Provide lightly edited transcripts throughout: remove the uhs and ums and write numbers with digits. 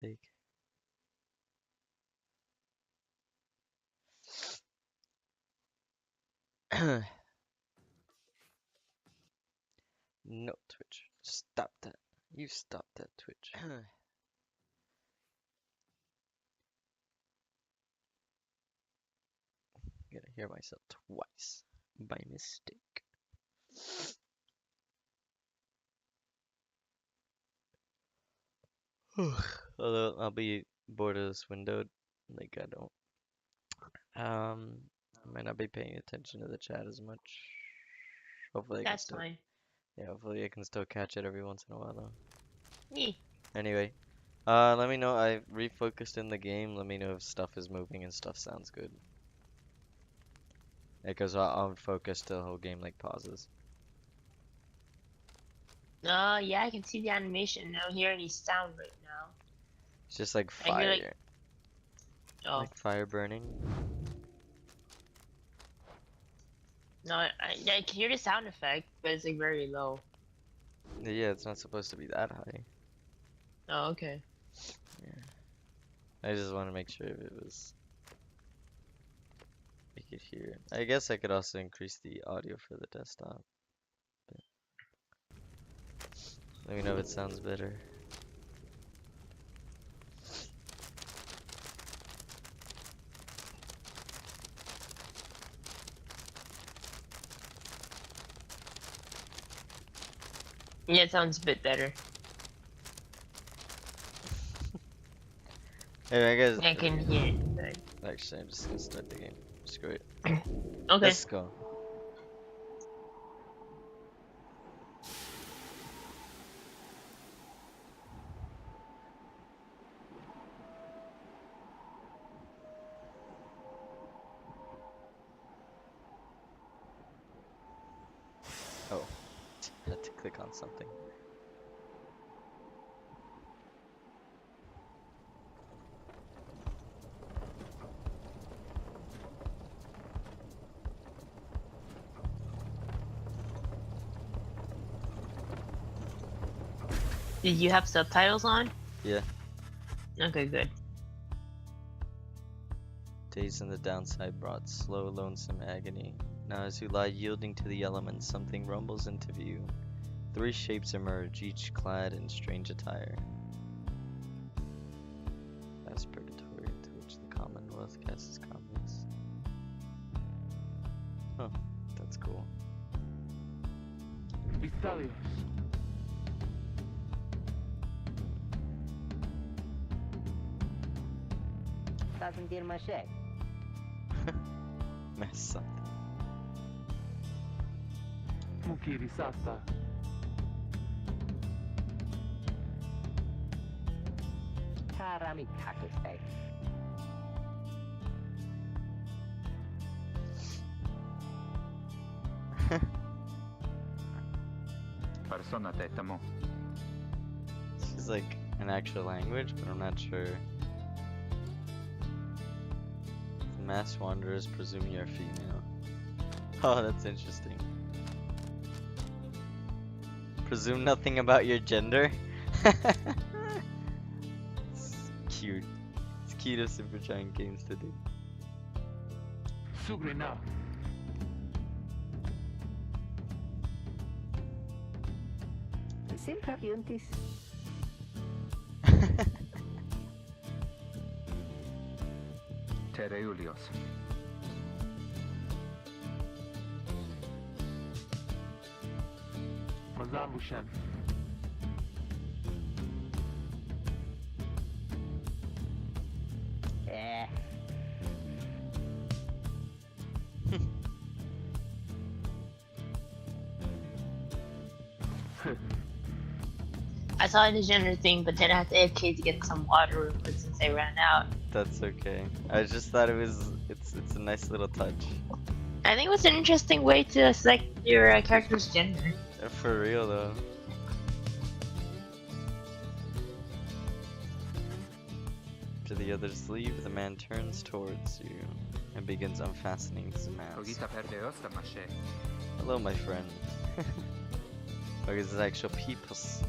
Like, no, Twitch. Stop that. You stop that, Twitch. Gotta hear myself twice by mistake. Although I'll be bored of this window, like I don't. I might not be paying attention to the chat as much. Hopefully I can That's still, fine. yeah, hopefully I can still catch it every once in a while though. Yeah. Anyway, let me know. I refocused in the game. Let me know if stuff is moving and stuff sounds good. Because I'll focus till the whole game like pauses. Yeah, I can see the animation. I don't hear any sound right now. It's just like I hear fire, oh like fire burning. no, I can hear the sound effect, but it's like very low. Yeah, it's not supposed to be that high. Oh, okay. Yeah. I just want to make sure if it was. I could hear it. I guess I could also increase the audio for the desktop. But let me know if it sounds better. Yeah, it sounds a bit better. Hey, I guess. I can hear it. But... Actually, I'm just gonna start the game. Screw it. Okay. Let's go. Oh, I had to click on something. Did you have subtitles on? Yeah. Okay, good. Days on the downside brought slow, lonesome agony. Now as you lie yielding to the elements, something rumbles into view. 3 shapes emerge, each clad in strange attire. Vast purgatory into which the Commonwealth casts its comments. Huh, that's cool. Vistalios. Sta a sentir maché. Mess something. Mukiri Sasta. Karami kakustay. Persona tetamo. This is like an actual language, but I'm not sure. The masked wanderers presume you're female. Oh, that's interesting. Presume nothing about your gender? It's cute. It's cute of Supergiant games to do. Sugri now. Sempre yuntis. Tereulios. Mazambushan. I saw the gender thing, but then I had to AFK to get some water real quick since I ran out. That's okay. I just thought it's a nice little touch. I think it was an interesting way to select your character's gender. For real though. To the other's leave, the man turns towards you and begins unfastening his mask. Hello, my friend. Look, it's actual peoples.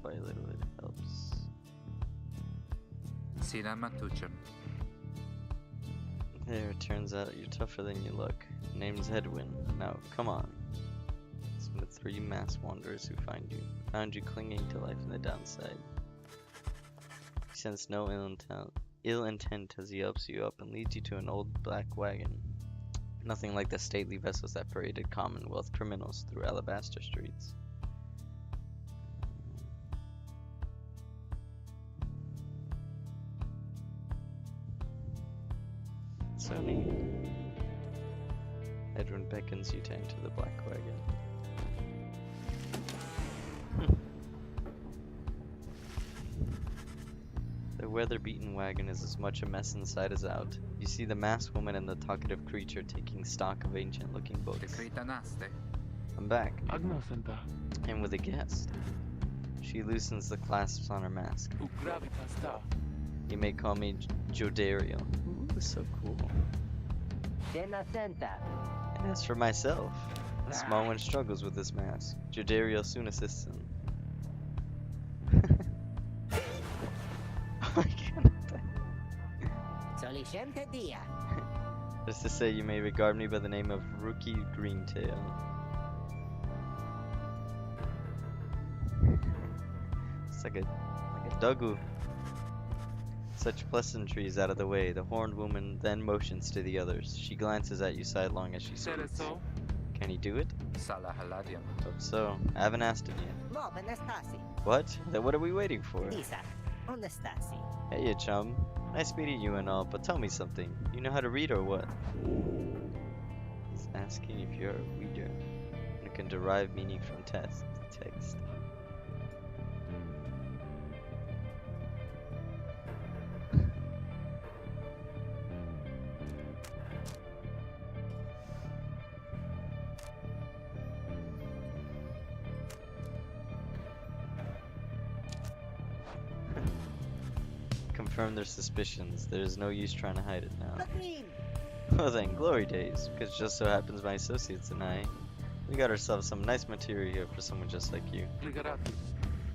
by little it helps. Sina Matuchan. There, it turns out you're tougher than you look. Name's Hedwin. Now, come on. Some of the 3 mass wanderers who found you clinging to life in the downside. He senses no ill intent as he helps you up and leads you to an old black wagon. Nothing like the stately vessels that paraded Commonwealth criminals through alabaster streets. So neat. Edwin beckons you to enter the black wagon. The weather-beaten wagon is as much a mess inside as out. You see the masked woman and the talkative creature taking stock of ancient-looking books. I'm back, Agnosenta. and with a guest. She loosens the clasps on her mask. You may call me Jodario. Ooh, so cool. Denacenta. And as for myself, the small one struggles with this mask. Jodario soon assists him. I cannot. Solicente dia. Just to say, you may regard me by the name of Rookie Greentail. It's like a Dugu. Such pleasantries out of the way, the horned woman then motions to the others. She glances at you sidelong as she speaks. Can he do it? Salah Haladian. Hope so. I haven't asked him yet. Mo, Anastasi. What? Then what are we waiting for? Lisa. Anastasi. Hey, you chum. Nice meeting you and all, but tell me something. You know how to read or what? He's asking if you're a reader and can derive meaning from text. Confirm their suspicions. There is no use trying to hide it now. Well then, glory days, because it just so happens my associates and I, we got ourselves some nice material here for someone just like you.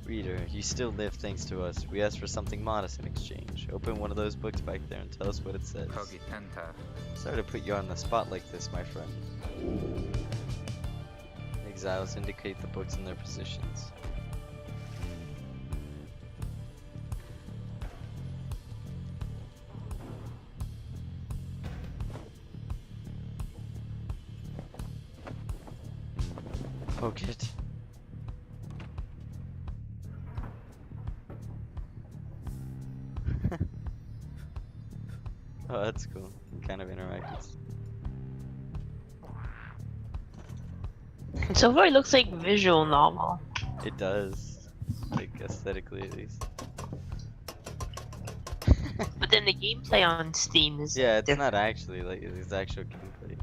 Reader, you still live thanks to us. We ask for something modest in exchange. Open one of those books back there and tell us what it says. Cogitenta. Sorry to put you on the spot like this, my friend. Exiles indicate the books in their positions. Poke it. Oh, that's cool. Kind of interactive. So far, it looks like visual novel. It does. Like, aesthetically at least. But then the gameplay on Steam is Yeah, it's different. not actually, like, it's actual gameplay.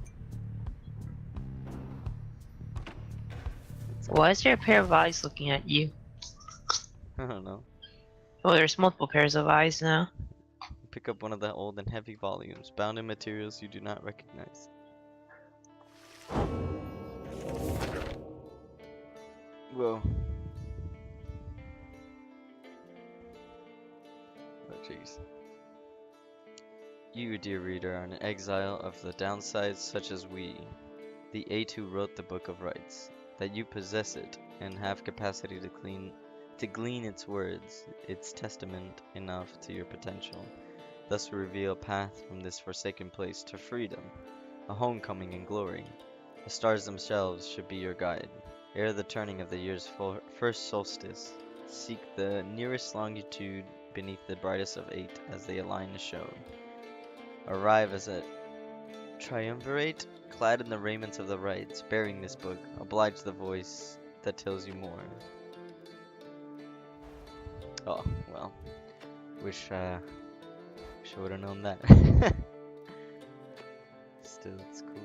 Why is there a pair of eyes looking at you? I don't know. Oh, there's multiple pairs of eyes now. Pick up one of the old and heavy volumes, bound in materials you do not recognize. Whoa. Oh, jeez. You, dear reader, are an exile of the downsides such as we, the eight who wrote the Book of Rights. That you possess it and have capacity to glean its words, its testament enough to your potential. Thus reveal a path from this forsaken place to freedom, a homecoming and glory. The stars themselves should be your guide. Ere the turning of the year's first solstice, seek the nearest longitude beneath the brightest of 8 as they align to show. Arrive as a triumvirate, clad in the raiments of the rights, bearing this book, oblige the voice that tells you more. Oh, well. Wish I would have known that. Still, it's cool.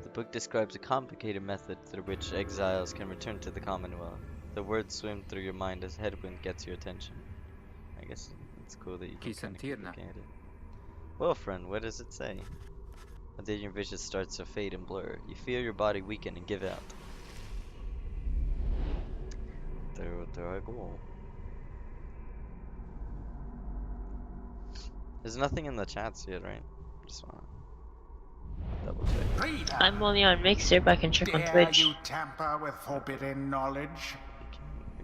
The book describes a complicated method through which exiles can return to the Commonwealth. The words swim through your mind as headwind gets your attention. I guess it's cool that you can kind of keep looking at it. Well, friend, what does it say? And then your vision starts to fade and blur. You feel your body weaken and give out. There I go. There's nothing in the chats yet, right? Just wanna double check. Reader, I'm only on Mixer, but I can check on dare Twitch. you tamper with forbidden knowledge?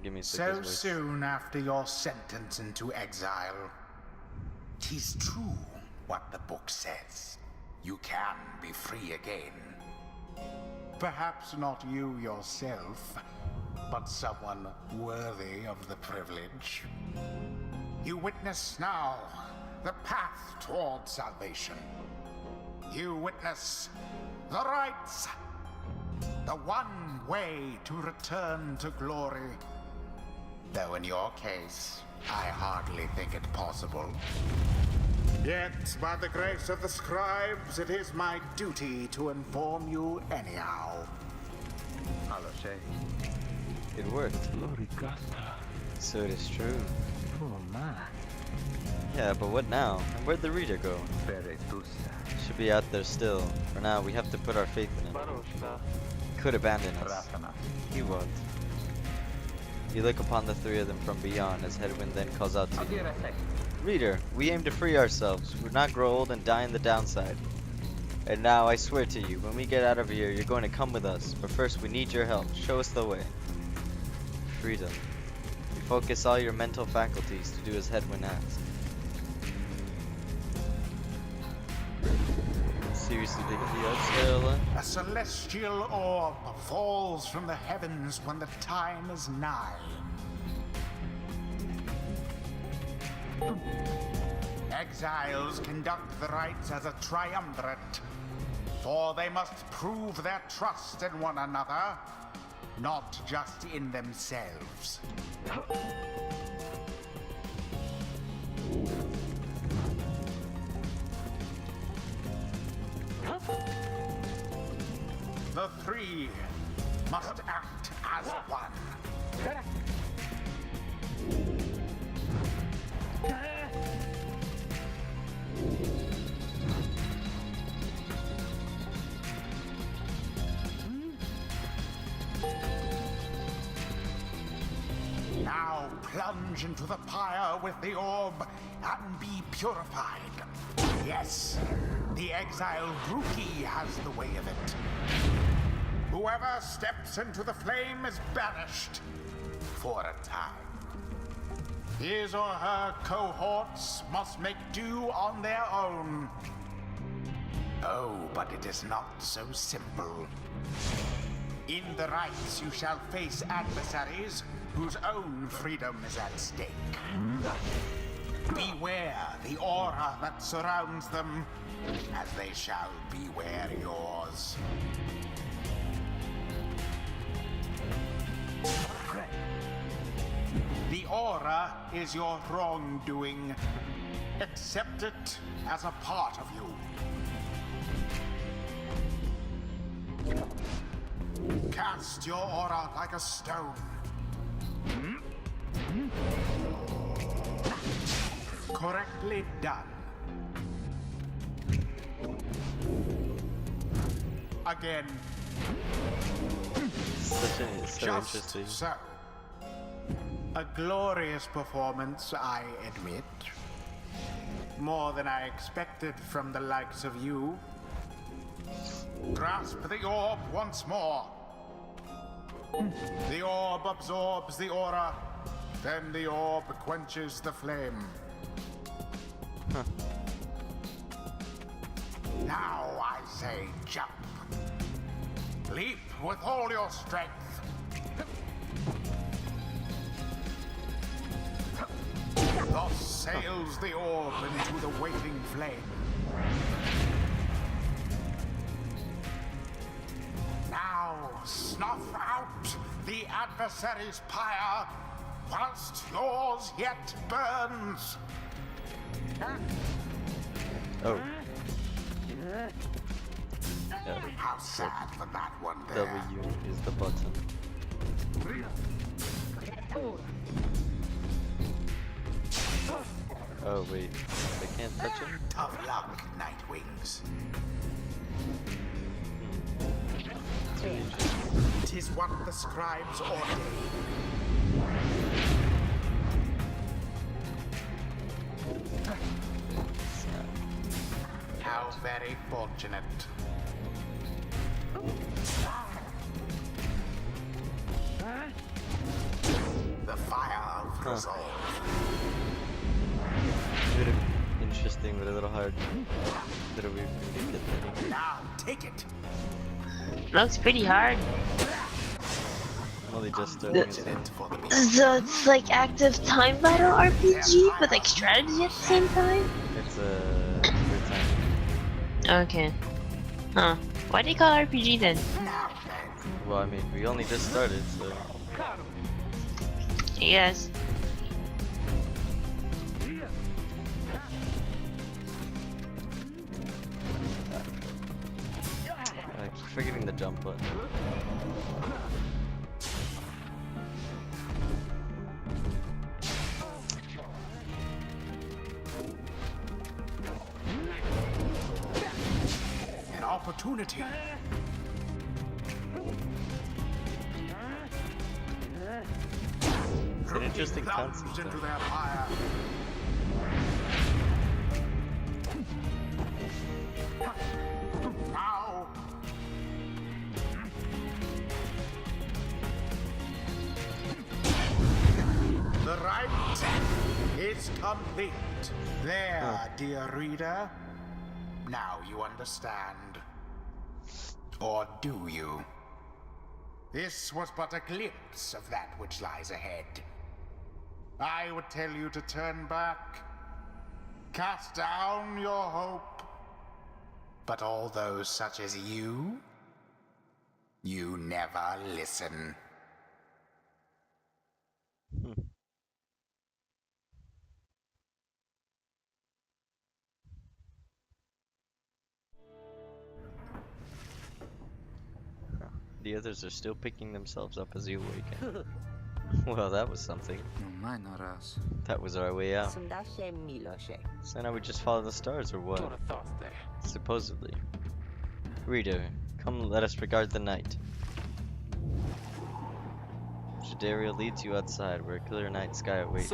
Give me So voice. soon after your sentence into exile. 'Tis true what the book says. You can be free again. Perhaps not you yourself, but someone worthy of the privilege. You witness now the path toward salvation. You witness the rights, the one way to return to glory. Though in your case, I hardly think it possible. Yet, by the grace of the scribes, it is my duty to inform you anyhow. Hello, Shay. It worked. So it is true. Yeah, but what now? And where'd the reader go? Should be out there still. For now, we have to put our faith in him. He could abandon us. He won't. You look upon the three of them from beyond as Headwind then calls out to you. Reader, we aim to free ourselves. We'll not grow old and die in the downside. And now, I swear to you, when we get out of here, you're going to come with us. But first, we need your help. Show us the way. Freedom. You focus all your mental faculties to do as Headwind asks. Seriously, dig the exhale. A celestial orb falls from the heavens when the time is nigh. Exiles conduct the rites as a triumvirate, for they must prove their trust in one another, not just in themselves. The three must act as one. Now plunge into the pyre with the orb and be purified. Yes, the exile Rookie has the way of it. Whoever steps into the flame is banished for a time. His or her cohorts must make do on their own. Oh, but it is not so simple. In the rites you shall face adversaries whose own freedom is at stake. Beware the aura that surrounds them, as they shall beware yours. The aura is your wrongdoing. Accept it as a part of you. Cast your aura like a stone. Correctly done. Again. So Just interesting. so. A glorious performance, I admit. More than I expected from the likes of you. Grasp the orb once more. The orb absorbs the aura, then the orb quenches the flame. Now I say jump. Leap with all your strength. Thus sails the orb into the waiting flame. Now snuff out the adversary's pyre whilst yours yet burns. Oh. Yeah, How sad for that one there. W is the button. Oh wait, I can't touch him? Tough luck, Nightwings. 'Tis what the scribes ordain. How very fortunate. The fire of resolve. A bit of interesting, but a little hard. A little weird for me to get there. Now take it. Looks pretty hard. I'm only just starting it. Did it for the beast. So it's like active time battle RPG, but like strategy at the same time? It's a weird time. Okay. Huh. Why do you call it RPG then? Now then. Well, I mean, we only just started, so. Yes. I keep forgetting the jump button. An opportunity. It's an interesting Plunge concept. into Though. their fire. Now. The rite is complete. There, dear reader. Now you understand. Or do you? This was but a glimpse of that which lies ahead. I would tell you to turn back, cast down your hope. But all those such as you never listen. The others are still picking themselves up as you awaken. Well, that was something. That was our way out. Sundasze Miloshe. So now we just follow the stars, or what? Supposedly. Reader, come let us regard the night. Shidario leads you outside, where a clear night sky awaits.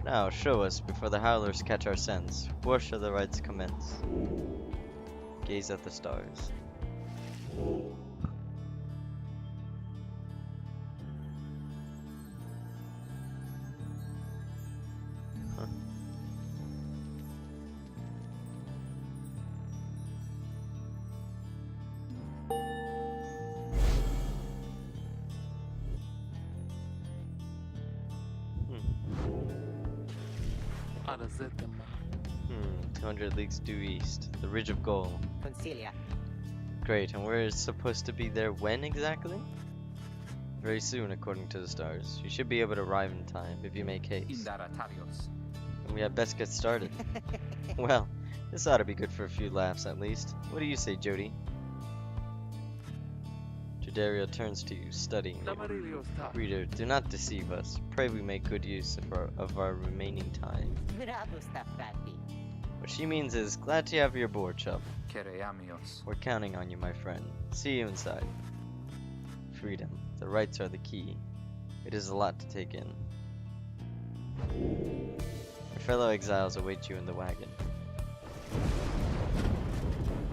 Now, show us, before the howlers catch our scents. Where shall the rites commence? Gaze at the stars. Hmm, 200 leagues due east, the Ridge of Gold. Consilia. Great, and we're supposed to be there when exactly? Very soon, according to the stars. You should be able to arrive in time, if you make haste. And we had best get started. Well, this ought to be good for a few laughs at least. What do you say, Jody? Judario turns to you, studying you. Reader, do not deceive us. Pray we make good use of our remaining time. Bravo sta frati. What she means is, glad to have you aboard, Chubb. We're counting on you, my friend. See you inside. Freedom. The rights are the key. It is a lot to take in. Your fellow exiles await you in the wagon.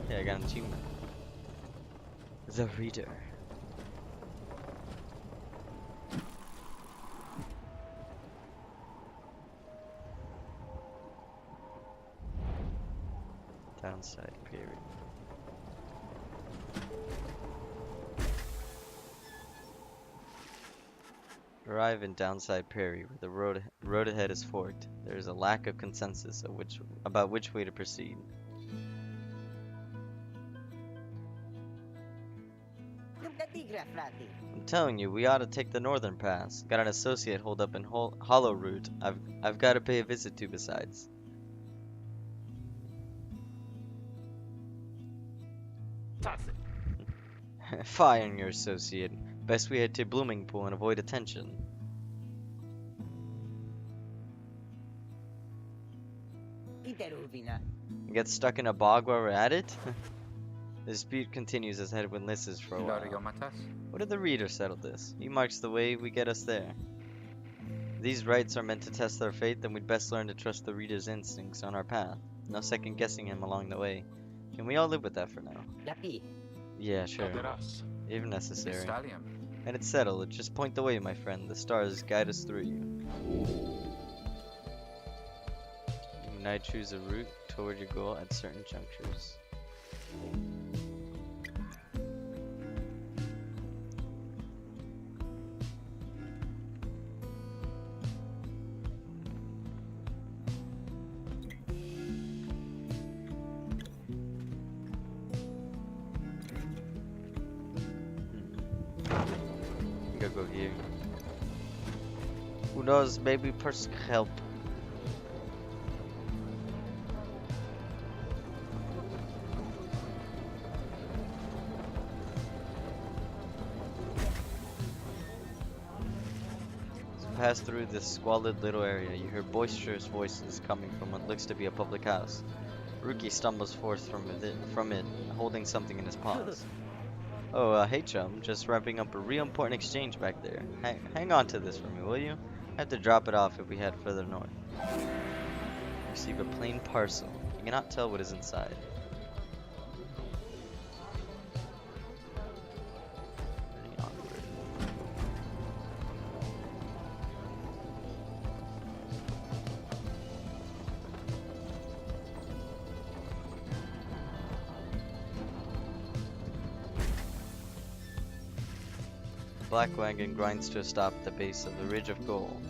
Yeah, I got an achievement. The Reader. Downside period. Arrive in Downside Prairie, where the road ahead is forked. There is a lack of consensus about which way to proceed. Tigra frati. I'm telling you, we ought to take the northern pass. Got an associate holed up in Hollow Root. I've got to pay a visit to besides. Fire on your associate. Best we head to Blooming Pool and avoid attention. Iteruvina. Get stuck in a bog while we're at it? The dispute continues as Hedwyn listens for a while. Loriomatas? What did the reader settle this? He marks the way, we get us there. If these rites are meant to test our faith, then we'd best learn to trust the reader's instincts on our path. No second guessing him along the way. Can we all live with that for now? Lapi. Yeah, sure. Aderas. If necessary. Stallion. And it's settled. Just point the way, my friend. The stars guide us through you. You and I choose a route toward your goal at certain junctures. I think I'll go here. Who knows? Maybe Persk help. As you pass through this squalid little area, you hear boisterous voices coming from what looks to be a public house. Ruki stumbles forth from it, holding something in his paws. Oh, hey chum, just wrapping up a real important exchange back there. Hang on to this for me, will you? I have to drop it off if we head further north. Receive a plain parcel. You cannot tell what is inside. Pretty awkward. Black wagon grinds to a stop at the base of the ridge of gold.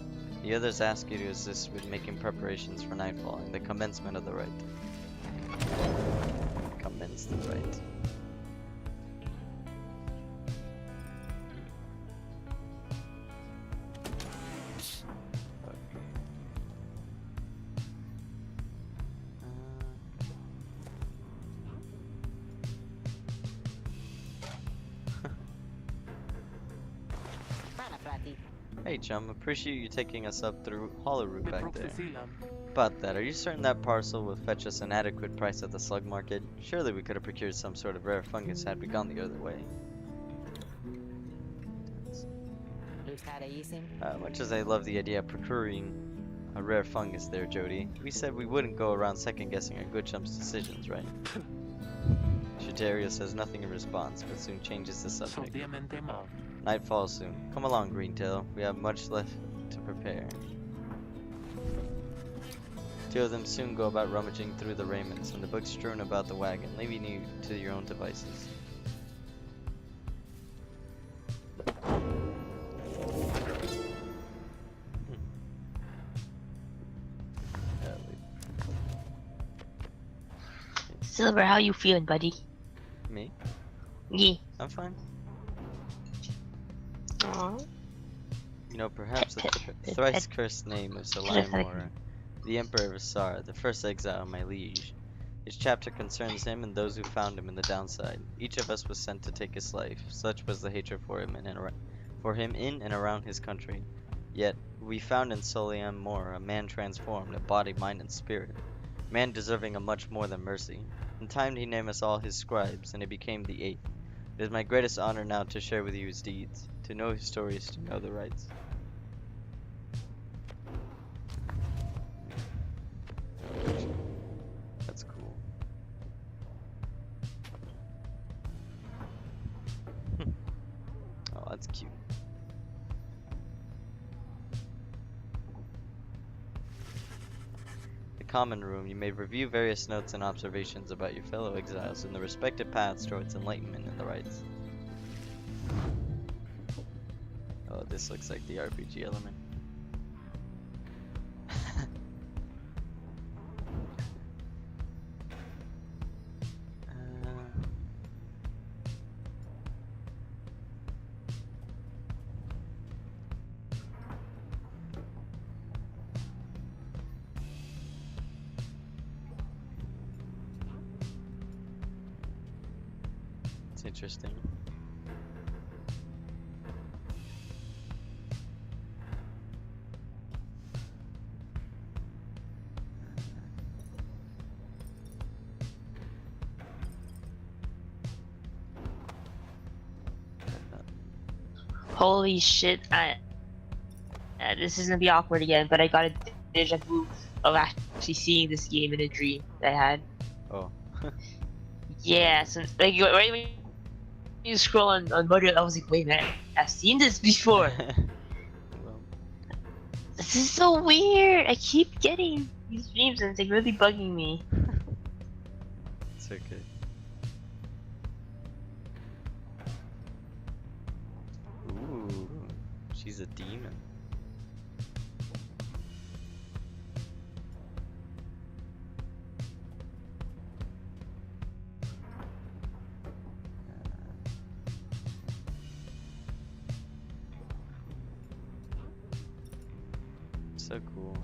The others ask you to assist with making preparations for nightfall and the commencement of the rite. Commence the rite. Para, frati. Hey chum, appreciate you taking us up through Hollow Route back there. Beproxesilam. About that, are you certain that parcel will fetch us an adequate price at the slug market? Surely we could have procured some sort of rare fungus had we gone the other way. Lusarayisim. Much as I love the idea of procuring a rare fungus there, Jody, we said we wouldn't go around second-guessing our good chum's decisions, right? Shitaria says nothing in response, but soon changes the subject. Soldiamente mal. Night falls soon. Come along, Greentail. We have much left to prepare. Two of them soon go about rummaging through the raiments and the books strewn about the wagon, leaving you to your own devices. Silver, how you feeling, buddy? Me? Yeah. I'm fine. Aw. You know, perhaps the thrice cursed name of Salimor, the Emperor of Sar, the first exile, my liege. His chapter concerns him and those who found him in the downside. Each of us was sent to take his life. Such was the hatred for him in and around his country. Yet we found in Soliam Mor a man transformed, a body, mind, and spirit. Man deserving of much more than mercy. In time he named us all his scribes, and he became the eighth. It is my greatest honor now to share with you his deeds. To know his stories, to know the rights. That's cool. Oh, that's cute. The common room, you may review various notes and observations about your fellow exiles and the respective paths towards enlightenment and the rights. Oh, this looks like the RPG element. It's interesting. Holy shit! This is gonna be awkward again, but I got a deja vu of actually seeing this game in a dream that I had. Oh. Yeah, so like right when you scroll on Mother, I was like, wait, man, I've seen this before. Well, This is so weird. I keep getting these dreams and it's like really bugging me. it's okay. Ooh, she's a demon. So cool.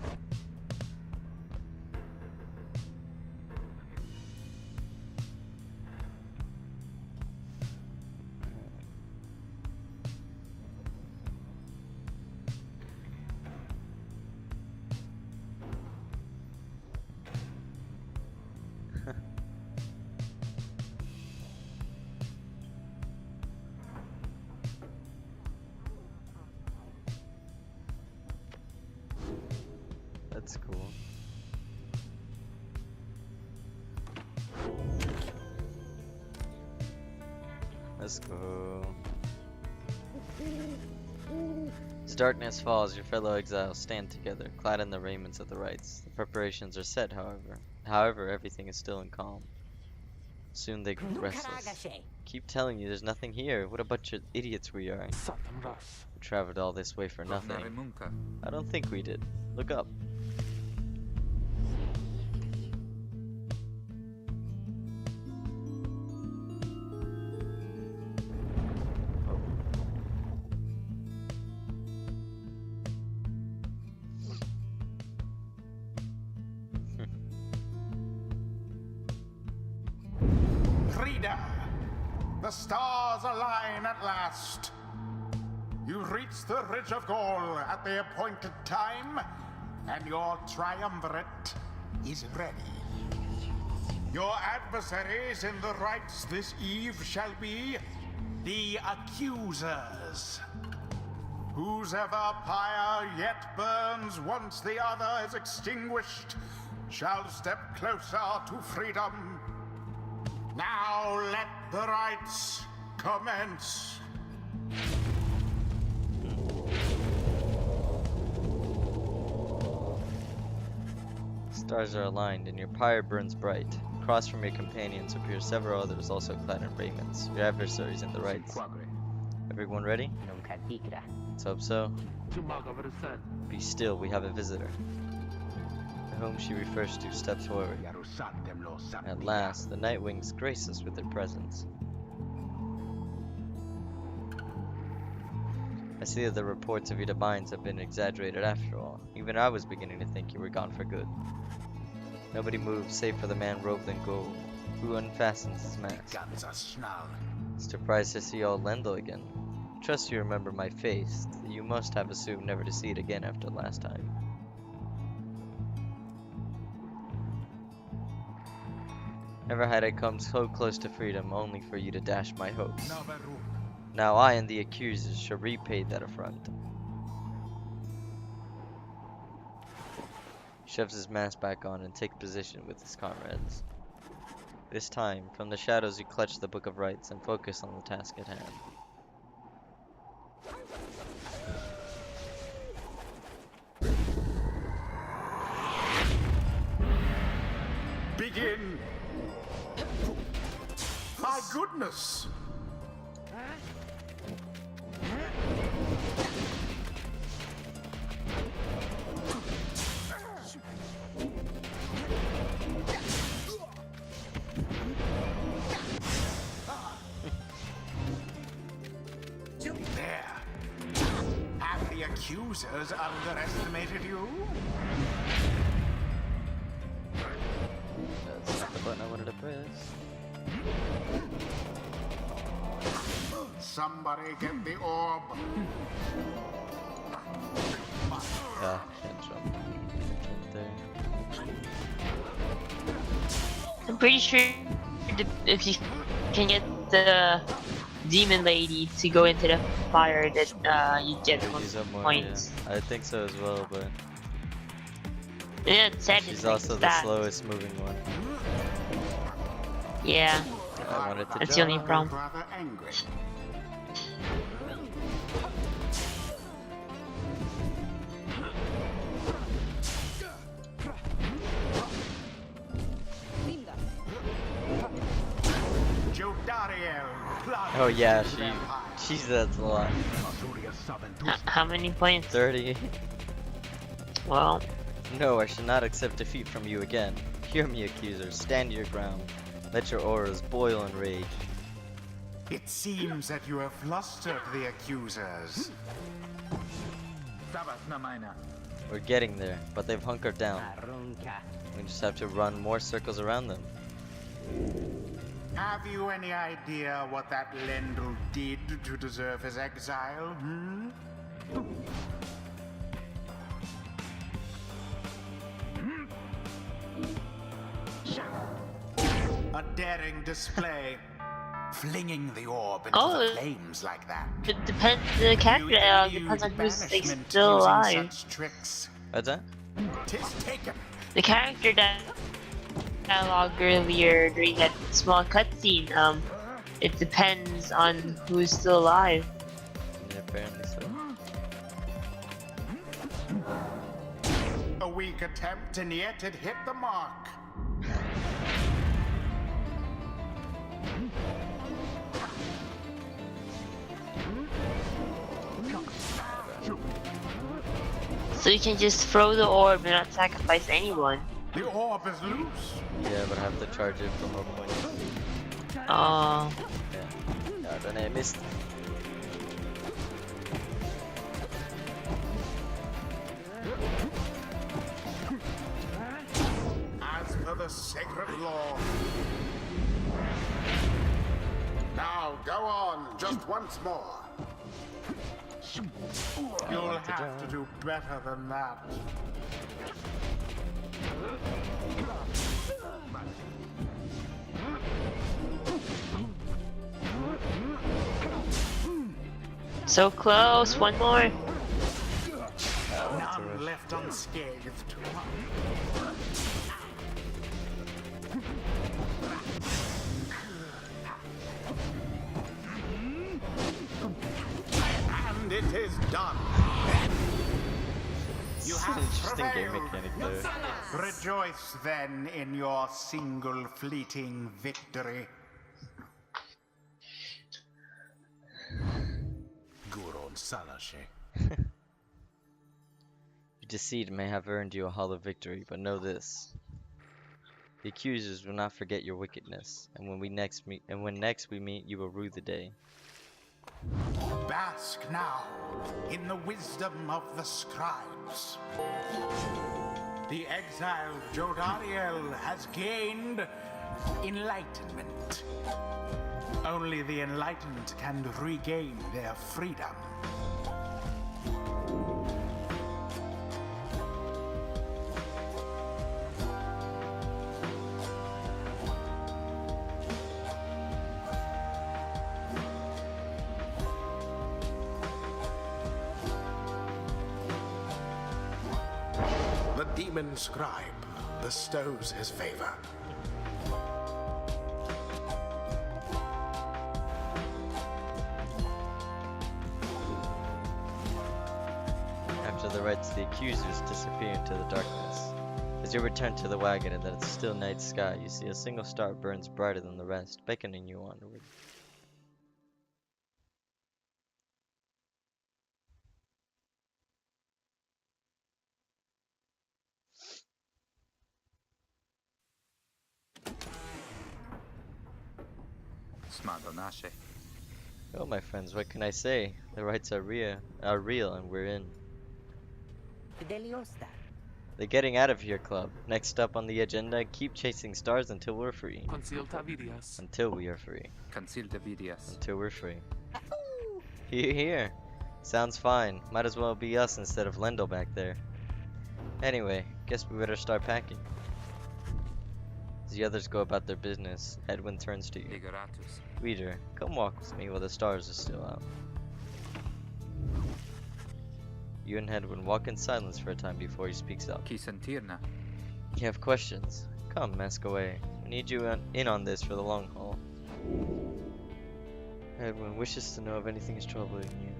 That's cool. Let's go. As darkness falls, your fellow exiles stand together, clad in the raiments of the rites. The preparations are set, however, everything is still and calm. Soon they grow restless. Keep telling you there's nothing here. What a bunch of idiots we are. We traveled all this way for nothing. I don't think we did. Look up. Frida, the stars align at last. You reach the Ridge of Gaul at the appointed time, and your triumvirate is ready. Your adversaries in the rites this eve shall be the accusers. Whose ever pyre yet burns once the other is extinguished shall step closer to freedom. Now let the rites commence. Stars are aligned, and your pyre burns bright. Across from your companions appear several others also clad in raiments, your adversaries in the rites. Everyone ready? Let's hope so. Be still, we have a visitor. The whom she refers to steps forward. At last, the Nightwings grace us with their presence. I see that the reports of your demise have been exaggerated after all. Even I was beginning to think you were gone for good. Nobody moves save for the man robed in gold, who unfastens his mask. Surprised to see old Lendl again. Trust you remember my face, that you must have assumed never to see it again after last time. Never had I come so close to freedom, only for you to dash my hopes. Now I and the accusers shall repay that affront. He shoves his mask back on and takes position with his comrades. This time, from the shadows you clutch the Book of Rites and focus on the task at hand. Begin! My goodness! There. Have the accusers underestimated you? That's not the button I wanted to press. Somebody get the orb. Yeah, can't jump. Jump there. I'm pretty sure if you can get the demon lady to go into the fire that you get To use up more, points. yeah. I think so as well, but Yeah, it said she's it's like also the that. slowest moving one. Yeah. I wanted to That's the only problem. Rather angry. Oh yeah, she says a lot. How many points? 30. Well, No, I shall not accept defeat from you again. Hear me, accuser. Stand your ground. Let your auras boil in rage. It seems that you have flustered the accusers. We're getting there, but they've hunkered down. Arunca. We just have to run more circles around them. Have you any idea what that Lendl did to deserve his exile? Hmm? A daring display. Flinging the orb into the flames like that. it depends. The character depends on who's like Banishment still using alive. such tricks. What's that? 'Tis taken. The character dialogue earlier during that small cutscene. It depends on who's still alive. Yeah, apparently so. A weak attempt, and yet it hit the mark. So you can just throw the orb and not sacrifice anyone. The orb is loose. Yeah, but I have to charge it for more points. Oh. Yeah. God, and I missed. As per the sacred law. Now go on, just once more. You'll have to do better than that. So close, one more. None left unscathed. And it is done. You It's have an interesting game prevailed. mechanic there. Rejoice then in your single fleeting victory. Guron Salashe. Your deceit may have earned you a hollow victory, but know this. The accusers will not forget your wickedness, and when next we meet, you will rue the day. Bask now in the wisdom of the scribes. The exiled Jodariel has gained enlightenment. Only the enlightened can regain their freedom. The demon scribe bestows his favor. After the rites, the accusers disappear into the darkness. As you return to the wagon in that still night sky, you see a single star burns brighter than the rest, beckoning you onward. Smadonashe. Well, my friends, what can I say? The rites are real, and we're in. Deliosta. The Getting Out of Here Club. Next up on the agenda, keep chasing stars until we're free. Consilta vidias. Until we are free. Consilta vidias. Until we're free. Here. Sounds fine. Might as well be us instead of Lendl back there. Anyway, guess we better start packing. As the others go about their business, Edwin turns to you. Ligoratus. Reader, come walk with me while the stars are still out. You and Edwin walk in silence for a time before he speaks up. Qui sentirna. You have questions? Come, ask away. We need you in on this for the long haul. Edwin wishes to know if anything is troubling you.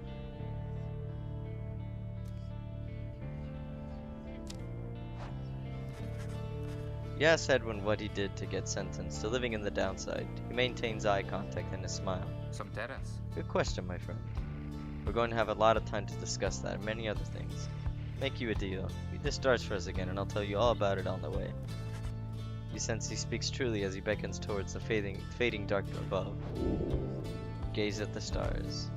You ask Edwin what he did to get sentenced to living in the downside. He maintains eye contact and a smile. Some terras. Good question, my friend. We're going to have a lot of time to discuss that and many other things. Make you a deal. You discharge for us again and I'll tell you all about it on the way. You sense he speaks truly as he beckons towards the fading dark above. Gaze at the stars.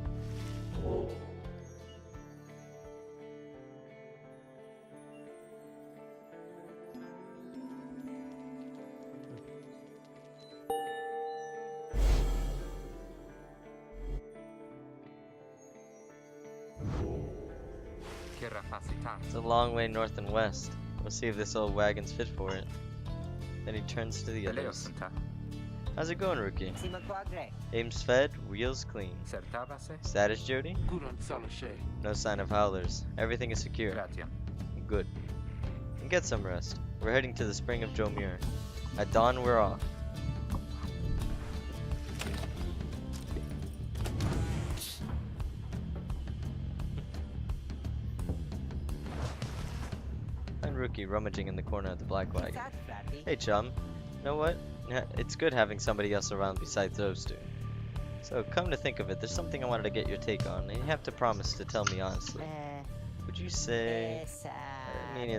It's a long way north and west. We'll see if this old wagon's fit for it. Then he turns to the others. How's it going, rookie? Si magquadre. Aim's fed, wheels clean. Certabase. Status, Jody? No sign of howlers. Everything is secure. Gratiam. Good. And get some rest. We're heading to the spring of Jomir. At dawn, we're off. Find Rookie rummaging in the corner of the black What's wagon. that, Fratty? Hey, chum. You know what? It's good having somebody else around besides those two. So, come to think of it, there's something I wanted to get your take on, and you have to promise to tell me honestly. Would you say... I mean,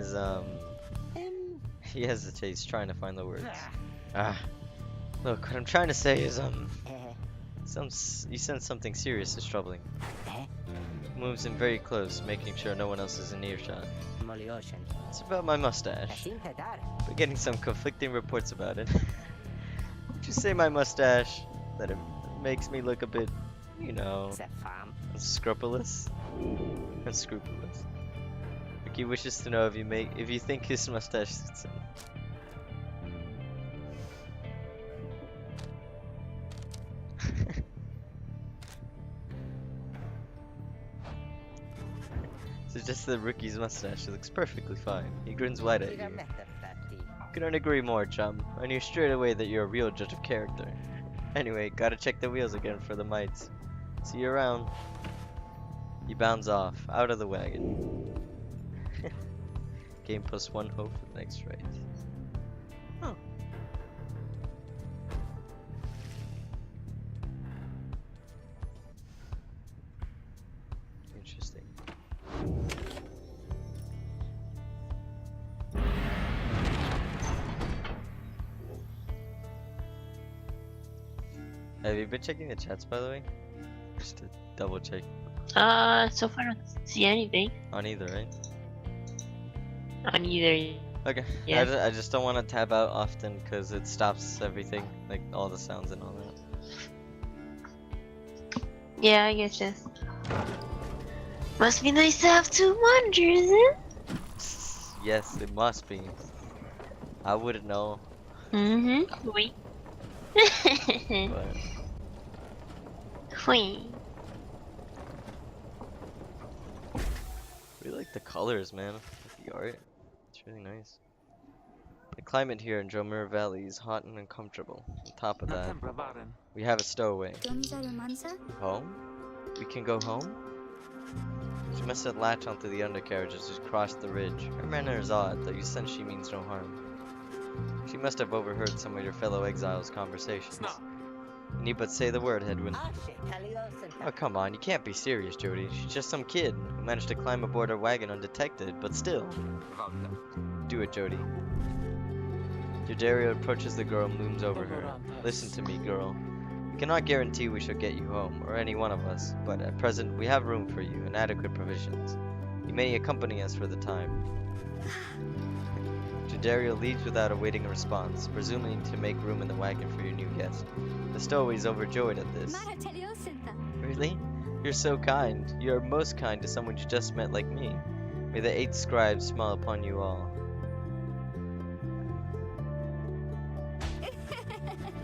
he hesitates, trying to find the words. Look, what I'm trying to say is, you sense something serious is troubling. Moves in very close, making sure no one else is in earshot. It's about my mustache. We're getting some conflicting reports about it. Would you say my mustache, that it makes me look a bit, you know, unscrupulous? Unscrupulous. Ricky wishes to know if you think his mustache suits him. So just the rookie's mustache, it looks perfectly fine. He grins wide at you. Couldn't agree more, chum. I knew straight away that you're a real judge of character. Anyway, gotta check the wheels again for the mites. See you around. He bounds off, out of the wagon. Game +1 hope for the next race. Huh. Interesting. Have you been checking the chats, by the way? Just to double check. So far I don't see anything On either, right? on either. Okay. Yeah. I just don't want to tab out often because it stops everything, like all the sounds and all that. Yeah, I guess just. Must be nice to have two wonders, huh? Yes, it must be. I wouldn't know, Mm-hmm. Wait. but Wait. we like the colors, man. Like the art. It's really nice. The climate here in Jomir Valley is hot and uncomfortable. On top of that, we have a stowaway. Home? We can go home? She must have latched onto the undercarriage as she crossed the ridge. Her manner is odd, though you sense she means no harm. She must have overheard some of your fellow exiles' conversations. You need but say the word, Edwin. Oh, come on, you can't be serious, Jody. She's just some kid who managed to climb aboard our wagon undetected, but still. Do it, Jody. Judaria approaches the girl and looms over her. Listen to me, girl. We cannot guarantee we shall get you home, or any one of us, but at present we have room for you and adequate provisions. You may accompany us for the time. Judaria leaves without awaiting a response, presuming to make room in the wagon for your new guest. The stowaway is overjoyed at this. Really? You're so kind. You are most kind to someone you just met like me. May the 8 scribes smile upon you all.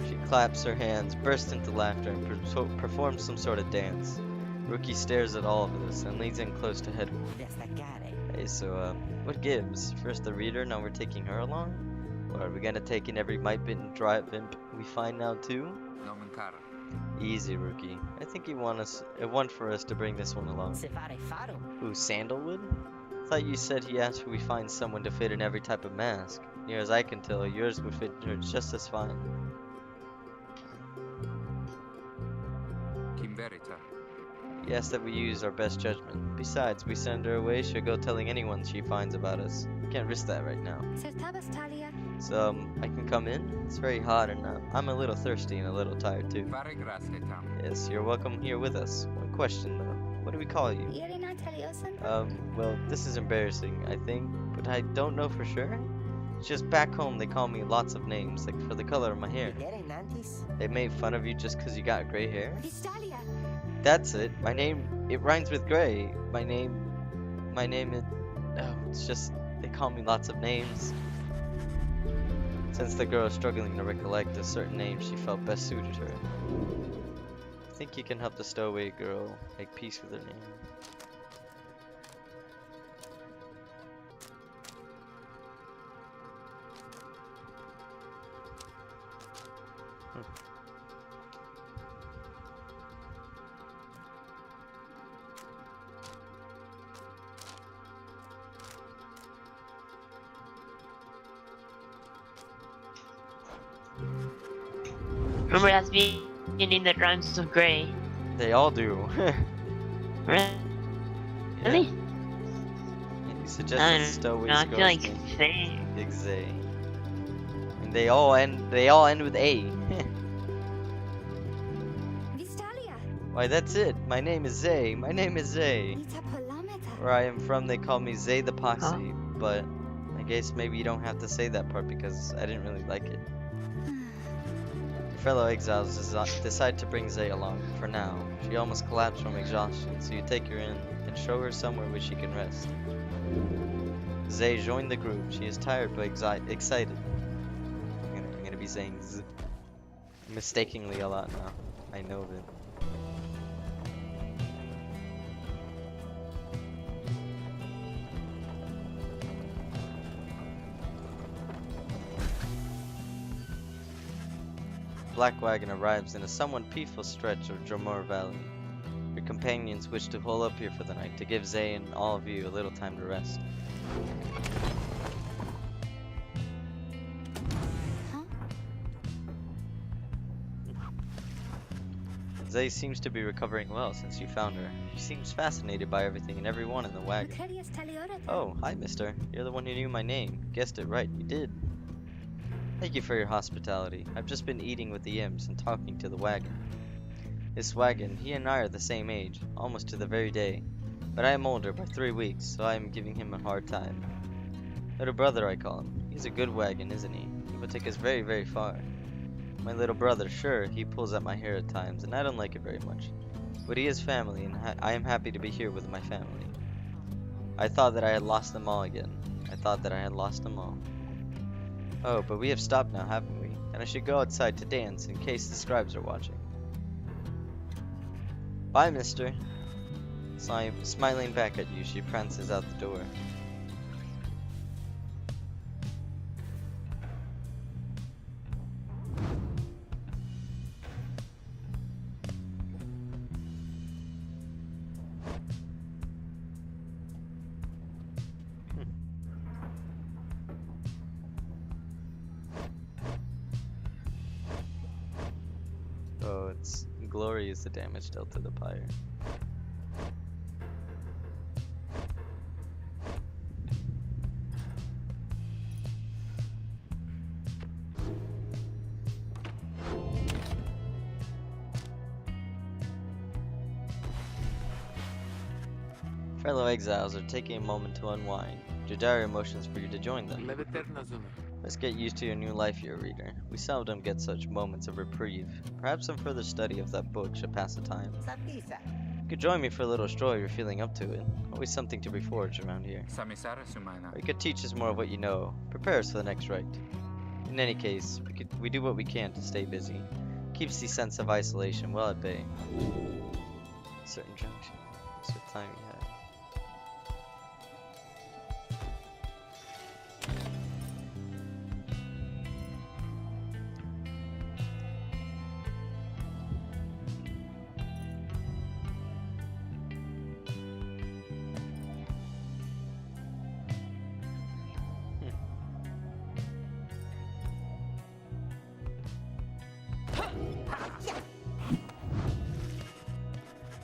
She claps her hands, bursts into laughter, and performs some sort of dance. Rookie stares at all of this and leans in close to Hedwig. Hey, so, what gives? First the reader, now we're taking her along? Or are we gonna take in every mite-bitten and dry vimp we find now too? Nomen cara. Easy, Rookie. I think you want for us to bring this one along. Who, Sandalwood? Thought you said he asked if we find someone to fit in every type of mask. Near as I can tell, yours would fit her just as fine. Kim verita. He asked that we use our best judgment. Besides, we send her away, she'll go telling anyone she finds about us. We can't risk that right now. So, I can come in? It's very hot and I'm a little thirsty and a little tired too. Fare grazie, Tam. Yes, you're welcome here with us. One question though. What do we call you? Well, this is embarrassing, I think, but I don't know for sure. It's just back home they call me lots of names, like for the color of my hair. They made fun of you just 'cause you got gray hair? That's it. My name, it rhymes with gray. My name is, oh, it's just, they call me lots of names. Since the girl is struggling to recollect a certain name she felt best suited her. I think you can help the stowaway girl make peace with her name. Remember, that's being in the rhymes of gray. They all do. Really? Yeah. You suggested stowaway I girl's feel like name. saying. Big Zay. And they all end with A. Why, that's it. My name is Zay. My name is Zay. Where I am from, they call me Zay the Posse. But I guess maybe you don't have to say that part because I didn't really like it. Your fellow exiles decide to bring Zay along. For now, she almost collapsed from exhaustion, so you take her in and show her somewhere where she can rest. Zay joined the group. She is tired but excited. I'm gonna be saying Z mistakenly a lot now. I know it. Black wagon arrives in a somewhat peaceful stretch of Dromore Valley. Your companions wish to hole up here for the night to give Zay and all of you a little time to rest. Zay seems to be recovering well since you found her. She seems fascinated by everything and everyone in the wagon. Oh, hi mister. You're the one who knew my name. Guessed it right, you did. Thank you for your hospitality. I've just been eating with the imps and talking to the wagon. This wagon, he and I are the same age, almost to the very day. But I am older by 3 weeks, so I am giving him a hard time. Little brother, I call him. He's a good wagon, isn't he? He will take us very, very far. My little brother, sure, he pulls at my hair at times, and I don't like it very much. But he is family, and I am happy to be here with my family. I thought that I had lost them all again. I thought that I had lost them all. Oh, but we have stopped now, haven't we? And I should go outside to dance in case the scribes are watching. Bye, mister. Smiling back at you, she prances out the door. Oh, it's glory is the damage dealt to the Pyre. Fellow exiles are taking a moment to unwind. Judari motions for you to join them. Let's get used to your new life here, reader. We seldom get such moments of reprieve. Perhaps some further study of that book should pass the time. You could join me for a little stroll if you're feeling up to it. Always something to be forged around here. Samisara sumaina. Or you could teach us more of what you know. Prepare us for the next rite. In any case, we do what we can to stay busy. Keeps the sense of isolation well at bay. Certain junction. Certain time we had.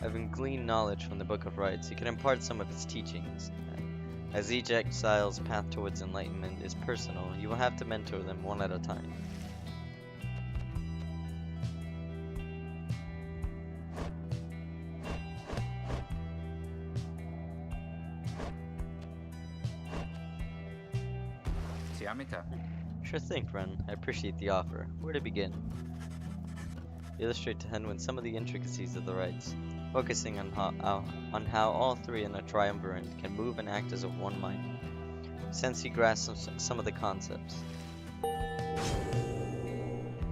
Having gleaned knowledge from the Book of Rites, you can impart some of its teachings. As each exile's path towards enlightenment is personal, you will have to mentor them one at a time. Tiamita. Sure thing, friend. I appreciate the offer. Where to begin? Illustrate to Henwin some of the intricacies of the rites, focusing on how all three in a triumvirate can move and act as of one mind. Since he grasps some of the concepts.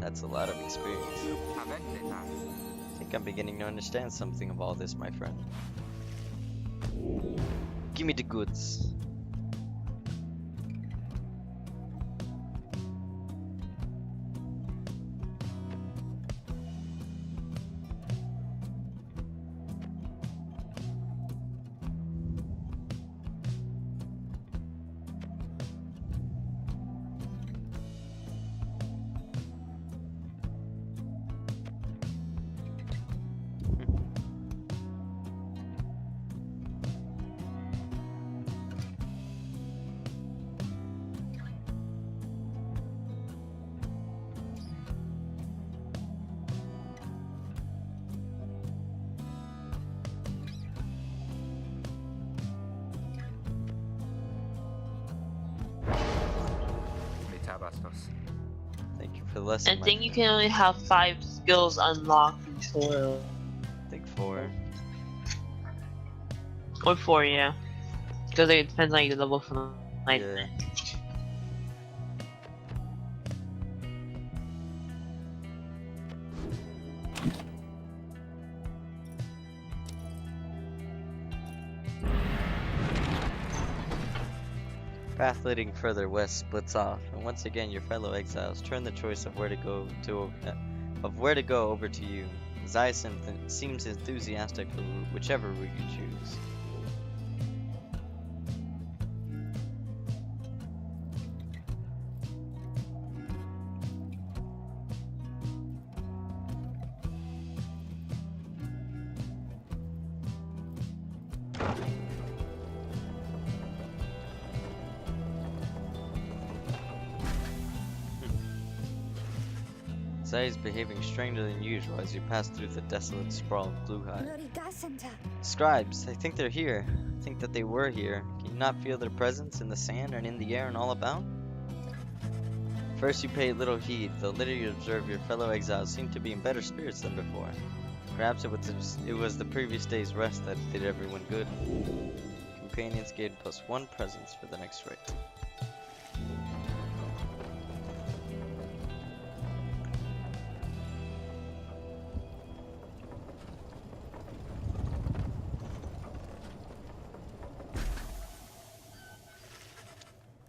That's a lot of experience. I think I'm beginning to understand something of all this, my friend. Give me the goods. Thank you for the lesson. I think you can only have 5 skills unlocked in total. I think 4. Or 4, yeah. Because it depends on your level from enlightenment. Path leading further west splits off, and once again your fellow exiles turn the choice of where to go over to you. Zyson seems enthusiastic for whichever route you choose. Zai is behaving stranger than usual as you pass through the desolate sprawl of Blue Hive. Scribes, I think they're here. I think that they were here. Can you not feel their presence in the sand and in the air and all about? First you paid little heed, though later you observe your fellow exiles seem to be in better spirits than before. Perhaps it was the previous day's rest that did everyone good. Companions gained +1 presence for the next rite.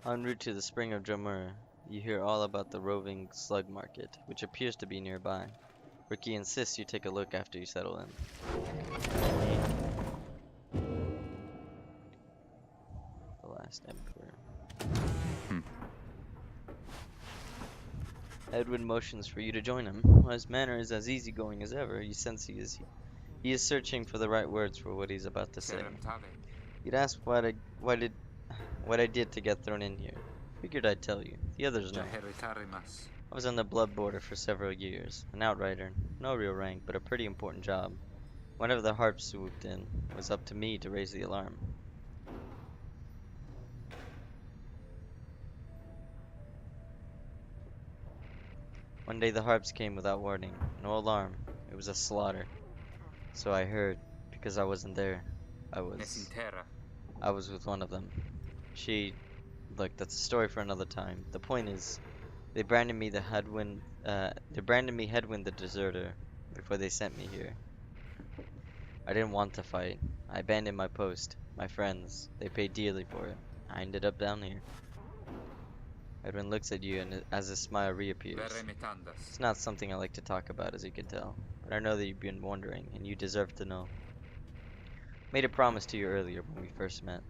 En route to the spring of Jamur, you hear all about the roving slug market, which appears to be nearby. Ricky insists you take a look after you settle in. The last emperor. Edwin motions for you to join him. His manner is as easygoing as ever. You sense he is searching for the right words for what he's about to say. You'd ask what I did to get thrown in here. Figured I'd tell you. The others know. I was on the blood border for several years. An outrider. No real rank, but a pretty important job. Whenever the harps swooped in, it was up to me to raise the alarm. One day the harps came without warning. No alarm. It was a slaughter. So I heard, because I wasn't there. I was with one of them. Look, that's a story for another time. The point is, They branded me Headwind the deserter before they sent me here. I didn't want to fight. I abandoned my post. My friends, they paid dearly for it. I ended up down here. Edwin looks at you and as a smile reappears. Verre metandas. It's not something I like to talk about, as you can tell, but I know that you've been wondering, and you deserve to know. Made a promise to you earlier when we first met,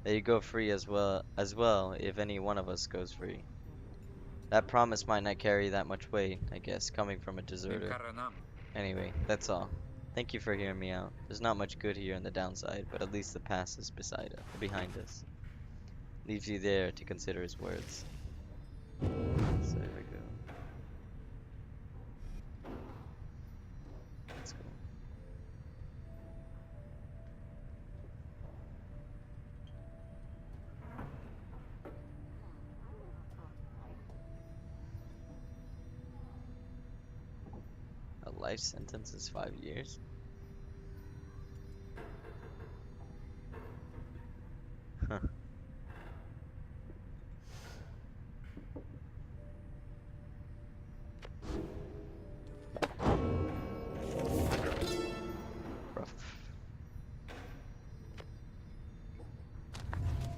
that you go free as well if any one of us goes free. That promise might not carry that much weight, I guess, coming from a deserter. Incaranam. Anyway, that's all. Thank you for hearing me out. There's not much good here in the downside, but at least the past is behind us. Leaves you there to consider his words. So there we go. Let's go. A life sentence is 5 years? Huh. Rough.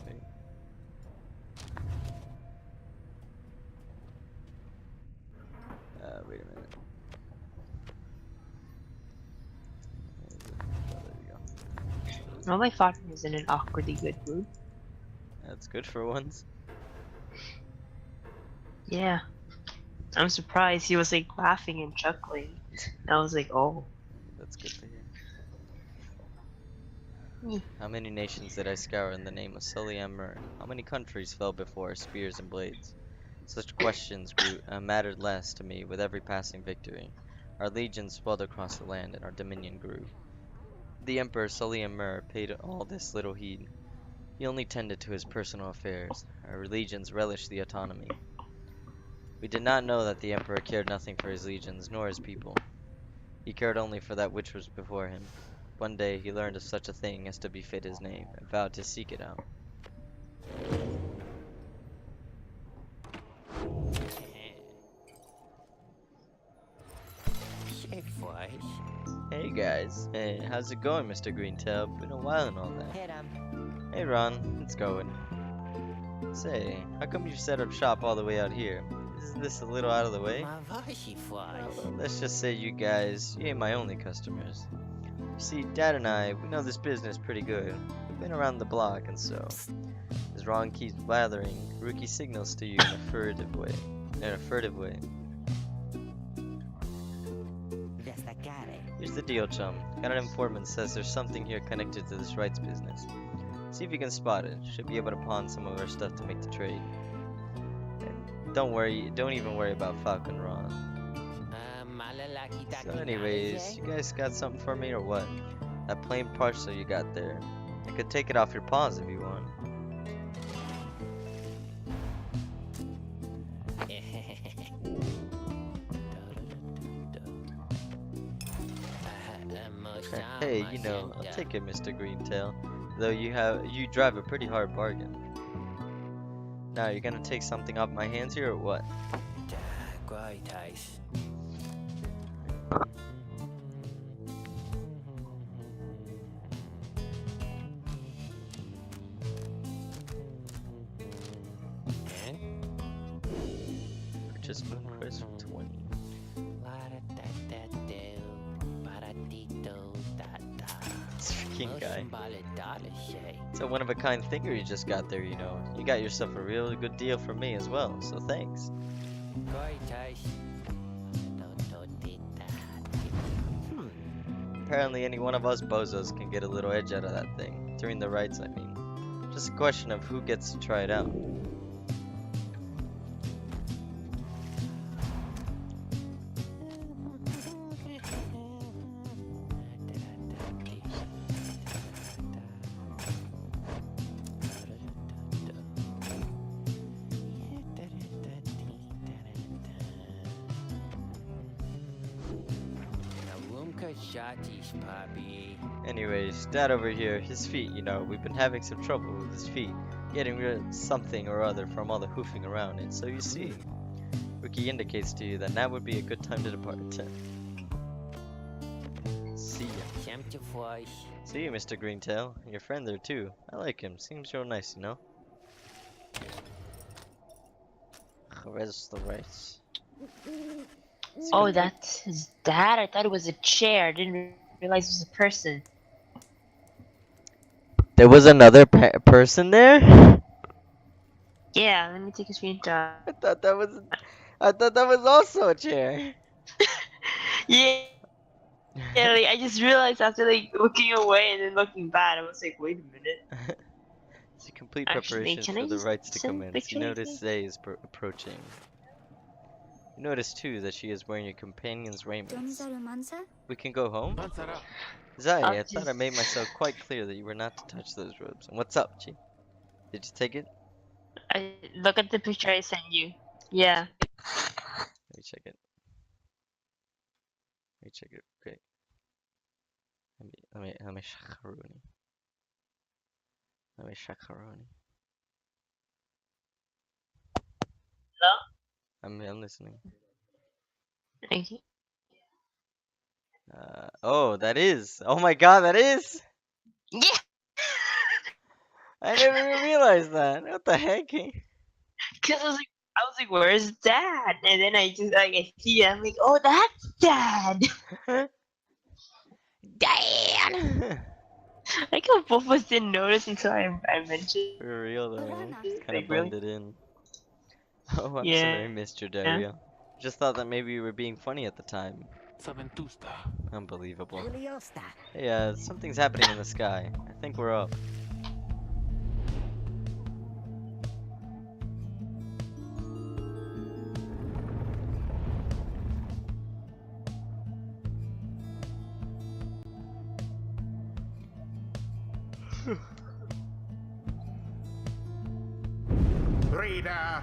Okay. Wait a minute. There we go. Well, my father was in an awkwardly good mood. That's good for once. Yeah. I'm surprised. He was like laughing and chuckling. I was like, oh. That's good to hear. Hmm. How many nations did I scour in the name of Sully and Myrrh? How many countries fell before our spears and blades? Such questions mattered less to me with every passing victory. Our legions swelled across the land, and our dominion grew. The Emperor Sully and Myrrh paid all this little heed. He only tended to his personal affairs. Our legions relished the autonomy. We did not know that the Emperor cared nothing for his legions, nor his people. He cared only for that which was before him. One day he learned of such a thing as to befit his name, and vowed to seek it out. Hey guys, hey, how's it going, Mr. Greentail? Been a while and all that. Hey, Ram. Hey Ron, it's going. Say, how come you set up shop all the way out here? Isn't this a little out of the way? Well, let's just say you guys, you ain't my only customers. You see, Dad and I, we know this business pretty good. We've been around the block, and so, as Ron keeps blathering, Rookie signals to you in a furtive way. Here's the deal, chum. Got an informant says there's something here connected to this rights business. See if you can spot it. Should be able to pawn some of our stuff to make the trade. And don't even worry about Falcon Ron. So anyways, you guys got something for me or what? That plain parcel you got there. I could take it off your paws if you want. Hey, you know, I'll take it, Mr. Greentail. Though you drive a pretty hard bargain. Now, you're gonna take something off my hands here or what? Purchase Moon Crest for 20. This freaking guy. It's a one-of-a-kind finger you just got there, you know. You got yourself a real good deal from me as well, so thanks. Apparently any one of us bozos can get a little edge out of that thing. During the rights, I mean. Just a question of who gets to try it out. Anyways, Dad over here, his feet, you know, we've been having some trouble with his feet, getting rid of something or other from all the hoofing around it, so you see, Wiki indicates to you that now would be a good time to depart. See ya. See you, Mr. Greentail. Your friend there too. I like him. Seems real nice, you know? Where's the race? Oh, that's his dad? I thought it was a chair. I didn't realize it was a person. There was another person there? Yeah, let me take a screenshot. I thought that was also a chair. Yeah, yeah, like, I just realized after like looking away and then looking back, I was like, wait a minute. To complete Actually, preparations can for I the just rites to send commence, you pictures? notice Zay is approaching. You notice too that she is wearing your companion's raiments. We can go home? Zay, I thought I made myself quite clear that you were not to touch those robes. And what's up, Chi? Did you take it? Look at the picture I sent you. Yeah. Let me check it. Let me check it. Okay. Let me shakaroni. Let me shakaroni. Hello? I'm listening. Thank you. Oh, that is. Oh my God, that is. Yeah. I never even realized that. What the heck? Cause I was like, where's Dad? And then I just like I see it. I'm like, oh, that's Dad. Dad. Like how both of us didn't notice until I mentioned. For real though. Kind of Like really? blended in. Oh, I'm Yeah. sorry, Mr. Dario. Just thought that maybe you were being funny at the time. Saventusta. Unbelievable. Juliosta. Hey, something's happening in the sky. I think we're up. Reader,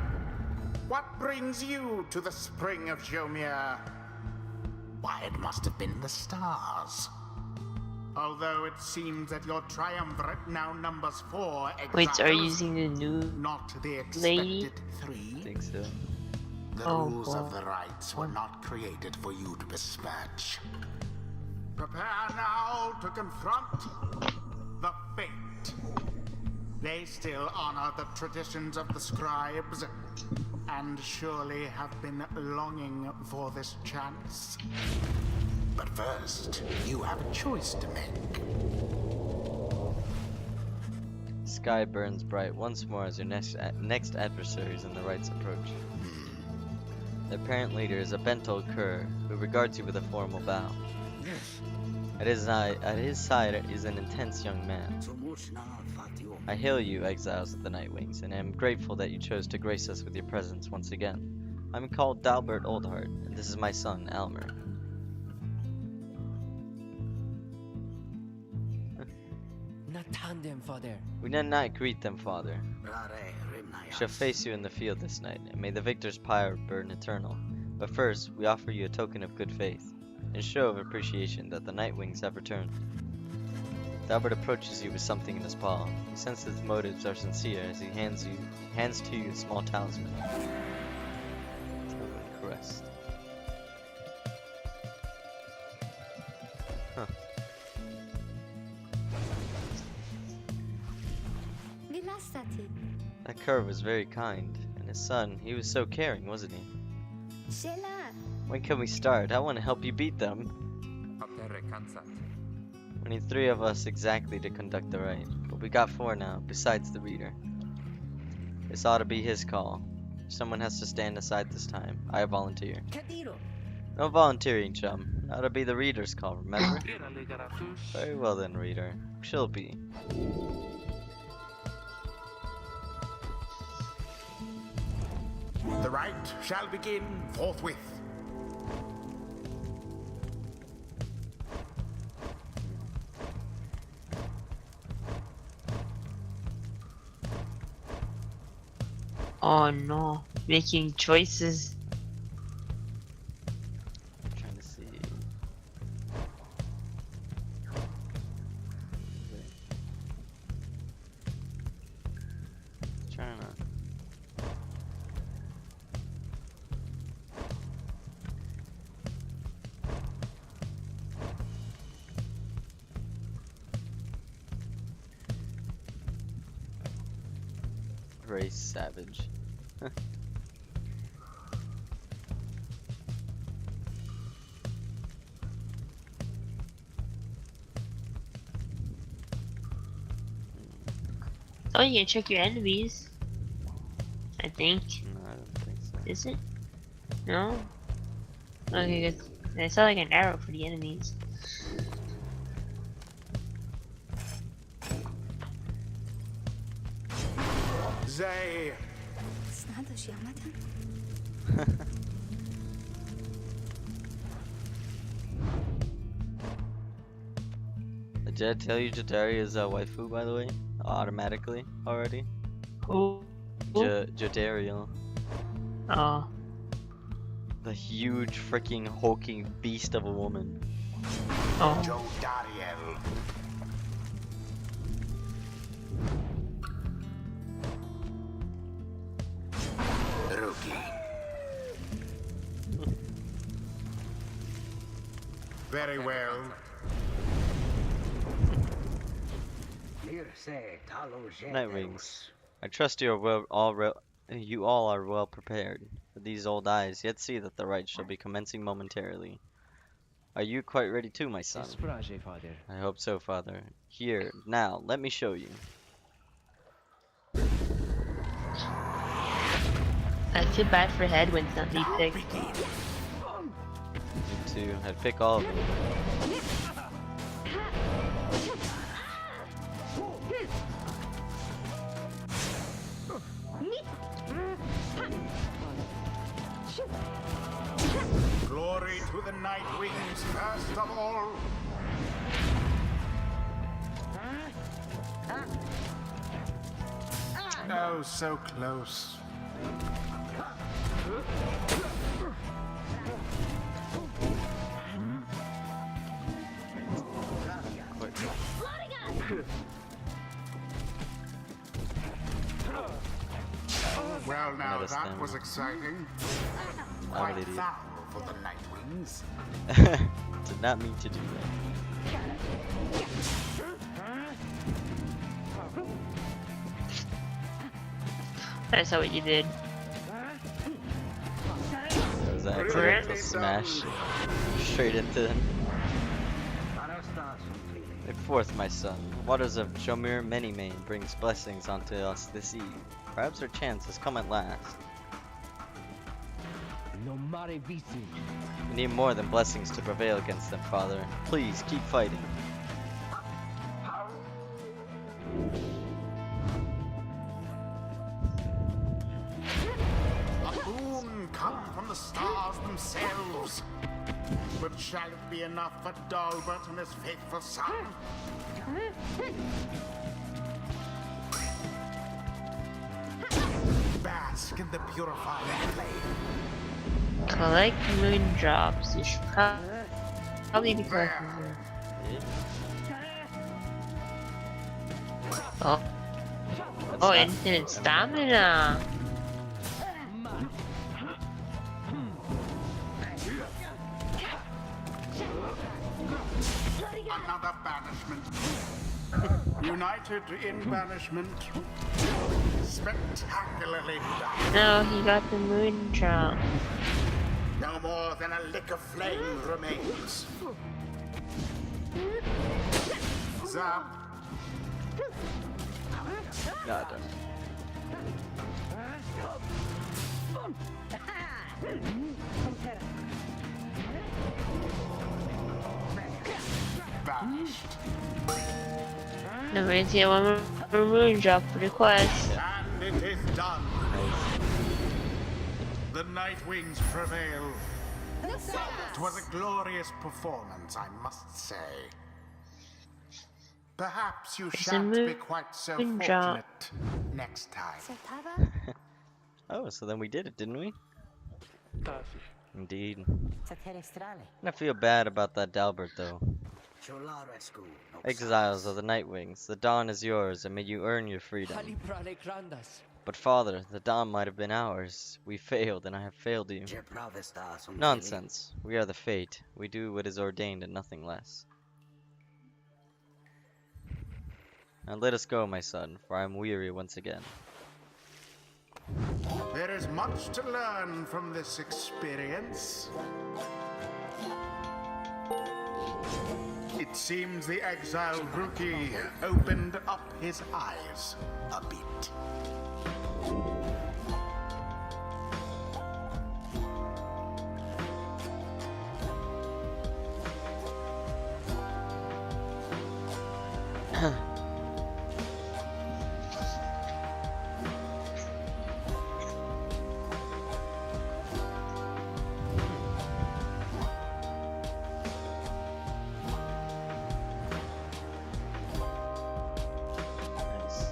what brings you to the spring of Jomir? Why, it must have been the stars. Although it seems that your triumvirate now numbers 4 exiles. Wait, so are you using the new Not the lady? expected 3. I think so. The Oh, rules of boy. the rites were not created for you to besmirch. Prepare now to confront the fate. They still honor the traditions of the scribes, and surely have been longing for this chance. But first, you have a choice to make. Sky burns bright once more as your next adversaries in the rites approach. The apparent leader is a bent old cur who regards you with a formal bow. At his side is an intense young man. I hail you, exiles of the Nightwings, and am grateful that you chose to grace us with your presence once again. I'm called Dalbert Oldheart, and this is my son, Almer. We need not greet them, father. We shall face you in the field this night, and may the victor's pyre burn eternal. But first, we offer you a token of good faith, in show of appreciation that the Nightwings have returned. Dalbert approaches you with something in his paw. You sense that his motives are sincere as he hands to you a small talisman. Crest. Huh. That cur was very kind, and his son, he was so caring, wasn't he? When can we start? I want to help you beat them. Apere cansat. We need 3 of us exactly to conduct the rite, but we got 4 now, besides the reader. This ought to be his call. Someone has to stand aside this time. I volunteer. Kadiro. No volunteering, chum. Ought to be the reader's call, remember? Ira legaratus. Very well then, reader. She'll be. The rite shall begin forthwith. Oh no, making choices. I'm trying to see. Trying to. race savage. Oh, you can check your enemies. I think. No, I don't think so. Is it? No? Okay, good. I saw like an arrow for the enemies. Zay! Znasz Yamata? Did I tell you Jadari is a waifu, by the way? Automatically already? Who? Jadariel. Oh. The huge freaking hulking beast of a woman. Oh. Joe Dariel. Rookie. Very well. Nightwings. I trust you are you all are well prepared. For these old eyes yet see that the rite shall be commencing momentarily. Are you quite ready too, my son? Father. I hope so, father. Here, now, let me show you. I feel bad for Headwinds not be picked. Me too. I'd pick all of them. Glory to the Nightwings first of all. Oh, so close. Well, now Another that stem. was exciting. I'm Quite an idiot. foul for the Nightwings. Did not mean to do that. I saw what you did. That was an accidental smash straight into them. Look forth, my son. Waters of Jomir Many-Mane brings blessings onto us this eve. Perhaps our chance has come at last. No mare vici. We need more than blessings to prevail against them, father. Please, keep fighting. A boon come from the stars themselves. But shall it be enough for Dalbert and his faithful son? Bask in the purifying flame. Collect moon drops. You should probably be collecting them. Oh. That's Oh, not- infinite stamina. Another banishment. United in banishment. Spectacularly done. No, he got the moon drop. No more than a lick of flame remains. Zap. God damn. Vanished. No, we're gonna get one more moon drop request. And it is done. The Nightwings prevail. It was a glorious performance, I must say. Perhaps you a shan't be moon quite so drop. fortunate next time. Saltava? Oh, so then we did it, didn't we? Tafi. Indeed. Satterestrale. I feel bad about that Dalbert, though. Exiles of the Nightwings, the dawn is yours, and may you earn your freedom. Haliprane grandas. But father, the dawn might have been ours. We failed, and I have failed you. Nonsense. We are the fate. We do what is ordained and nothing less. Now let us go, my son, for I am weary once again. There is much to learn from this experience. It seems the exiled rookie opened up his eyes a bit. Nice.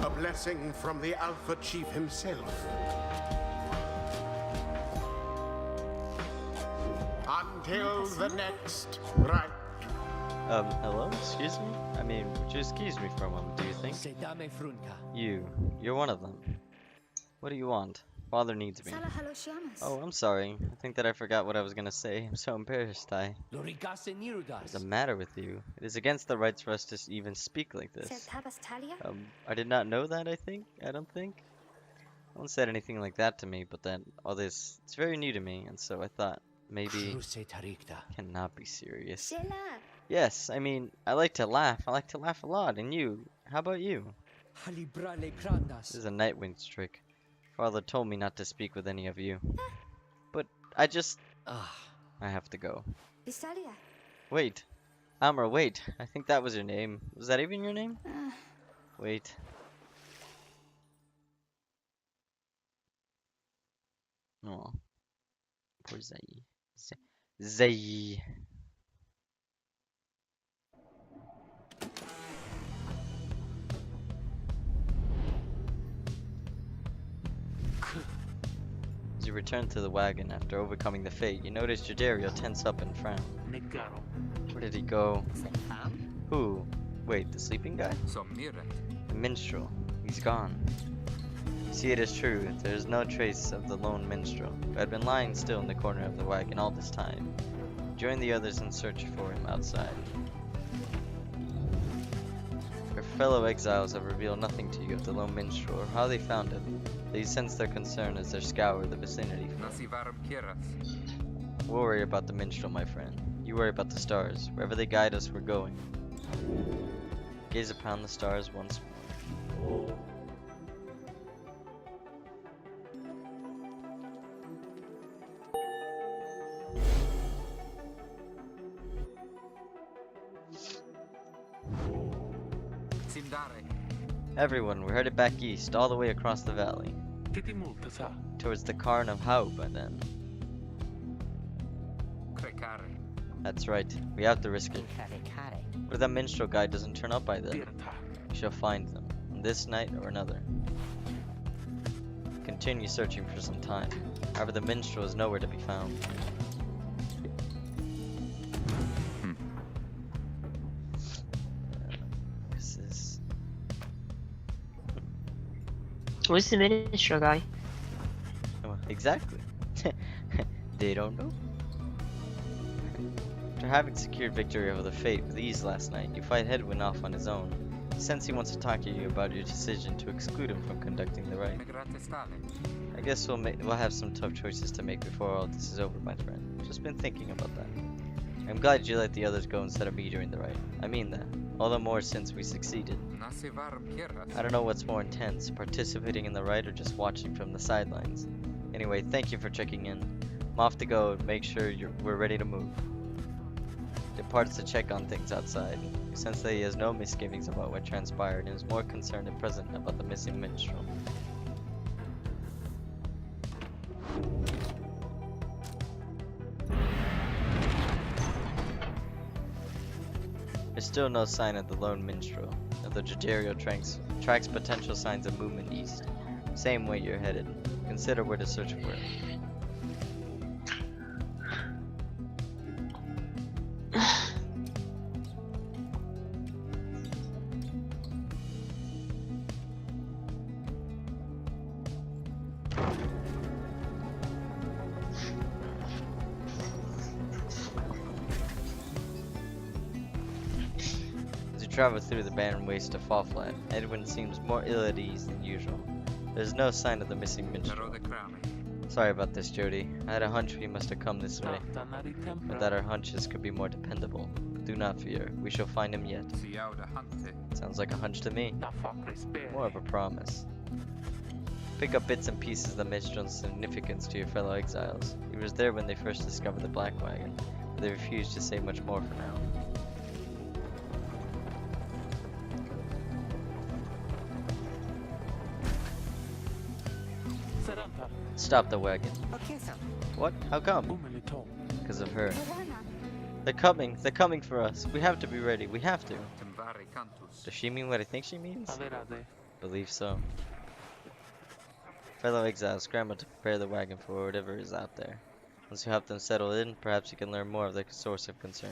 A blessing from the Alpha Chief himself. Until the next right. Hello? Excuse me? I mean, would you excuse me for a moment, do you think? Se dame frunca. You're one of them. What do you want? Father needs me. Sala haloshiamas. Oh, I'm sorry. I think that I forgot what I was gonna say. I'm so embarrassed. Loricase What's nirudas. the matter with you? It is against the rights for us to even speak like Said this. Tabas Talia? I did not know that, I don't think. No one said anything like that to me, but then all this, it's very new to me, and so I thought, maybe Cruse taricta. cannot be serious. Shela. Yes, I mean, I like to laugh. I like to laugh a lot, and you? How about you? Halibrale This crandas. is a Nightwing's trick. Father told me not to speak with any of you. But I Ah, have to go. Visalia. Wait. Amra, wait. I think that was your name. Was that even your name? Wait. Oh. Poor Zai. Zai. As you return to the wagon after overcoming the fate, you notice Jaderio tense up and frown. Negaro. Where did he go? Fam? Who? Wait, the sleeping guy? Somnire. The minstrel. He's gone. See, it is true. There is no trace of the lone minstrel, who had been lying still in the corner of the wagon all this time. Join the others in search for him outside. Your fellow exiles have revealed nothing to you of the lone minstrel or how they found him. They sense their concern as they scour the vicinity. Nasivarum Kiras. We'll worry about the minstrel, my friend. You worry about the stars. Wherever they guide us, we're going. Gaze upon the stars once more. Sindare. Everyone, we're headed back east, all the way across the valley. Che ti multa sa? Towards the Cairn of Hauba, then. Crecare. That's right. We have to risk it. Incarecare. What if that minstrel guy doesn't turn up by then? Dirta. We shall find them. On this night or another. Continue searching for some time. However, the minstrel is nowhere to be found. This is... Where's the minstrel guy? Oh, exactly. They don't know. After having secured victory over the fate with ease last night, you fight Hedwin off on his own. Since he wants to talk to you about your decision to exclude him from conducting the rite. Migrate stale. I guess we'll have some tough choices to make before all this is over, my friend. Just been thinking about that. I'm glad you let the others go instead of me during the rite. I mean that. All the more since we succeeded. Nasivarum Kiras. I don't know what's more intense, participating in the rite or just watching from the sidelines. Anyway, thank you for checking in. I'm off to go and make sure we're ready to move. Departs to check on things outside. You sense that he has no misgivings about what transpired and is more concerned at present about the missing minstrel. There's still no sign of the lone minstrel, although Jaderio tracks potential signs of movement east. Same way you're headed. Consider where to search for it. travel through the barren waste of Fallflat. Edwin seems more ill at ease than usual. There's no sign of the missing minstrel. Pero de crowne. Sorry about this, Jody. I had a hunch we must have come this way, but that our hunches could be more dependable. Do not fear, we shall find him yet. Si auda hunte. Sounds like a hunch to me. More of a promise. Pick up bits and pieces of the minstrel's significance to your fellow exiles. He was there when they first discovered the Black Wagon, but they refused to say much more for now. Stop the wagon. Okay, so. What? How come? Because of her. Rana. They're coming for us. We have to be ready, we have to. Timvari cantus. Does she mean what I think she means? Believe so. Fellow exiles scramble to prepare the wagon for whatever is out there. Once you help them settle in, perhaps you can learn more of their source of concern.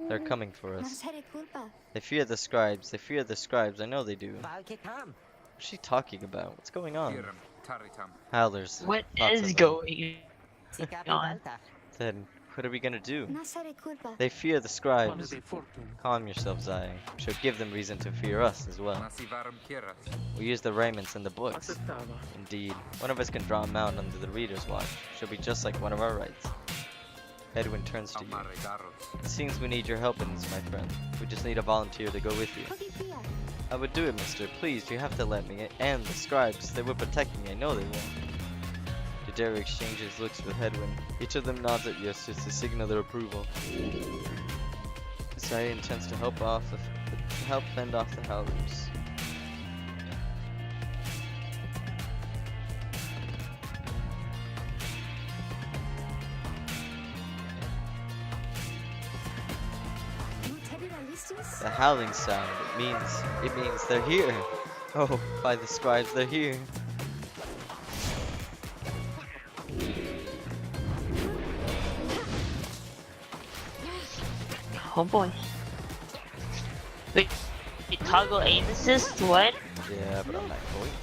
They're coming for us. Nasere culpa. They fear the scribes. They fear the scribes. I know they do. Balketam. What's she talking about? What's going on? Hiram taritam. Howlers. What lots is of them. going Ikapi on? balta. Then, what are we gonna do? Nasere culpa. They fear the scribes. Calm yourself, Zai. Should give them reason to fear us as well. Nasivarum kiras. We use the raiments and the books. Indeed, one of us can draw them out under the reader's watch. She'll be just like one of our rights. Edwin turns to you. Amare daros. It seems we need your help in this, my friend. We just need a volunteer to go with you. Togi pia. I would do it, mister. Please, you have to let me. And the scribes, they will protect me. I know they will. Didera exchanges looks with Edwin. Each of them nods at yes as to signal their approval. Zai intends to help fend off the howlers. No terrorists? The howling sound, it means they're here. Oh, by the scribes, they're here. Oh boy. Wait, you toggle aim assist? What? Yeah, but I'm not going to.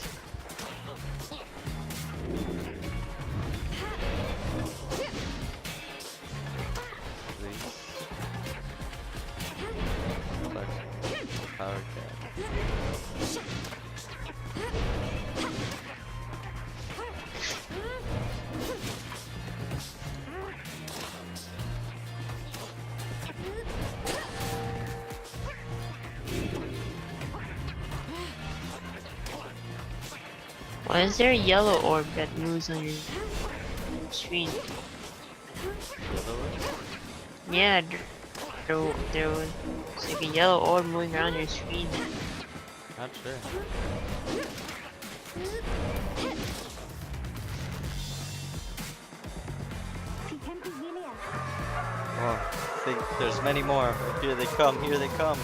Please. Select power cap. Why is there a yellow orb that moves on your screen? Yeah, there was like a yellow orb moving around your screen. Not sure. Oh, I think there's many more. Here they come, here they come.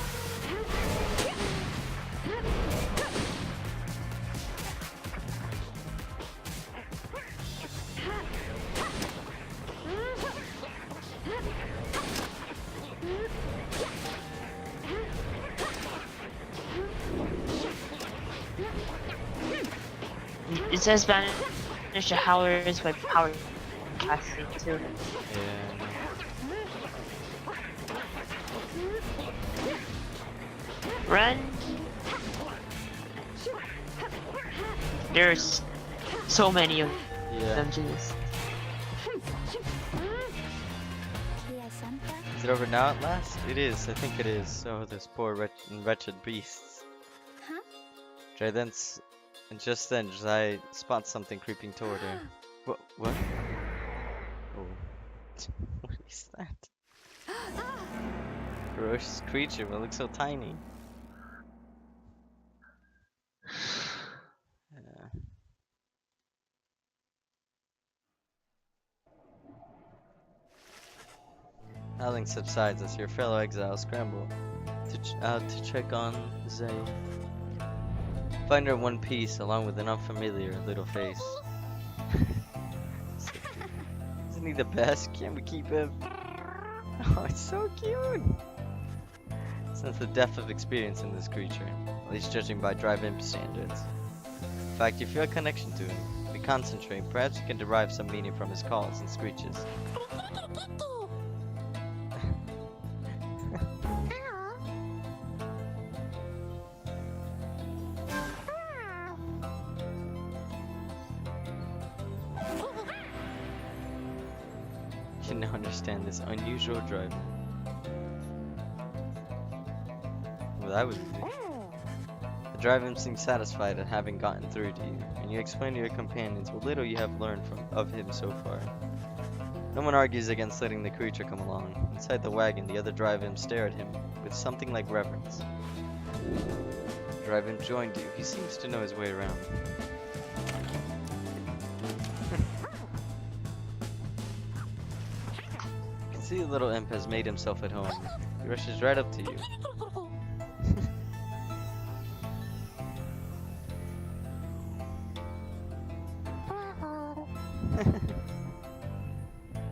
It says banish the howlers by power casting too. Yeah. Run! There's so many of Yeah. them to this. Kia Santa. Is it over now at last? It is, I think it is. Oh, those poor wretched beasts. Huh? And just then, Jai spots something creeping toward her. What? What? Oh. What is that? Ferocious creature, but it looks so tiny. Yeah. Howling subsides as your fellow exiles scramble to check on Zay. Find her in one piece along with an unfamiliar little face. Isn't he the best? Can't we keep him? Oh, it's so cute! Sense the depth of experience in this creature, at least judging by drive-in standards. fact, you feel a connection to him. If you concentrate, perhaps you can derive some meaning from his calls and screeches. You now understand this unusual driving. Well, that was easy. The driver seems satisfied at having gotten through to you, and you explain to your companions what little you have learned of him so far. No one argues against letting the creature come along. Inside the wagon, the other driver stare at him with something like reverence. The driver joined you. He seems to know his way around. You can see the little imp has made himself at home. He rushes right up to you.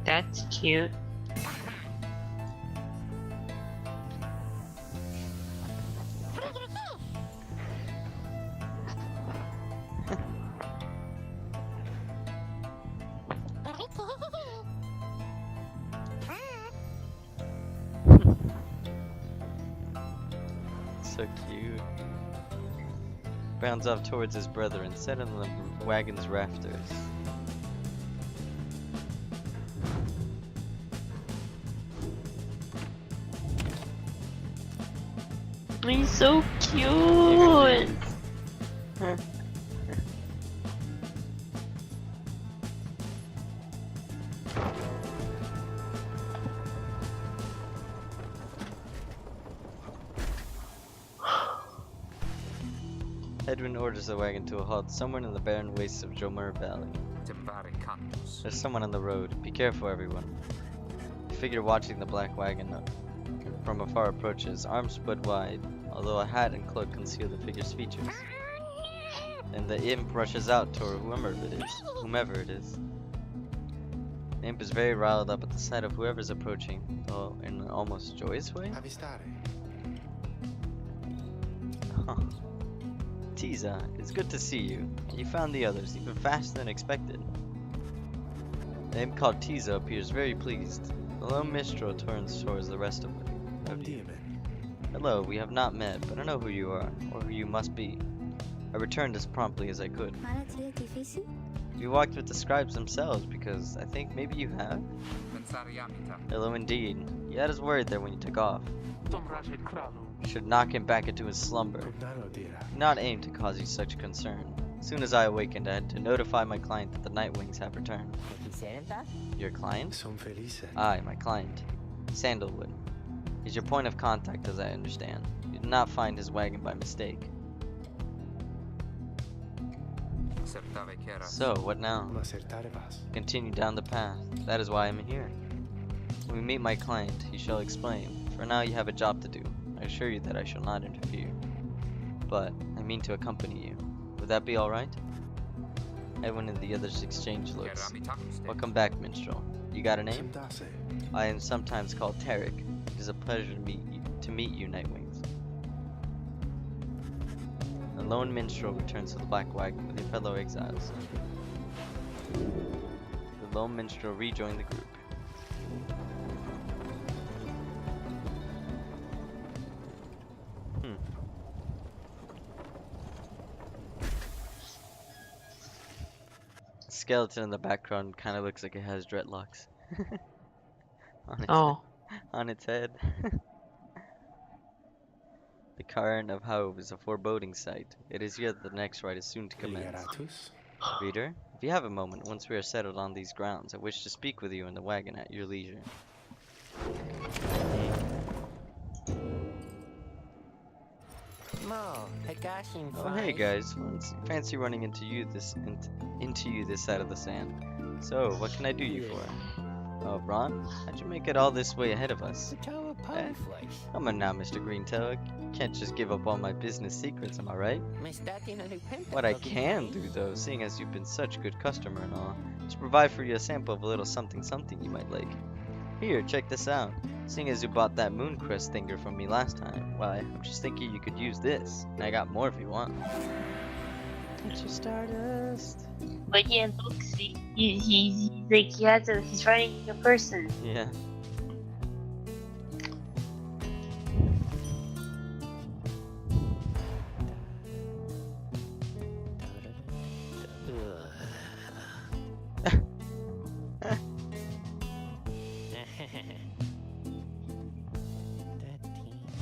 That's cute. So cute. Bounds off towards his brother and set on the wagon's rafters. He's so cute. Edwin orders the wagon to a halt somewhere in the barren wastes of Jomur Valley. Temvare cantus. There's someone on the road. Be careful, everyone. The figure watching the black wagon from afar approaches, arms spread wide, although a hat and cloak conceal the figure's features. And the imp rushes out toward whomever it is. The imp is very riled up at the sight of whoever's approaching, though in an almost joyous way. Huh. Tiza, it's good to see you. You found the others, even faster than expected. The imp called Tiza appears very pleased. The lone minstrel turns towards the rest of you. Hello, we have not met, but I know who you are, or who you must be. I returned as promptly as I could. You walked with the scribes themselves, because I think maybe you have? Hello indeed. You had us worried there when you took off. You should knock him back into his slumber. Did not aim to cause you such concern. As soon as I awakened, I had to notify my client that the Nightwings have returned. Your client? Aye, my client. Sandalwood. He's your point of contact, as I understand. You did not find his wagon by mistake. So, what now? Continue down the path. That is why I am here. When we meet my client, he shall explain. For now, you have a job to do. I assure you that I shall not interfere. But I mean to accompany you. Would that be alright? Everyone and the others exchange looks. Welcome back, minstrel. You got a name? I am sometimes called Tarek. It is a pleasure to meet you, Nightwings. The lone minstrel returns to the black wagon with your fellow exiles. The lone minstrel rejoined the group. Skeleton in the background kind of looks like it has dreadlocks. On its head. The Cairn of Hove is a foreboding sight. It is here that the next rite is soon to commence. Reader, if you have a moment, once we are settled on these grounds, I wish to speak with you in the wagon at your leisure. Oh hey guys, fancy running into you this side of the sand. So, what can I do you for? Oh, Ron, how'd you make it all this way ahead of us? Come on now, Mr. Greentail. Can't just give up all my business secrets, am I right? What I can do, though, seeing as you've been such a good customer and all, is to provide for you a sample of a little something you might like. Here, check this out. Seeing as you bought that Mooncrest thinger from me last time, why, I'm just thinking you could use this. And I got more if you want. Future Stardust. But yeah, look, see, he's like he's riding a person. Yeah.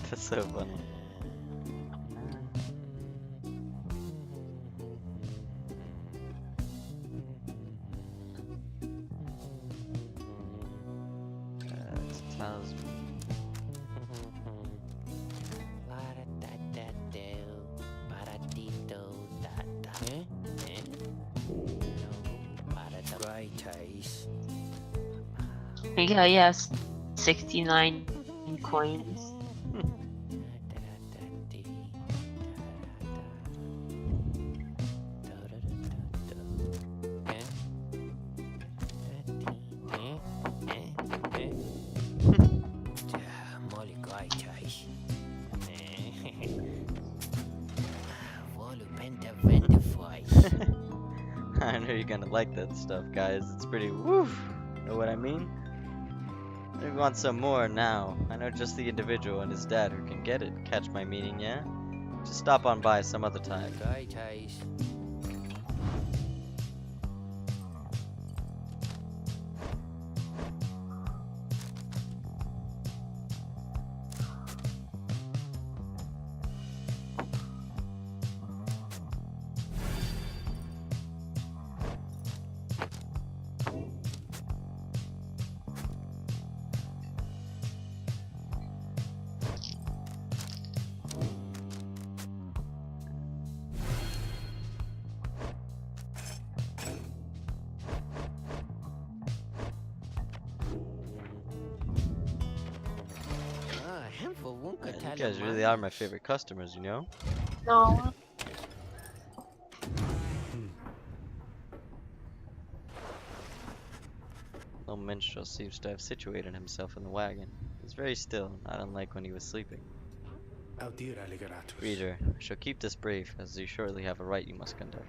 That's so funny. Tells me. Great taste. Yeah, yes, 69 coins. Molly great taste. Volupenta vendifies. I know you're gonna like that stuff, guys. It's pretty woof. Know what I mean? We want some more now. I know just the individual and his dad who can get it. Catch my meaning, yeah? Just stop on by some other time. Great taste. You guys really are my favorite customers, you know? No. Little minstrel seems to have situated himself in the wagon. He's very still, not unlike when he was sleeping. Reader, I shall keep this brief, as you surely have a rite you must conduct.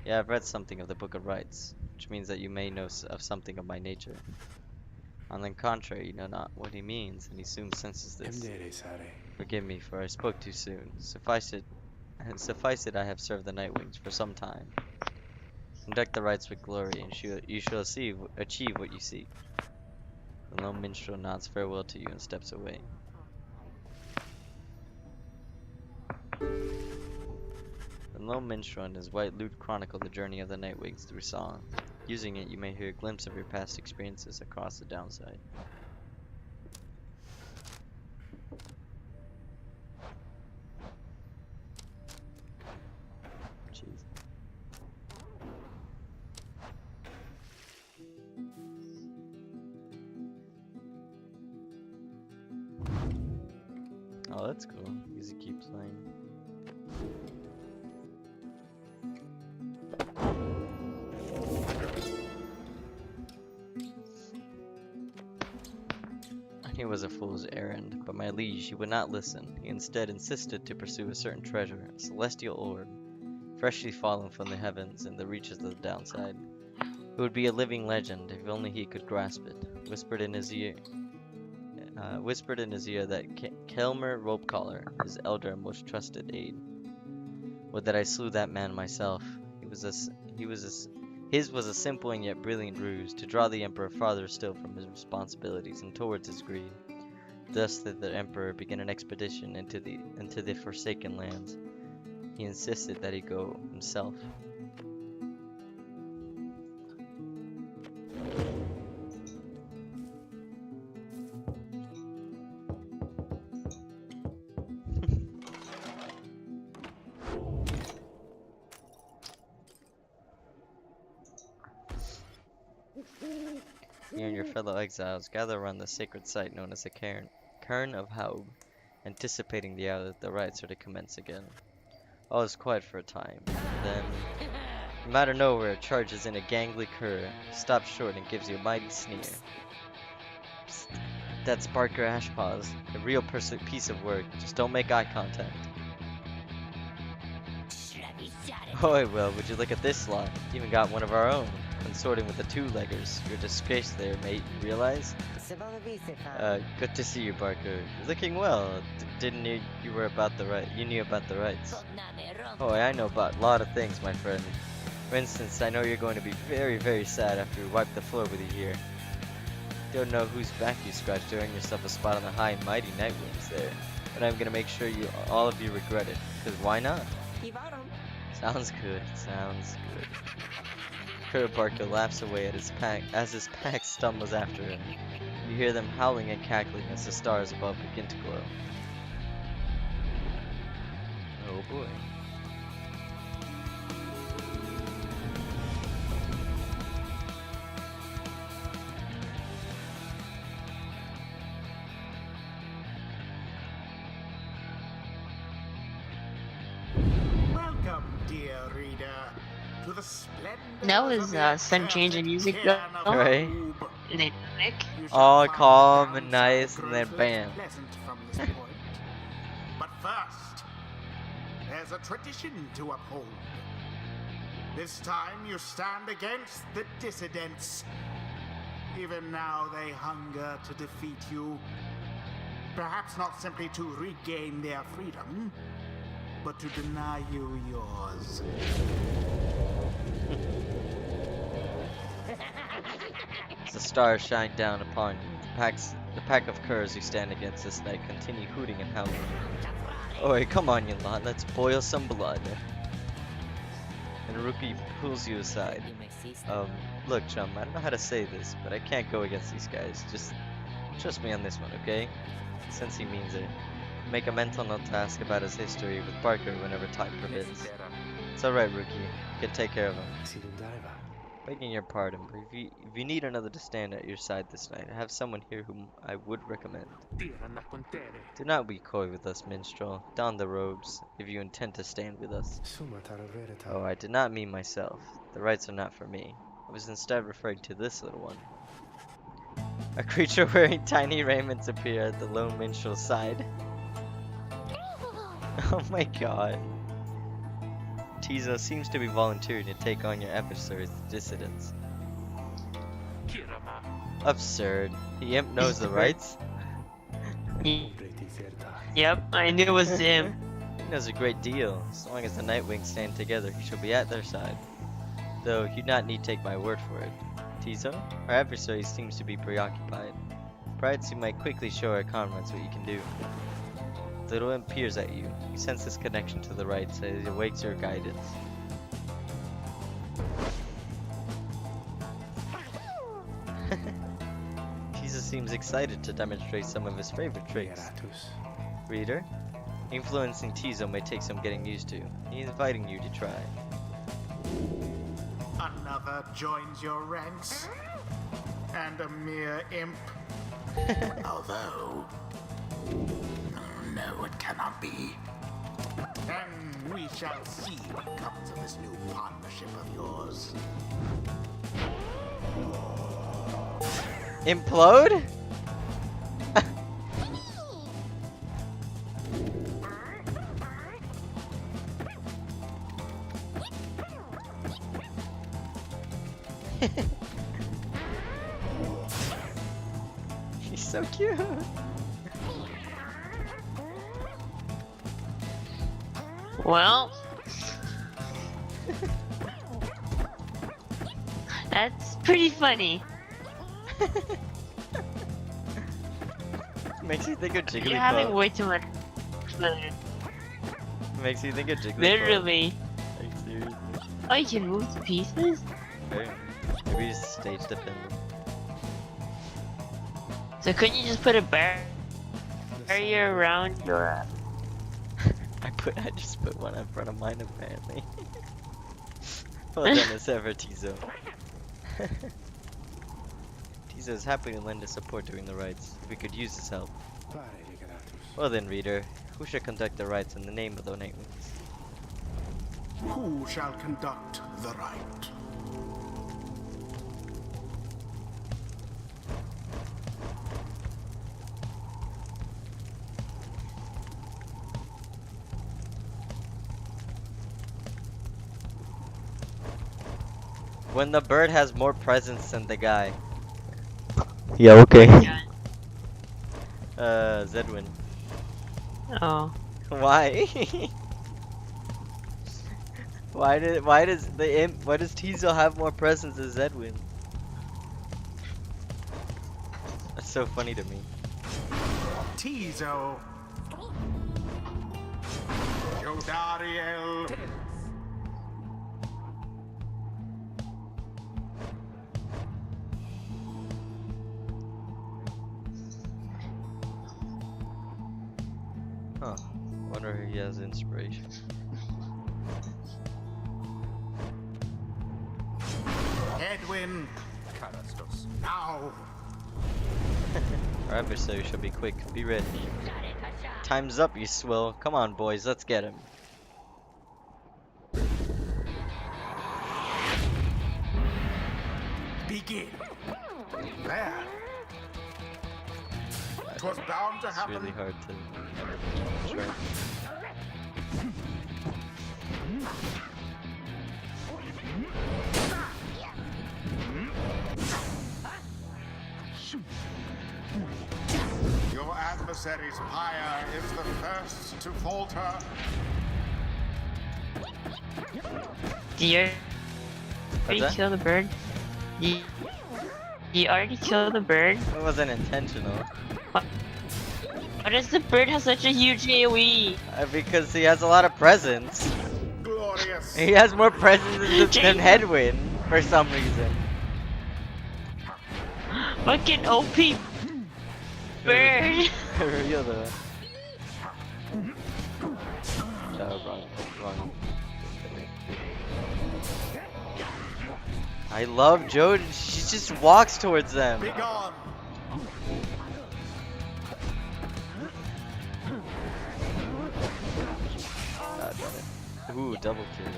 Yeah, I've read something of the Book of Rites, which means that you may know of something of my nature. On the contrary, you know not what he means, and he soon senses this. Forgive me, for I spoke too soon. Suffice it, I have served the Nightwings for some time. Conduct the rites with glory, and you shall achieve what you seek. The lone minstrel nods farewell to you and steps away. The lone minstrel and his white lute chronicle the journey of the Nightwings through song. Using it, you may hear a glimpse of your past experiences across the downside. Jeez. Oh, that's cool. Easy keep playing. It was a fool's errand, but my liege, he would not listen. He instead insisted to pursue a certain treasure, a celestial orb, freshly fallen from the heavens in the reaches of the downside. It would be a living legend if only he could grasp it. Whispered in his ear that Kelmer Ropecollar, his elder and most trusted aide, would that I slew that man myself. His was a simple and yet brilliant ruse to draw the emperor farther still from his responsibilities and towards his greed. Thus did the emperor begin an expedition into the forsaken lands. He insisted that he go himself. You and your fellow exiles gather around the sacred site known as the Cairn of Haub, anticipating the hour that the rites are to commence again. All is quiet for a time. Then, from out of nowhere, charges in a gangly cur, stops short and gives you a mighty sneer. Psst, that's Barker Ashpaws, a real piece of work. Just don't make eye contact. Oh well, would you look at this lot? Even got one of our own. Consorting with the two-leggers. You're a disgrace there, mate. You realize? Good to see you, Barker. You're looking well. Didn't you were about the right? You knew about the rights. Oh, I know about a lot of things, my friend. For instance, I know you're going to be very, very sad after we wipe the floor with you here. Don't know whose back you scratched to earn yourself a spot on the high and mighty Nightwings there, but I'm gonna make sure all of you regret it. Cause why not? Sounds good. Sounds good. Kurt Barker laughs away at his pack as his pack stumbles after him. You hear them howling and cackling as the stars above begin to glow. Oh boy. Welcome, dear reader, to the splendor That was some change in music though. Right? Dynamic. All calm and nice, and then bam. But first, there's a tradition to uphold. This time you stand against the dissidents. Even now they hunger to defeat you. Perhaps not simply to regain their freedom, but to deny you yours. As the stars shine down upon you, the pack of curs who stand against this night continue hooting and howling. Oi, come on, you lot, let's boil some blood. And Rookie pulls you aside. Look, chum, I don't know how to say this, but I can't go against these guys. Just trust me on this one, okay? Since he means it. Make a mental note to ask about his history with Barker whenever time permits. It's alright, Rookie. You can take care of him. Begging your pardon, but if you need another to stand at your side this night, I have someone here whom I would recommend. Do not be coy with us, minstrel. Don the robes, if you intend to stand with us. Oh, I did not mean myself. The rights are not for me. I was instead referring to this little one. A creature wearing tiny raiments appear at the lone minstrel's side. Oh my god. Tizo seems to be volunteering to take on your adversary's dissidents. Absurd. The imp knows the rights? Yep, I knew it was him. He knows a great deal. As long as the Nightwings stand together, he shall be at their side. Though you not need take my word for it. Tizo, our adversary seems to be preoccupied. Perhaps you might quickly show our comrades what you can do. The little imp peers at you. You sense this connection to the rights as it awaits your guidance. Jesus seems excited to demonstrate some of his favorite tricks. Reader, influencing Tizo may take some getting used to. He's inviting you to try. Another joins your ranks, and a mere imp. Although, no, it cannot be. And we shall see what comes of this new partnership of yours. Implode? He's so cute. Well, that's pretty funny. Makes you think of Jigglypuff. You're having way too much fun. Makes you think of Jigglypuff. Literally. Like, seriously. Oh, you can move the pieces? Okay. Maybe just stage dependent. So couldn't you just put a barrier around your... I just put one in front of mine apparently. Well done as ever, Tizo. Tizo is happy to lend his support during the rites. We could use his help. Well then, reader, who shall conduct the rites in the name of the Nightwings? Who shall conduct the rite? When the bird has more presence than the guy. Yeah, okay. Zedwin. Oh. Why? why does the imp, why does Teasel have more presence than Zedwin? That's so funny to me. Tizo. Jodariel. Huh. Wonder if he has inspiration. Edwin. Carastos. Now. Our adversary shall be quick. Be ready. Time's up, you swill. Come on, boys. Let's get him. Begin. There. 'Twas bound to It's happen. really hard to try. Your adversary's Pyre is the first to falter. Do you already that? kill the bird? You already killed the bird? That wasn't intentional. Why does the bird have such a huge AoE? Because he has a lot of presence. Glorious. He has more presence than Headwind for some reason. Fucking OP bird. Real though. No, wrong. I love Jode. She just walks towards them. Be gone. God damn it. Ooh, double kill.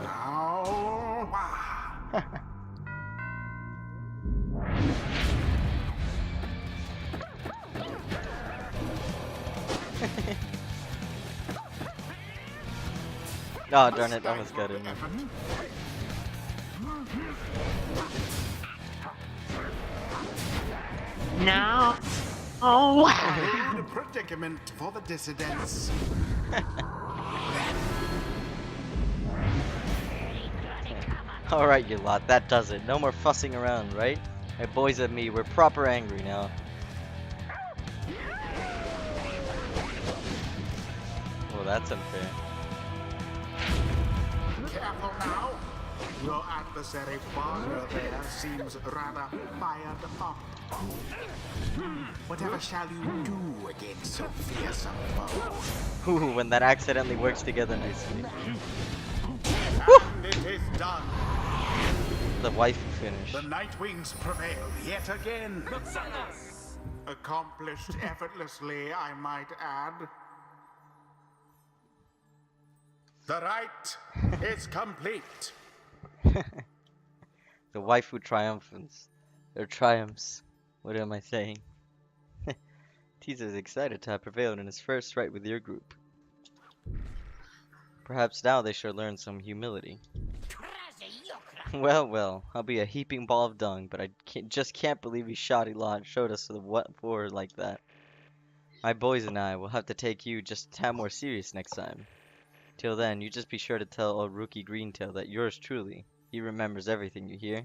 Now. Oh, darn it, almost got in there. No. Oh. A predicament for the dissidents. Alright, you lot, that does it. No more fussing around, right? My boys and me, we're proper angry now. Well, that's unfair. Careful now. Your adversary Pyre there seems rather fired up. Whatever shall you do against so fierce a foe? Ooh, when that accidentally works together nicely. And it is done. The waifu finish. The Nightwings prevail yet again. Accomplished effortlessly, I might add. The rite is complete. The waifu triumphants. Their triumphs. What am I saying? Teaser's excited to have prevailed in his first rite with your group. Perhaps now they shall learn some humility. Well, I'll be a heaping ball of dung, but I just can't believe you shoddy lot showed us the what for like that. My boys and I will have to take you just a tad more serious next time. Till then, you just be sure to tell old Rookie Greentail that yours truly, he remembers everything, you hear?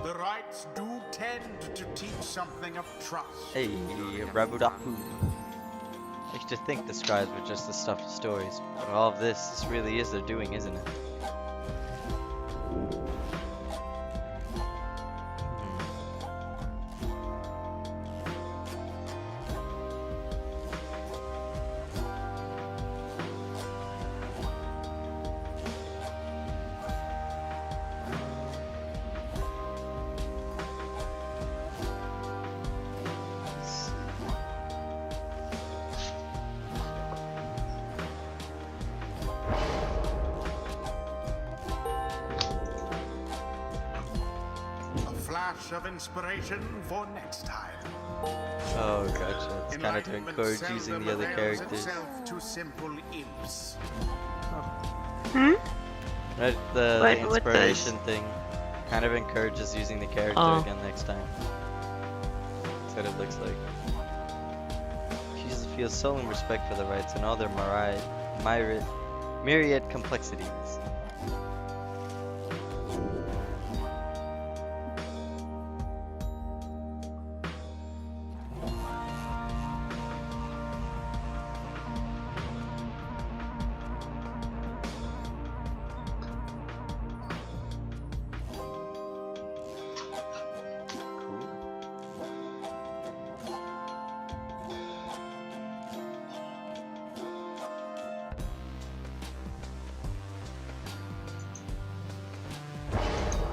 The rites do tend to teach something of trust. Hey, Rabudapu. I used to think the scribes were just the stuff of stories, but all of this really is their doing, isn't it? Flash of inspiration for next time. Oh, gotcha. It's kind of to encourage using the other characters. To simple imps. Hmm? Right, the What does? inspiration thing kind of encourages using the character Oh. again next time. That's what it looks like. Jesus feels solemn respect for the rites and all their myriad complexities.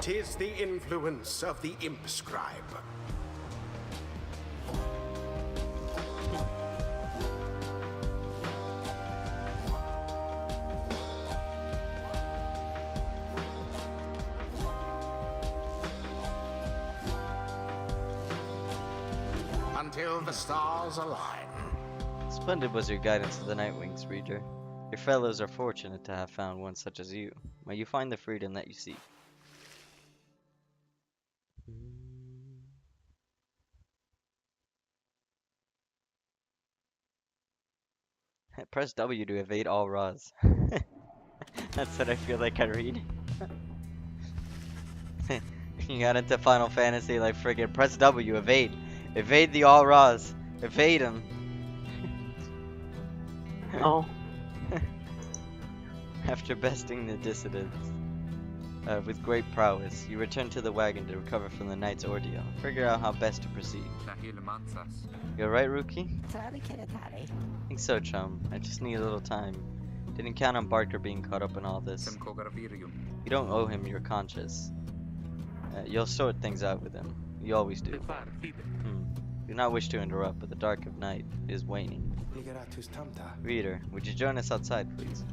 Tis the influence of the imp scribe. Until the stars align. Splendid was your guidance to the Nightwings, Reader. Your fellows are fortunate to have found one such as you. May you find the freedom that you seek. Press W to evade all Raws. That's what I feel like I read. You got into Final Fantasy like friggin' press W, evade. Evade the all Raws. Evade them. Oh. After besting the dissidents with great prowess, you return to the wagon to recover from the night's ordeal. Figure out how best to proceed. You alright, Rookie? Tari Kiratari. I think so, chum. I just need a little time. Didn't count on Barker being caught up in all this. You don't owe him your conscience. You'll sort things out with him. You always do. Do not wish to interrupt, but the dark of night is waning. Reader, would you join us outside, please?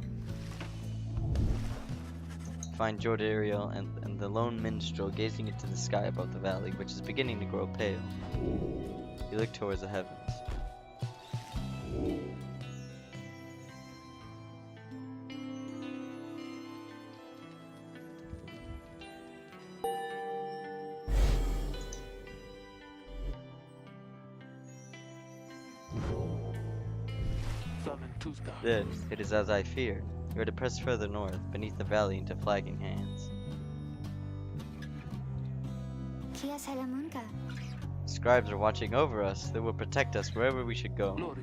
Find Jordariel and the lone minstrel gazing into the sky above the valley, which is beginning to grow pale. You look towards the heavens. Then, it is as I feared. You are to press further north, beneath the valley into flagging hands. Kia Salamunka. Scribes are watching over us. They will protect us wherever we should go.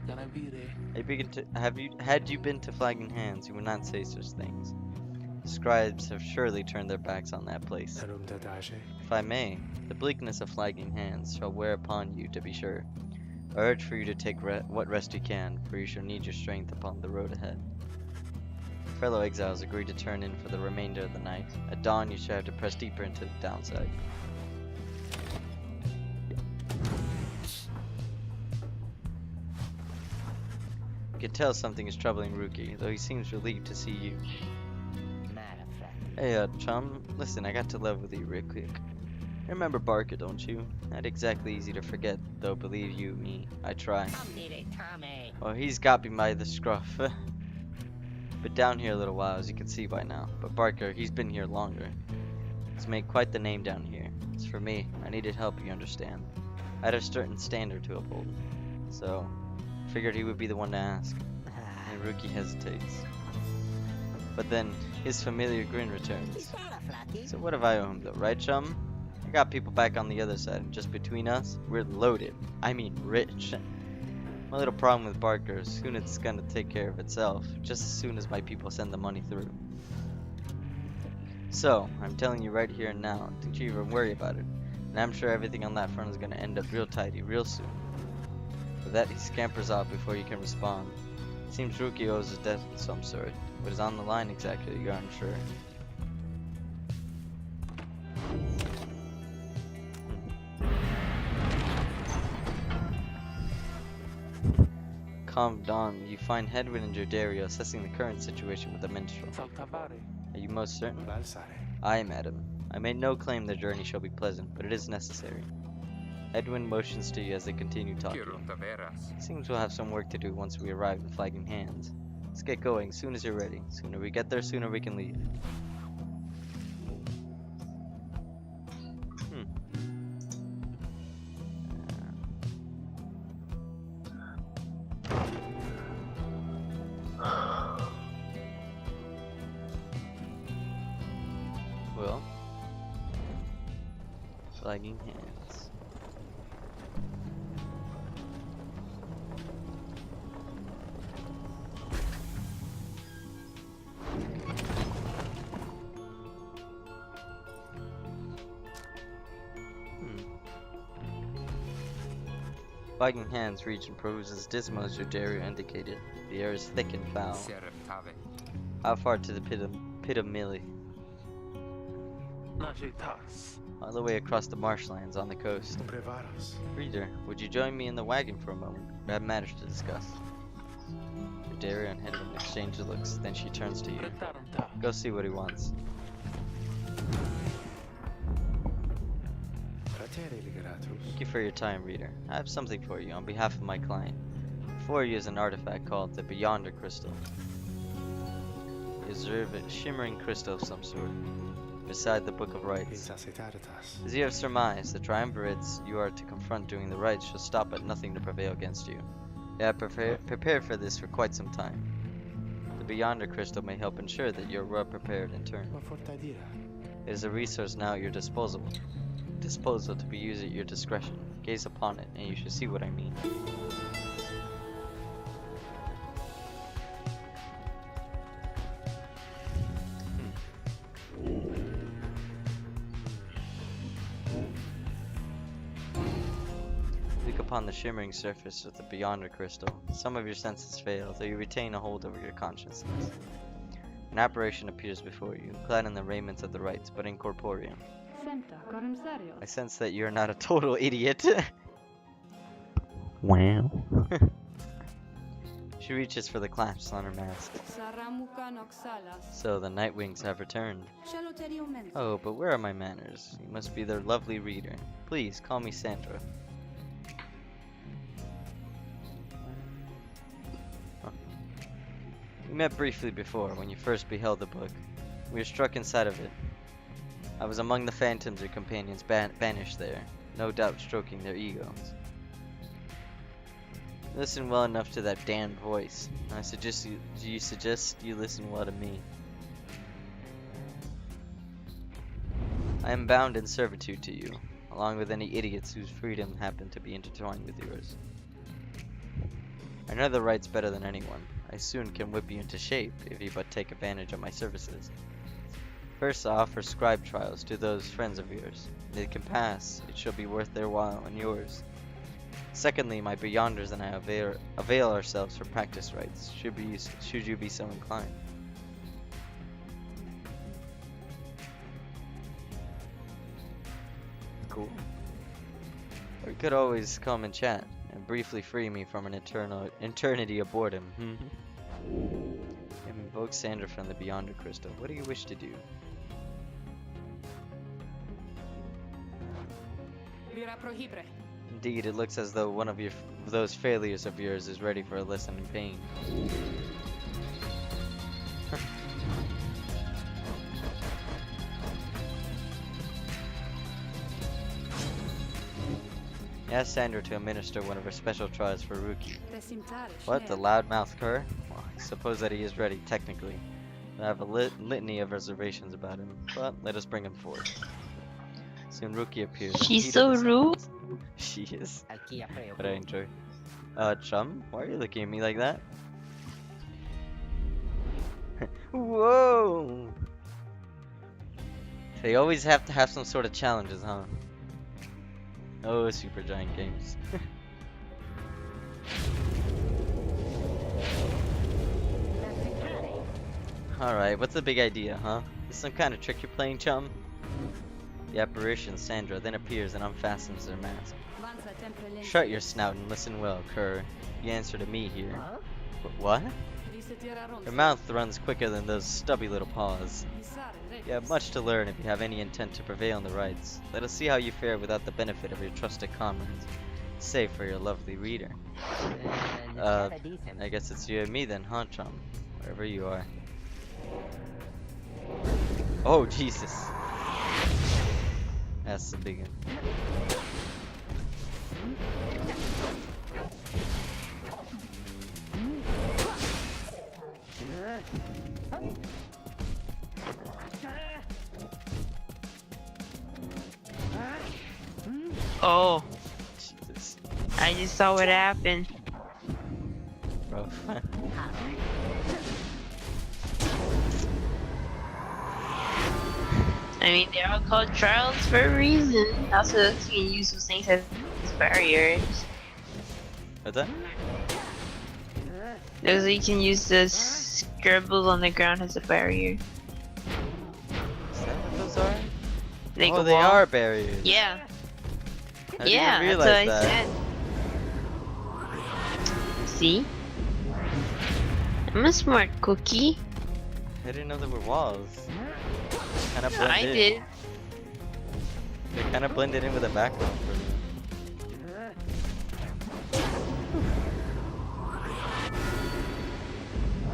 Had you been to flagging hands, you would not say such things. The scribes have surely turned their backs on that place. If I may, the bleakness of flagging hands shall wear upon you, to be sure. I urge for you to take what rest you can, for you shall need your strength upon the road ahead. Fellow exiles agree to turn in for the remainder of the night. At dawn, you shall have to press deeper into the downside. You can tell something is troubling Rookie, though he seems relieved to see you. Hey, chum, listen, I got to level with you real quick. You remember Barker, don't you? Not exactly easy to forget, though believe you me, I try. Well, he's got me by the scruff. Been down here a little while, as you can see by now. But Barker, he's been here longer. He's made quite the name down here. As for me, I needed help, you understand. I had a certain standard to uphold. So, figured he would be the one to ask. And Rookie hesitates. But then, his familiar grin returns. So what have I owe him though, right chum? I got people back on the other side, and just between us, we're loaded. I mean rich. My little problem with Barker is soon it's gonna take care of itself, just as soon as my people send the money through. So, I'm telling you right here and now, don't you even worry about it. And I'm sure everything on that front is gonna end up real tidy, real soon. With that, he scampers off before you can respond. Seems Rookie owes a debt of some sort. What is on the line exactly, you aren't sure. Calm dawn, you find Hedwin and Jordario assessing the current situation with the minstrel. Are you most certain? Aye, madam. I made no claim the journey shall be pleasant, but it is necessary. Edwin motions to you as they continue talking. Seems we'll have some work to do once we arrive in Flagging Hands. Let's get going soon as you're ready. Sooner we get there, sooner we can leave. Well, flagging hands. Flagging hands region proves as dismal as your Dario indicated. The air is thick and foul. Sertave. How far to the pit of Millie? All the way across the marshlands on the coast. Reader, would you join me in the wagon for a moment? We have matters to discuss. Dario and Hedwig exchange looks, then she turns to you. Go see what he wants. Thank you for your time, reader. I have something for you on behalf of my client. Before you is an artifact called the Beyonder Crystal. You observe a shimmering crystal of some sort beside the Book of Rites. As you have surmised, the triumvirates you are to confront during the rites shall stop at nothing to prevail against you. They have prepared for this for quite some time. The Beyonder Crystal may help ensure that you are well prepared in turn. It is a resource now at your disposal to be used at your discretion. Gaze upon it, and you shall see what I mean. Look upon the shimmering surface of the Beyonder Crystal. Some of your senses fail, though you retain a hold over your consciousness. An apparition appears before you, clad in the raiments of the rites, but incorporeal. I sense that you're not a total idiot. Wow. She reaches for the clasps on her mask. So the Nightwings have returned. Oh, but where are my manners? You must be their lovely reader. Please, call me Sandra. Huh. We met briefly before, when you first beheld the book. We were struck inside of it. I was among the phantoms your companions banished there, no doubt stroking their egos. Listen well enough to that damned voice. I suggest you listen well to me. I am bound in servitude to you, along with any idiots whose freedom happen to be intertwined with yours. I know the rights better than anyone. I soon can whip you into shape if you but take advantage of my services. First, I offer scribe trials to those friends of yours. If it can pass, it shall be worth their while and yours. Secondly, my Beyonders and I avail ourselves for practice rites, should you be so inclined. Cool. Or you could always come and chat, and briefly free me from an eternity of boredom. Invoke Sandra from the Beyonder Crystal. What do you wish to do? Indeed, it looks as though one of those failures of yours is ready for a lesson in pain. Ask Sandra to administer one of her special trials for Ruki. What, the loudmouth cur? Well, I suppose that he is ready, technically. I have a litany of reservations about him, but let us bring him forth. Soon Ruki appears. She's so rude. She is. But I enjoy. Chum, why are you looking at me like that? Whoa! They always have to have some sort of challenges, huh? Oh, Supergiant games. Alright, what's the big idea, huh? Is some kind of trick you're playing, chum? The apparition, Sandra, then appears and unfastens her mask. Shut your snout and listen well, cur. You answer to me here. Huh? What? Her mouth runs quicker than those stubby little paws. You have much to learn if you have any intent to prevail in the rites. Let us see how you fare without the benefit of your trusted comrades. Save for your lovely reader. I guess it's you and me then, huh, chum? Wherever you are. Oh, Jesus. That's the big one. Oh, Jesus. I just saw what happened. Rough. I mean, they're all called trials for a reason. Also, you can use those things as barriers. What's that? Those you can use the scribbles on the ground as a barrier. Is that what those are? Like Oh, a they wall. are barriers. Yeah. I didn't Yeah, even that's what realize I that. said. See? I'm a smart cookie. I didn't know there were walls. Kind of blended. I did. They kind of blended in with the background for me.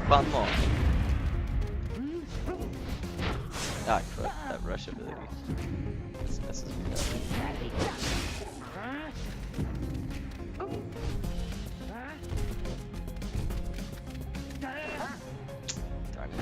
One more. Ah, crap. That rush ability. This messes me up. Darn it.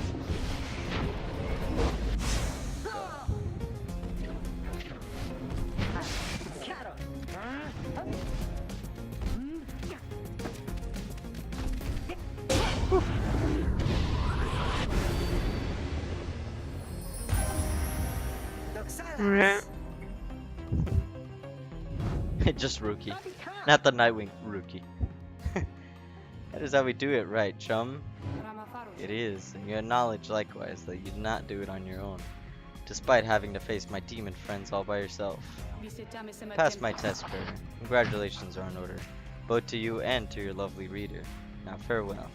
Right. Just rookie. Not the Nightwing rookie. That is how we do it right, chum. It is, and you acknowledge likewise that you did not do it on your own, despite having to face my demon friends all by yourself. Pass my test, Pyre. Congratulations are in order, both to you and to your lovely reader. Now farewell.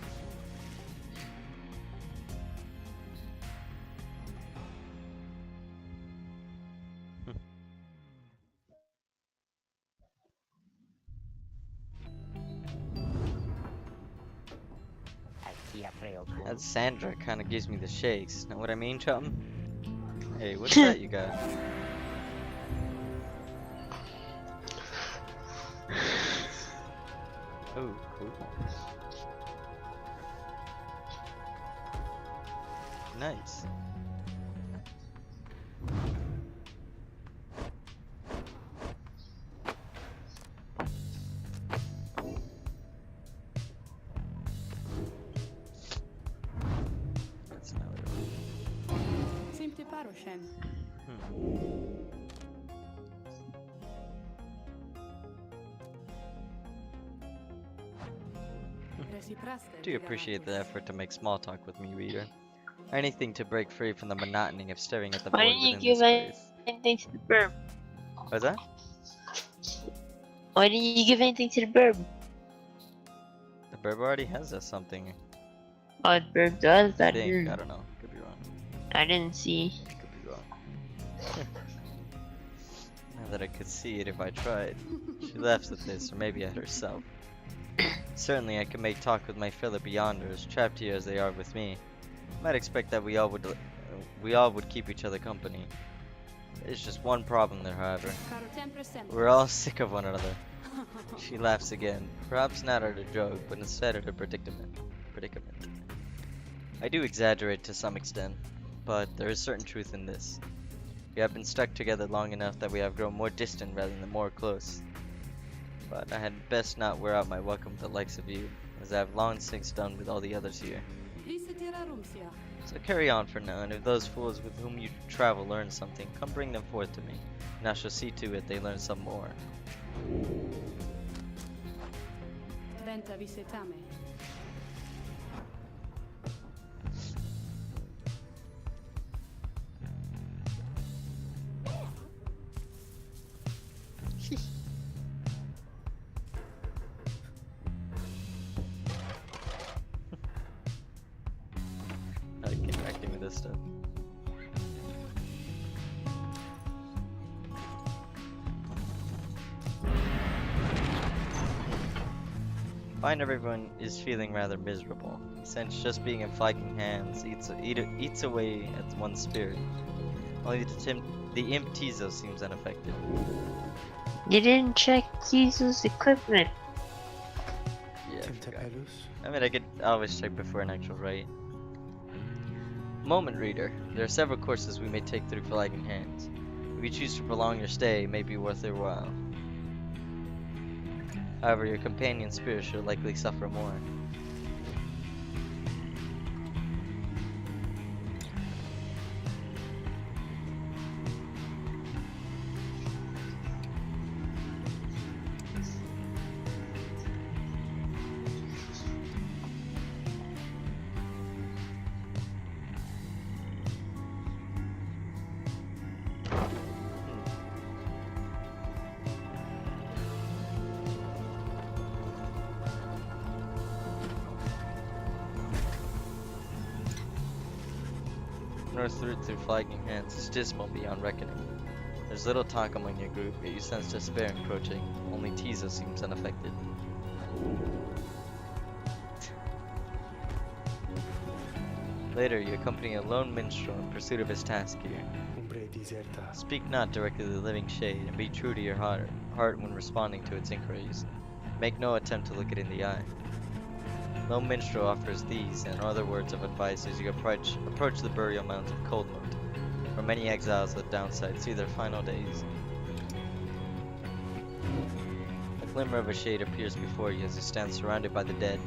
That Sandra kind of gives me the shakes. Know what I mean, chum? Hey, what's that you got? Oh, cool. Nice. That's not what it was. Do appreciate the effort to make small talk with me, reader. Anything to break free from the monotony of staring at the Why void didn't you within give this place. anything to the burb? What's that? Why didn't you give anything to the burb? The burb already has us something. Oh, the burb does? I I think. didn't. I don't know. Could be wrong. I didn't see. Could be wrong. Not that I could see it if I tried. She laughs at this, or maybe at herself. Certainly I could make talk with my fellow Beyonders, trapped here as they are with me. Might expect that we all would keep each other company. There's just one problem there, however. We're all sick of one another. She laughs again, perhaps not at a joke, but instead at a predicament. I do exaggerate to some extent, but there is certain truth in this. We have been stuck together long enough that we have grown more distant rather than more close. But I had best not wear out my welcome with the likes of you, as I have long since done with all the others here. So carry on for now, and if those fools with whom you travel learn something, come bring them forth to me, and I shall see to it they learn some more. I like interacting with this stuff. Find everyone is feeling rather miserable. Since just being in flagging hands eats away at one's spirit. Only the imp Tizo seems unaffected. You didn't check Kizu's equipment. Yeah, I forgot. I mean, I could always check before an actual raid. Moment Reader. There are several courses we may take through flagging hands. If you choose to prolong your stay, it may be worth your while. However, your companion spirit should likely suffer more. North route through flagging hands is dismal beyond reckoning. There's little talk among your group, yet you sense despair encroaching. Only Tizo seems unaffected. Later, you accompany a lone minstrel in pursuit of his task here. Speak not directly to the living shade, and be true to your heart when responding to its inquiries. Make no attempt to look it in the eye. Lone Minstrel offers these and other words of advice as you approach the burial mound of Coldmoat, where many exiles of the downside see their final days. A glimmer of a shade appears before you as you stand surrounded by the dead.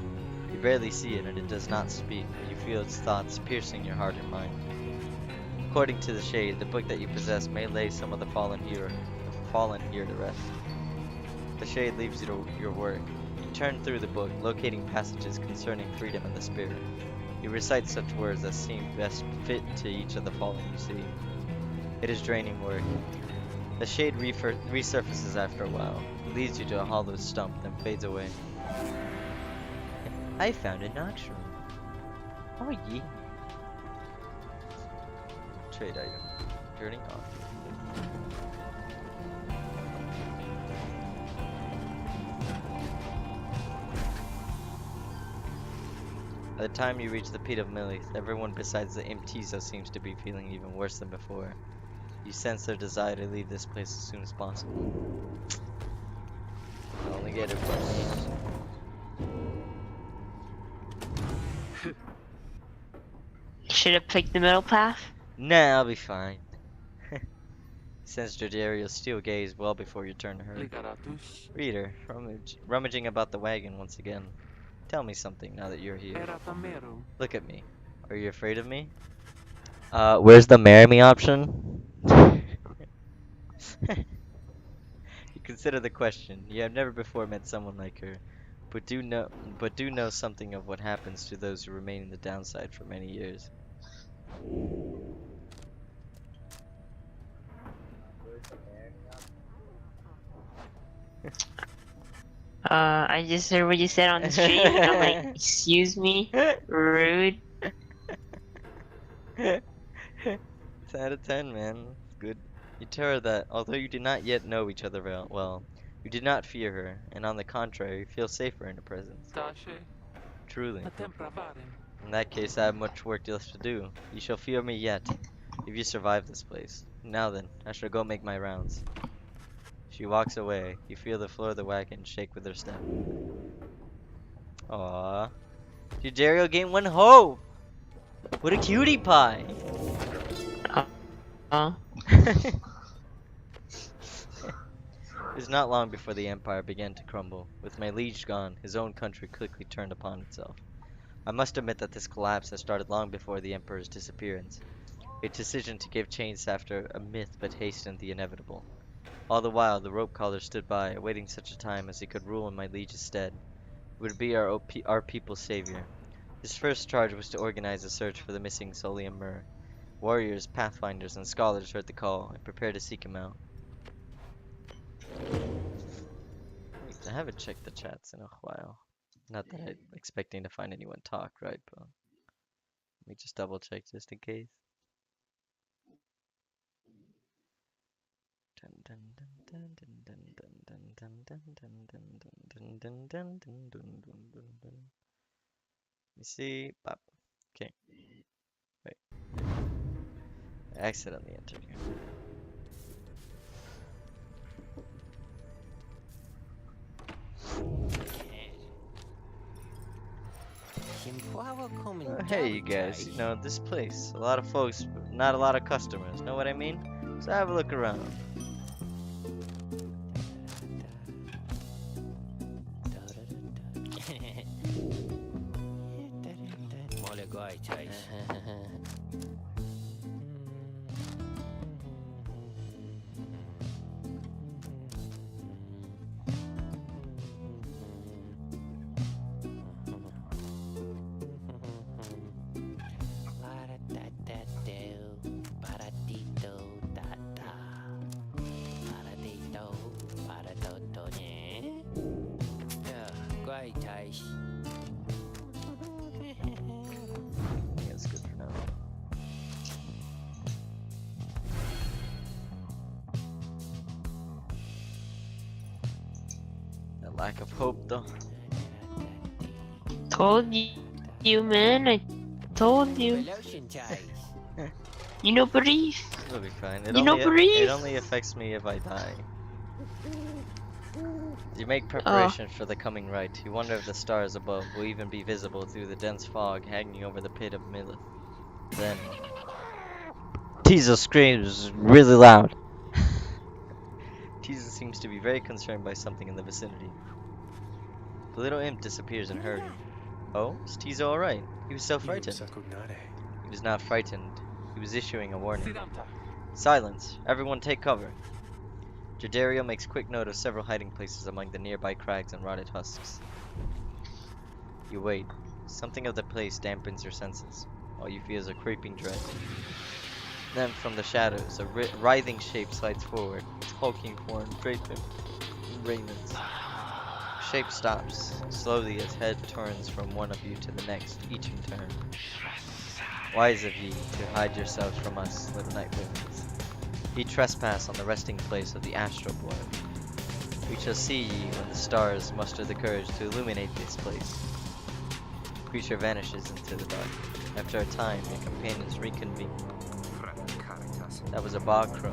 You barely see it, and it does not speak, but you feel its thoughts piercing your heart and mind. According to the shade, the book that you possess may lay some of the fallen here to rest. The shade leaves you to your work. You turn through the book, locating passages concerning freedom and the spirit. You recite such words as seem best fit to each of the fallen you see. It is draining work. The shade resurfaces after a while. It leads you to a hollow stump, then fades away. I found a Noxroom. Oh yeah. Trade item. Turning off. By the time you reach the Pit of Millith, everyone besides the imp Tizo seems to be feeling even worse than before. You sense their desire to leave this place as soon as possible. I only get it once. Should have picked the middle path. Nah, I'll be fine. Sense Jordario's steel gaze well before you turn to her. Reader, rummaging about the wagon once again. Tell me something now that you're here. Look at me. Are you afraid of me? Where's the marry me option? You consider the question. You have never before met someone like her, but do know something of what happens to those who remain in the downside for many years. I just heard what you said on the stream, and I'm like, excuse me, rude. 10 out of 10, man. It's good. You tell her that, although you do not yet know each other well, you do not fear her, and on the contrary, feel safer in her presence. Truly. In that case, I have much work left to do. You shall fear me yet, if you survive this place. Now then, I shall go make my rounds. She walks away. You feel the floor of the wagon shake with her step. Aww. Judario gained 1 hope! What a cutie pie! It was not long before the empire began to crumble. With my liege gone, his own country quickly turned upon itself. I must admit that this collapse had started long before the emperor's disappearance. A decision to give chase after a myth but hastened the inevitable. All the while, the rope collar stood by, awaiting such a time as he could rule in my liege's stead. He would be our people's savior. His first charge was to organize a search for the missing Solium Mur. Warriors, pathfinders, and scholars heard the call and prepared to seek him out. I haven't checked the chats in a while. Not that I'm expecting to find anyone talk, right? But let me just double check just in case. Dun, dun, dun, dun, dun, dun, dun, dun, You see? Bop. Okay. Wait. I accidentally entered here. Hey, you guys. You know, this place. A lot of folks, but not a lot of customers. Know what I mean? So have a look around. I think that's good for now. A lack of hope, though. Told you, man. I told you. You know, breathe. It'll be fine. You know, breathe. It only affects me if I die. You make preparation for the coming rite. You wonder if the stars above will even be visible through the dense fog hanging over the pit of Milith. Then Tizo screams really loud. Tizo seems to be very concerned by something in the vicinity. The little imp disappears in a hurry. Oh, is Tizo alright? He was so frightened. He was not frightened. He was issuing a warning. Silence! Everyone take cover! Jordario makes quick note of several hiding places among the nearby crags and rotted husks. You wait. Something of the place dampens your senses. All you feel is a creeping dread. Then, from the shadows, a writhing shape slides forward, its hulking form draped in raiments. Shape stops, slowly its head turns from one of you to the next, each in turn. Wise of ye to hide yourselves from us, little night winds. Ye trespass on the resting place of the astral boy. We shall see ye when the stars muster the courage to illuminate this place. The creature vanishes into the dark. After a time, your companions reconvene. That was a bog crow.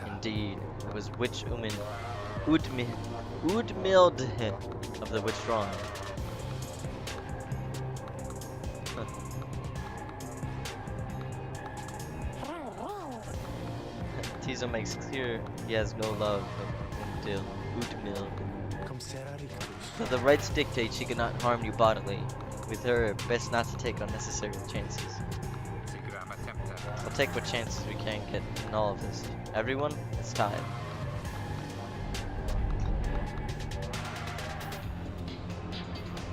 Indeed, it was witch woman Udmild of the withdrawn. Tizo makes clear he has no love of Udmild. Though the rites dictate she cannot harm you bodily, with her, best not to take unnecessary chances. We'll take what chances we can get in all of this. Everyone, it's time.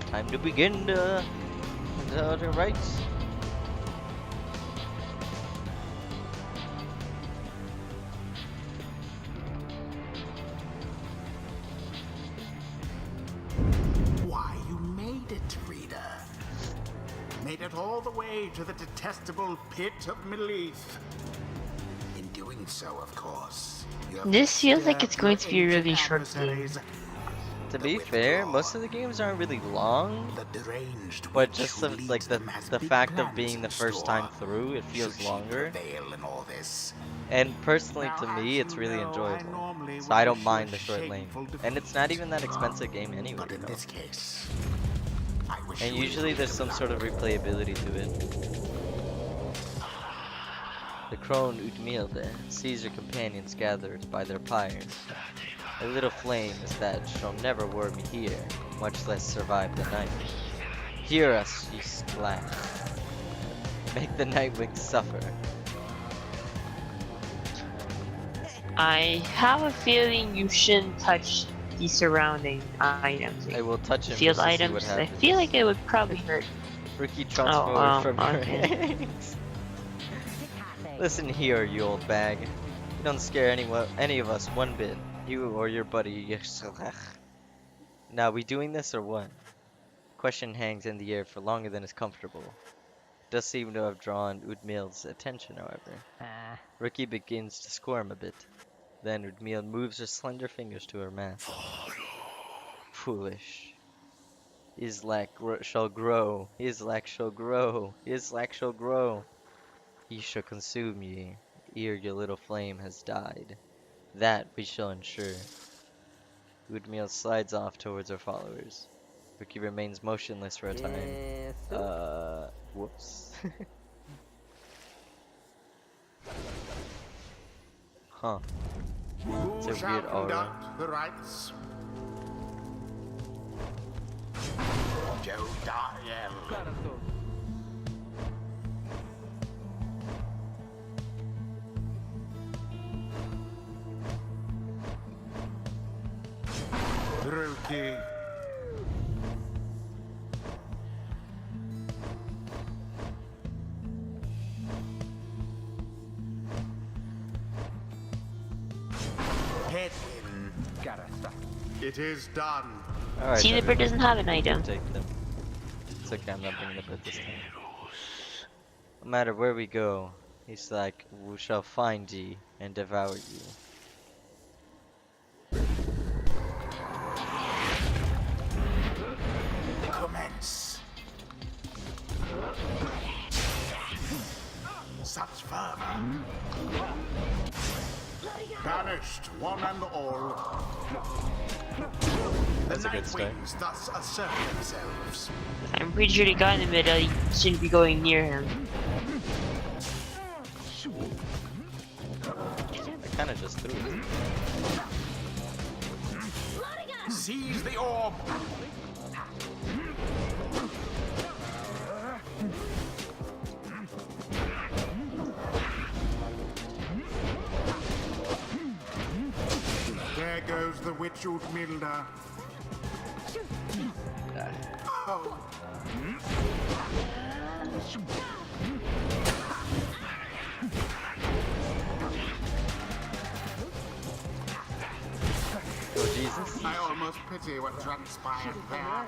Time to begin the rites. Why, you made it, reader. Made it all the way to the detestable pit of Milith. In doing so, of course, you have This feels like disturbed it's going to be a your really ancient short game. adversaries. To be fair, most of the games aren't really long, The deranged but witch just who the, leads like them has the big fact of plans being the in first time store. through, it feels Should she longer. prevail in all this? And personally, Now, to as me, it's you really know, I enjoyable. normally So would I don't wish you a mind the short lane, shameful and it's not defeat. even that expensive game anyway. But You in know? this case, I wish And you usually there's some sort of replayability to it. The crone Utmilde sees her companions gathered by their pyres. A little flame is that shall never warm me here, much less survive the night. Hear us, ye slack. Make the nightwing suffer. I have a feeling you shouldn't touch the surrounding items. I will touch him Field just to see what items. I happens. feel like it would probably hurt. Ricky trots forward from her okay. eggs. Listen here, you old bag. You don't scare any of us one bit. You or your buddy. Now, we doing this or what? Question hangs in the air for longer than is comfortable. does seem to have drawn Udmil's attention, however. Rookie begins to squirm a bit. Then Udmil moves her slender fingers to her mask. Foolish. Shall grow. Islak shall grow. Islak shall grow. He shall consume ye, ere your little flame has died. That we shall ensure. Udmil slides off towards her followers. Rookie remains motionless for a time. Whoops. Huh. It's Who a shall weird aura. conduct the rites? Jodariel. Rookie. Head in. It is done. Alright, See, the bird doesn't have an item. take them. It's okay, I'm not bringing the bird this time. No matter where we go, he's like, we shall find ye and devour you. Commence. Such fervor. Banished, one and all. That's The a good night start. wings thus assert themselves. I'm pretty sure the guy in the middle shouldn't be going near him. I kinda just threw it. Seize the orb. There goes the witch Utmilda. Oh. Oh Jesus. I almost pity what transpired there.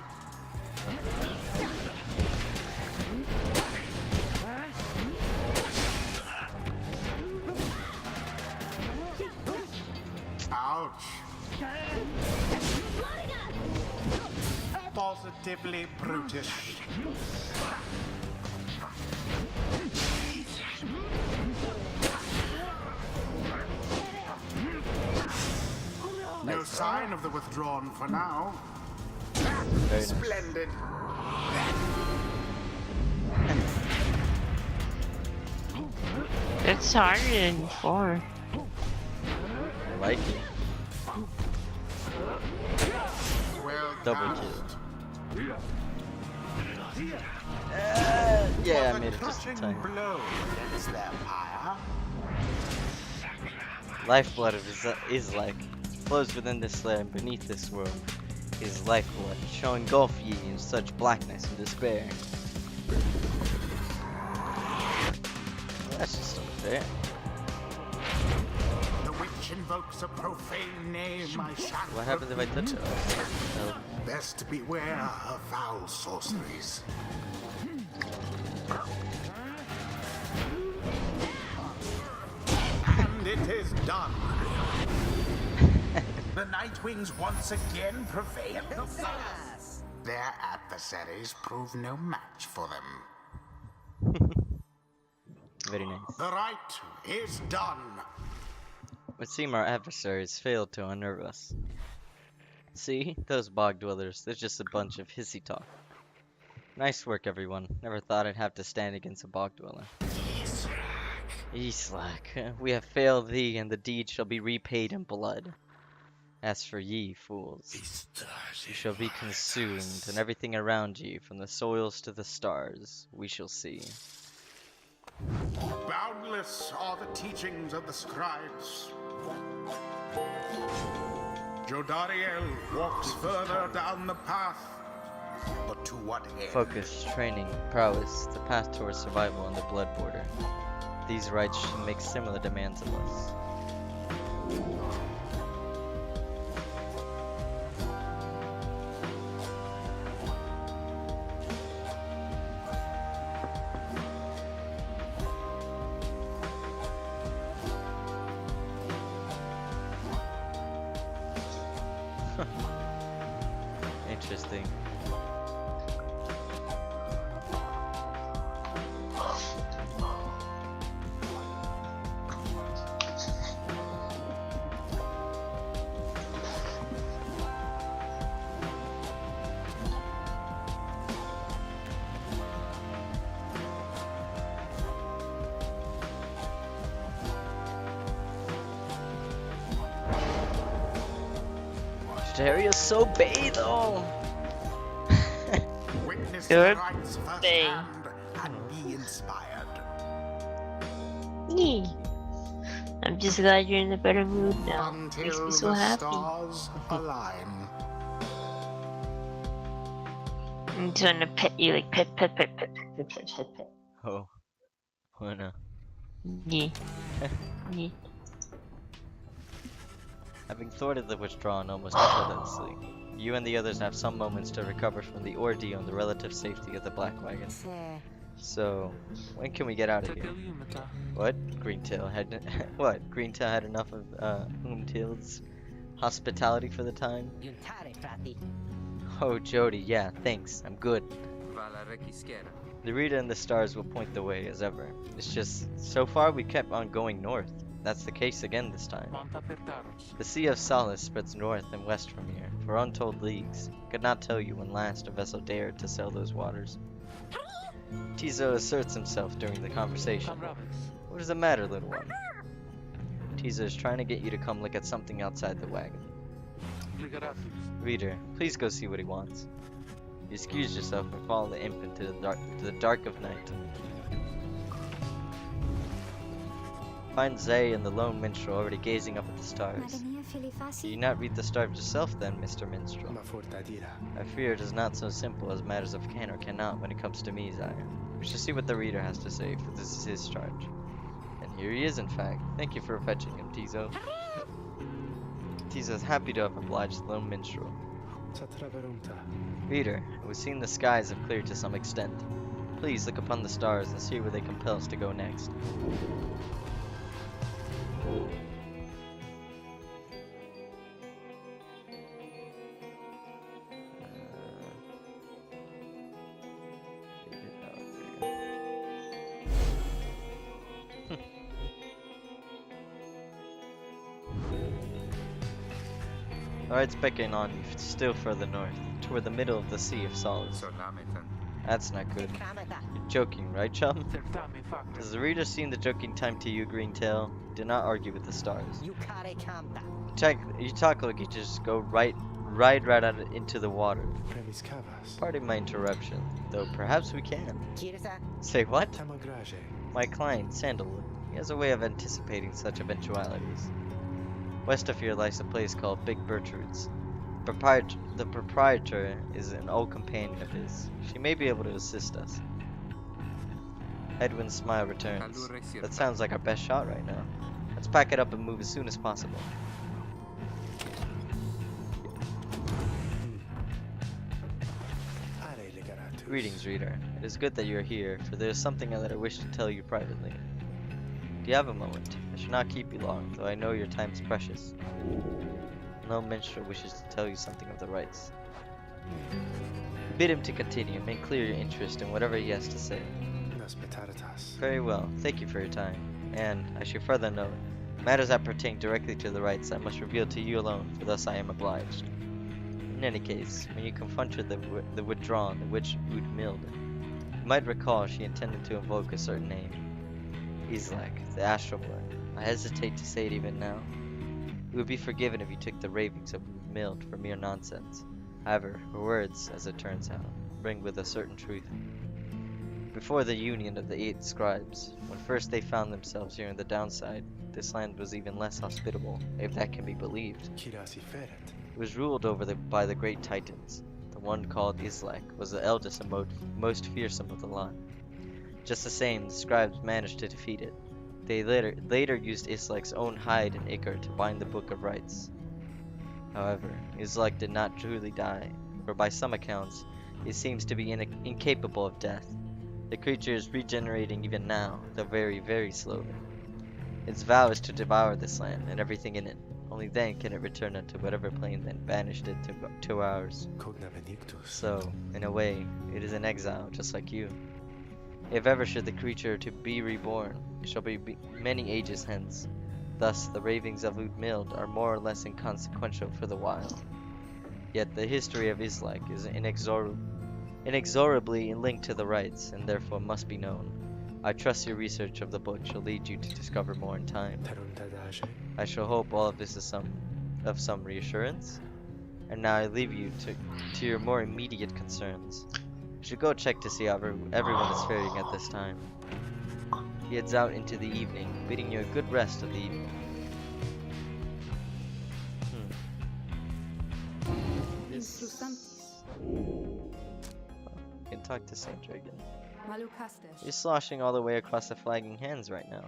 Ouch. Positively brutish. No sign of the withdrawn for now. Very nice. Splendid. That's harder than before. I like it. Well Double cast. kill. Yeah, I Was a made it just in crushing time. blow against their pyre. Lifeblood of Islak flows within this lair and beneath this world. His lifeblood shall engulf ye in such blackness and despair. Well, that's just unfair. The witch invokes a profane name I shall What happens if I touch it? Oh, Best beware of foul sorceries. And it is done. The Nightwings once again prevail. Their adversaries prove no match for them. very nice. The rite is done. It would seem our adversaries failed to unnerve us. See, those bog dwellers, they're just a bunch of hissy talk. Nice work, everyone. Never thought I'd have to stand against a bog dweller. Islak, we have failed thee, and the deed shall be repaid in blood. As for ye, fools, you shall be consumed, and everything around ye, from the soils to the stars, we shall see. Boundless are the teachings of the scribes. Jodariel walks further down the path. But to what end? Focus, training, prowess, the path towards survival on the blood border. These rites should make similar demands of us. Interesting. This area's so big though. Witness Good the rites thing. firsthand and be inspired. Yee. I'm just glad you're in a better mood now. Makes Until me so the happy. stars align. I'm just gonna pet you, like pet, pet, pet, pet, pet, pet, pet, pet, pet. Oh, bueno. Yeah. Yeah. Having thwarted the withdrawal almost effortlessly, you and the others have some moments to recover from the ordeal and the relative safety of the Black Wagon. So, when can we get out of here? What? Greentail had what? Greentail had enough of Whomtail's hospitality for the time? Giuntare, frati. Oh, Jody, yeah, thanks. I'm good. Vala requiescere. The reader and the stars will point the way as ever. It's just, so far we kept on going north. That's the case again this time. The Sea of Solace spreads north and west from here, for untold leagues. Could not tell you when last a vessel dared to sail those waters. Tizo asserts himself during the conversation. What is the matter, little one? Tizo is trying to get you to come look at something outside the wagon. Reader, please go see what he wants. You excuse yourself and follow the imp into the dark of night. Find Zay and the lone minstrel already gazing up at the stars. Do you not read the stars yourself then, Mr. Minstrel? I fear it is not so simple as matters of can or cannot when it comes to me, Zaya. We shall see what the reader has to say, for this is his charge. And here he is, in fact. Thank you for fetching him, Tizo. Tizo is happy to have obliged the lone minstrel. Reader, it would seem the skies have cleared to some extent. Please look upon the stars and see where they compel us to go next. Alright, beckoning on you still further north, toward the middle of the Sea of Solace. Solametan. That's not good. Kamata. You're joking, right, chum? Does the reader seem the joking time to you, Greentail? Do not argue with the stars. Yucare camta. You talk like you just go right out into the water. Pardon my interruption, though perhaps we can. Kirsa. Say what? My client, Sandalwood. He has a way of anticipating such eventualities. West of here lies a place called Big Bertrude's. The proprietor is an old companion of his. She may be able to assist us. Edwin's smile returns. That sounds like our best shot right now. Let's pack it up and move as soon as possible. Greetings, reader. It is good that you are here, for there is something that I wish to tell you privately. Do you have a moment? I shall not keep you long, though I know your time is precious. No minstrel wishes to tell you something of the rites. Bid him to continue and make clear your interest in whatever he has to say. Very well, thank you for your time. And, I should further note, matters that pertain directly to the rites I must reveal to you alone, for thus I am obliged. In any case, when you confronted the withdrawn, the witch Udmild, you might recall she intended to invoke a certain name. Islak, the Astral Born. I hesitate to say it even now. You would be forgiven if you took the ravings of Udmild for mere nonsense. However, her words, as it turns out, ring with a certain truth. Before the union of the 8 scribes, when first they found themselves here in the downside, this land was even less hospitable, if that can be believed. It was ruled over by the great titans. The one called Islak was the eldest and most fearsome of the lot. Just the same, the scribes managed to defeat it. They later used Islak's own hide and ichor to bind the Book of Rites. However, Islak did not truly die, for by some accounts, it seems to be incapable of death. The creature is regenerating even now, though very, very slowly. Its vow is to devour this land and everything in it, Only then can it return unto whatever plane that banished it to ours. So, in a way, it is in exile, just like you. If ever should the creature to be reborn, it shall be many ages hence. Thus, the ravings of Udmild are more or less inconsequential for the while. Yet the history of Islak is inexorably linked to the rites, and therefore must be known. I trust your research of the book shall lead you to discover more in time. I shall hope all of this is of some reassurance. And now I leave you to your more immediate concerns. You should go check to see how everyone is faring at this time. He heads out into the evening, bidding you a good rest of the evening. You can talk to Sandra again. You're sloshing all the way across the flagging hands right now.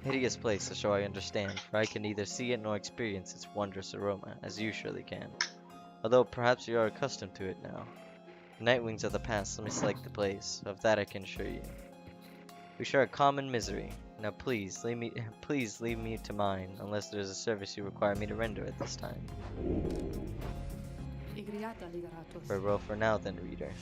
Hideous place, so I understand, for I can neither see it nor experience its wondrous aroma, as you surely can. Although perhaps you are accustomed to it now. The night wings of the past mislike the place, of that I can assure you. We share a common misery. Now please leave me to mine, unless there is a service you require me to render at this time. Farewell for now then, reader.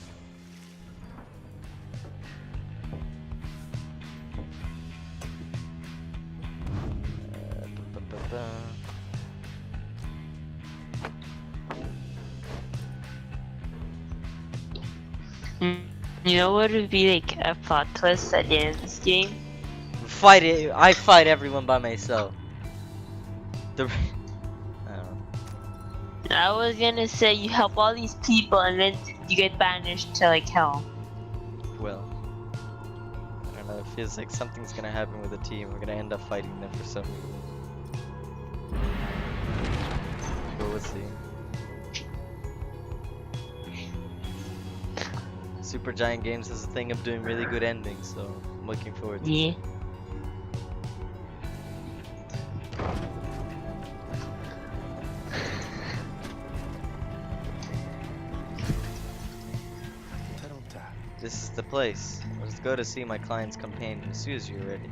You know what would be like a plot twist at the end of this game? Fight it! I fight everyone by myself. I don't know. I was gonna say you help all these people and then you get banished to like hell. Well, I don't know. It feels like something's gonna happen with the team. We're gonna end up fighting them for some reason. But we'll see. Supergiant Games has a thing of doing really good endings, so I'm looking forward to it. This is the place. Let's go to see my client's companion as soon as you're ready.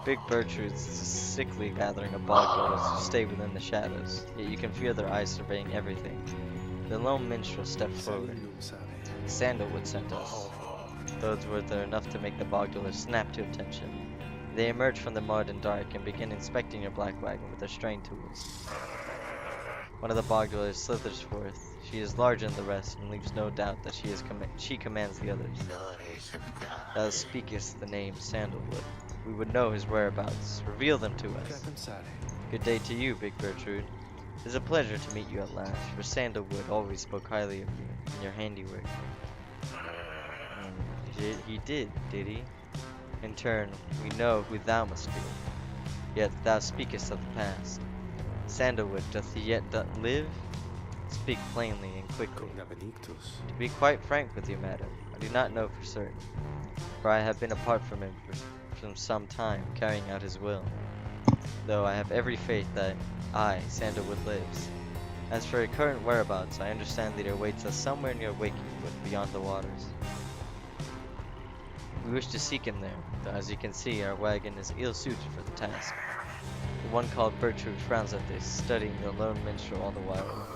Big Bertrude's sickly gathering of bog dwellers who stay within the shadows, yet you can feel their eyes surveying everything. The lone minstrel stepped forward. Sandalwood sent us. Those words are enough to make the bog dwellers snap to attention. They emerge from the mud and dark and begin inspecting your black wagon with their straying tools. One of the bog dwellers slithers forth. She is larger than the rest and leaves no doubt that she commands the others. Thou speakest the name Sandalwood. We would know his whereabouts. Reveal them to us. Good day to you, Big Bertrude. It is a pleasure to meet you at last, for Sandalwood always spoke highly of you and your handiwork. He did he? In turn, we know who thou must be. Yet thou speakest of the past. Sandalwood, doth he yet live? Speak plainly and quickly. To be quite frank with you, madam, I do not know for certain, for I have been apart from him for some time, carrying out his will, though I have every faith that Sandalwood lives. As for your current whereabouts, I understand that he awaits us somewhere near Wakingwood, beyond the waters. We wish to seek him there, though as you can see, our wagon is ill-suited for the task. The one called Bertrude frowns at this, studying the lone minstrel all the while.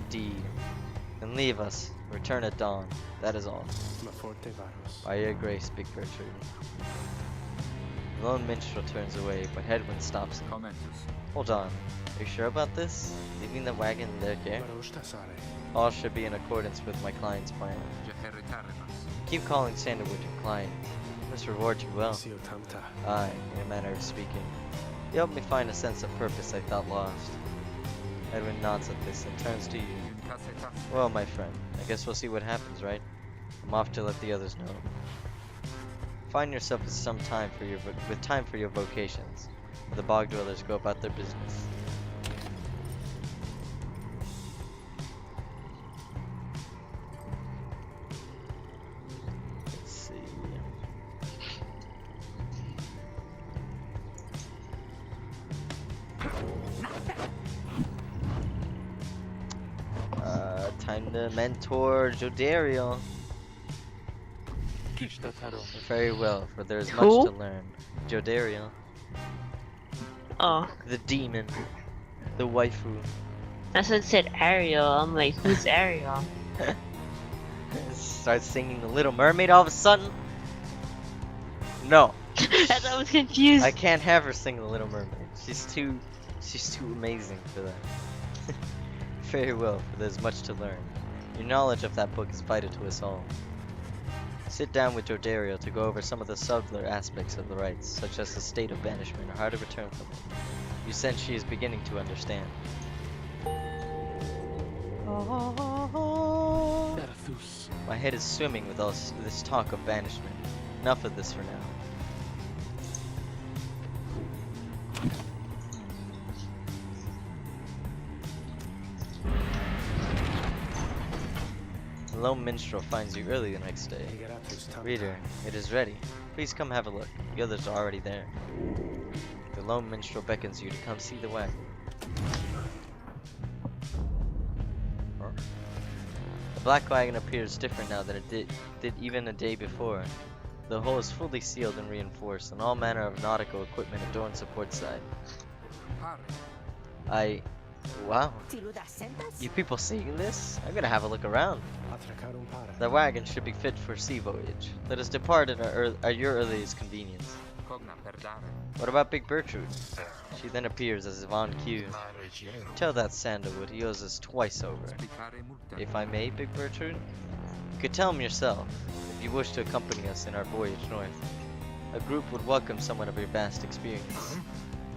Indeed. Then leave us. Return at dawn. That is all. By your grace, Big Bertrude. The lone minstrel turns away, but Hedwin stops him. Hold on. Are you sure about this? Leaving the wagon in their care? All should be in accordance with my client's plan. Keep calling Sandalwood your client. He must reward you well. Aye, in a manner of speaking. You helped me find a sense of purpose I thought lost. Edwin nods at this and turns to you. Well, my friend, I guess we'll see what happens, right? I'm off to let the others know. Find yourself with some time for your vocations. The bog dwellers go about their business. Let's see. Time to mentor Jodariel. Very well, for there is much Who? to learn. Jodario, Oh, the demon, the waifu. that's what it said Ariel. I'm like, who's Ariel? Starts singing The Little Mermaid all of a sudden. No, As I was confused. I can't have her sing The Little Mermaid. She's too amazing for that. Very well, for there's much to learn. Your knowledge of that book is vital to us all. Sit down with Jodario to go over some of the subtler aspects of the rites, such as the state of banishment or how to return from it. You sense she is beginning to understand. My head is swimming with all this talk of banishment. Enough of this for now. The lone minstrel finds you early the next day. Reader, it is ready. Please come have a look. The others are already there. The lone minstrel beckons you to come see the wagon. The black wagon appears different now than it did even a day before. The hull is fully sealed and reinforced, and all manner of nautical equipment adorns the port side. Wow. You people seeing this? I'm gonna have a look around. The wagon should be fit for sea voyage. Let us depart at your earliest convenience. What about Big Bertrude? She then appears as if on cue. Tell that Sandalwood he owes us twice over. If I may, Big Bertrude? You could tell him yourself, if you wish to accompany us in our voyage north. A group would welcome someone of your vast experience.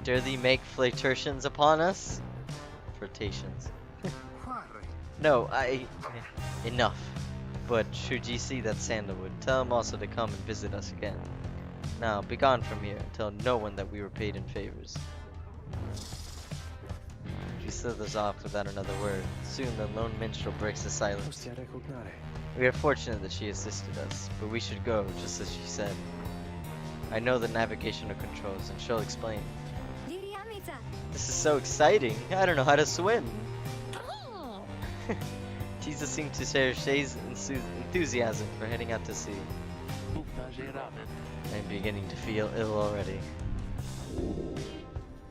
Dare thee make flirtations upon us? Flirtations. No, enough. But should ye see that Sandalwood, tell him also to come and visit us again. Now, begone from here, and tell no one that we were paid in favors. She slithers off without another word. Soon the lone minstrel breaks the silence. We are fortunate that she assisted us, but we should go, just as she said. I know the navigational controls, and she'll explain. This is so exciting! I don't know how to swim! Tisa seemed to share Shay's enthusiasm for heading out to sea. I'm beginning to feel ill already.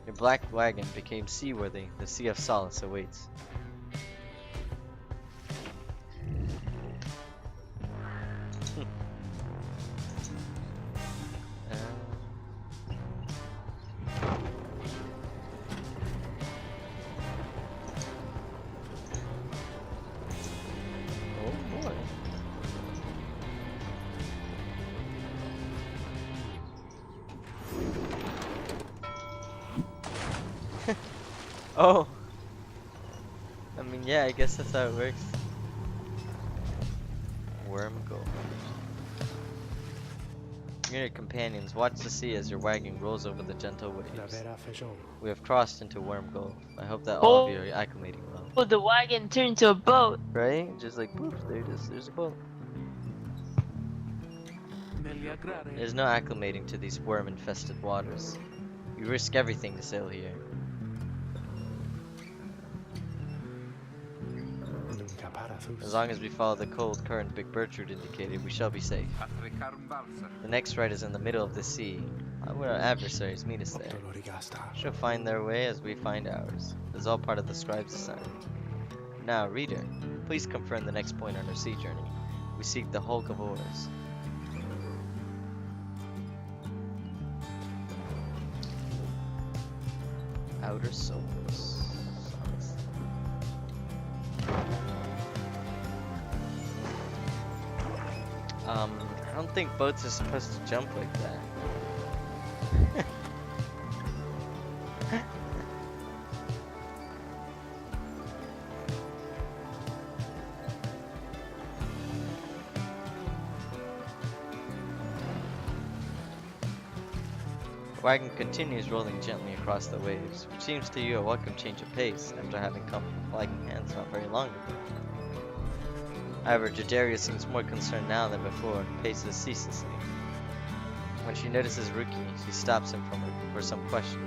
Your black wagon became seaworthy. The Sea of Solace awaits. Oh! I mean, yeah, I guess that's how it works. Worm gold. Your companions, watch the sea as your wagon rolls over the gentle waves. We have crossed into Worm Gulf. I hope that all of you are acclimating well. Oh, the wagon turned into a boat. Right? Just like, poof, there it is. There's a boat. There's no acclimating to these worm-infested waters. We risk everything to sail here. As long as we follow the cold current Big Bertrude indicated, we shall be safe. The next rite is in the middle of the sea, where our adversaries meet us there. She'll find their way as we find ours. It is all part of the scribe's assignment. Now, reader, please confirm the next point on our sea journey. We seek the hulk of oars. Outer souls. I don't think boats are supposed to jump like that. The wagon continues rolling gently across the waves, which seems to you a welcome change of pace after having come from flagging hands not very long ago. However, Jodario seems more concerned now than before and paces ceaselessly. When she notices Ruki, she stops him for some question.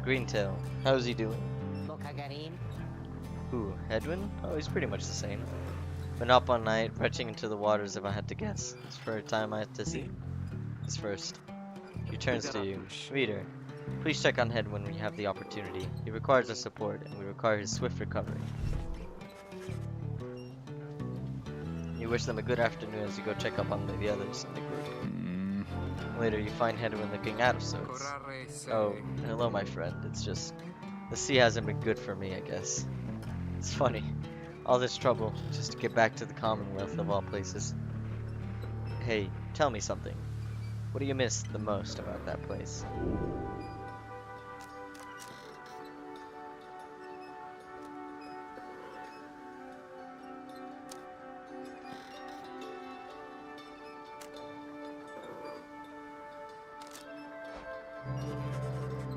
Greentail, how's he doing? Who, Edwin? Oh, he's pretty much the same. Been up all night, retching into the waters if I had to guess. It's for a time I have to see. He's first. He turns to you. Reader, please check on Head when we have the opportunity. He requires our support, and we require his swift recovery. You wish them a good afternoon as you go check up on the others in the group. Later, you find Hedwin looking out of sorts. Oh, hello, my friend. It's just, the sea hasn't been good for me, I guess. It's funny. All this trouble, just to get back to the Commonwealth of all places. Hey, tell me something. What do you miss the most about that place?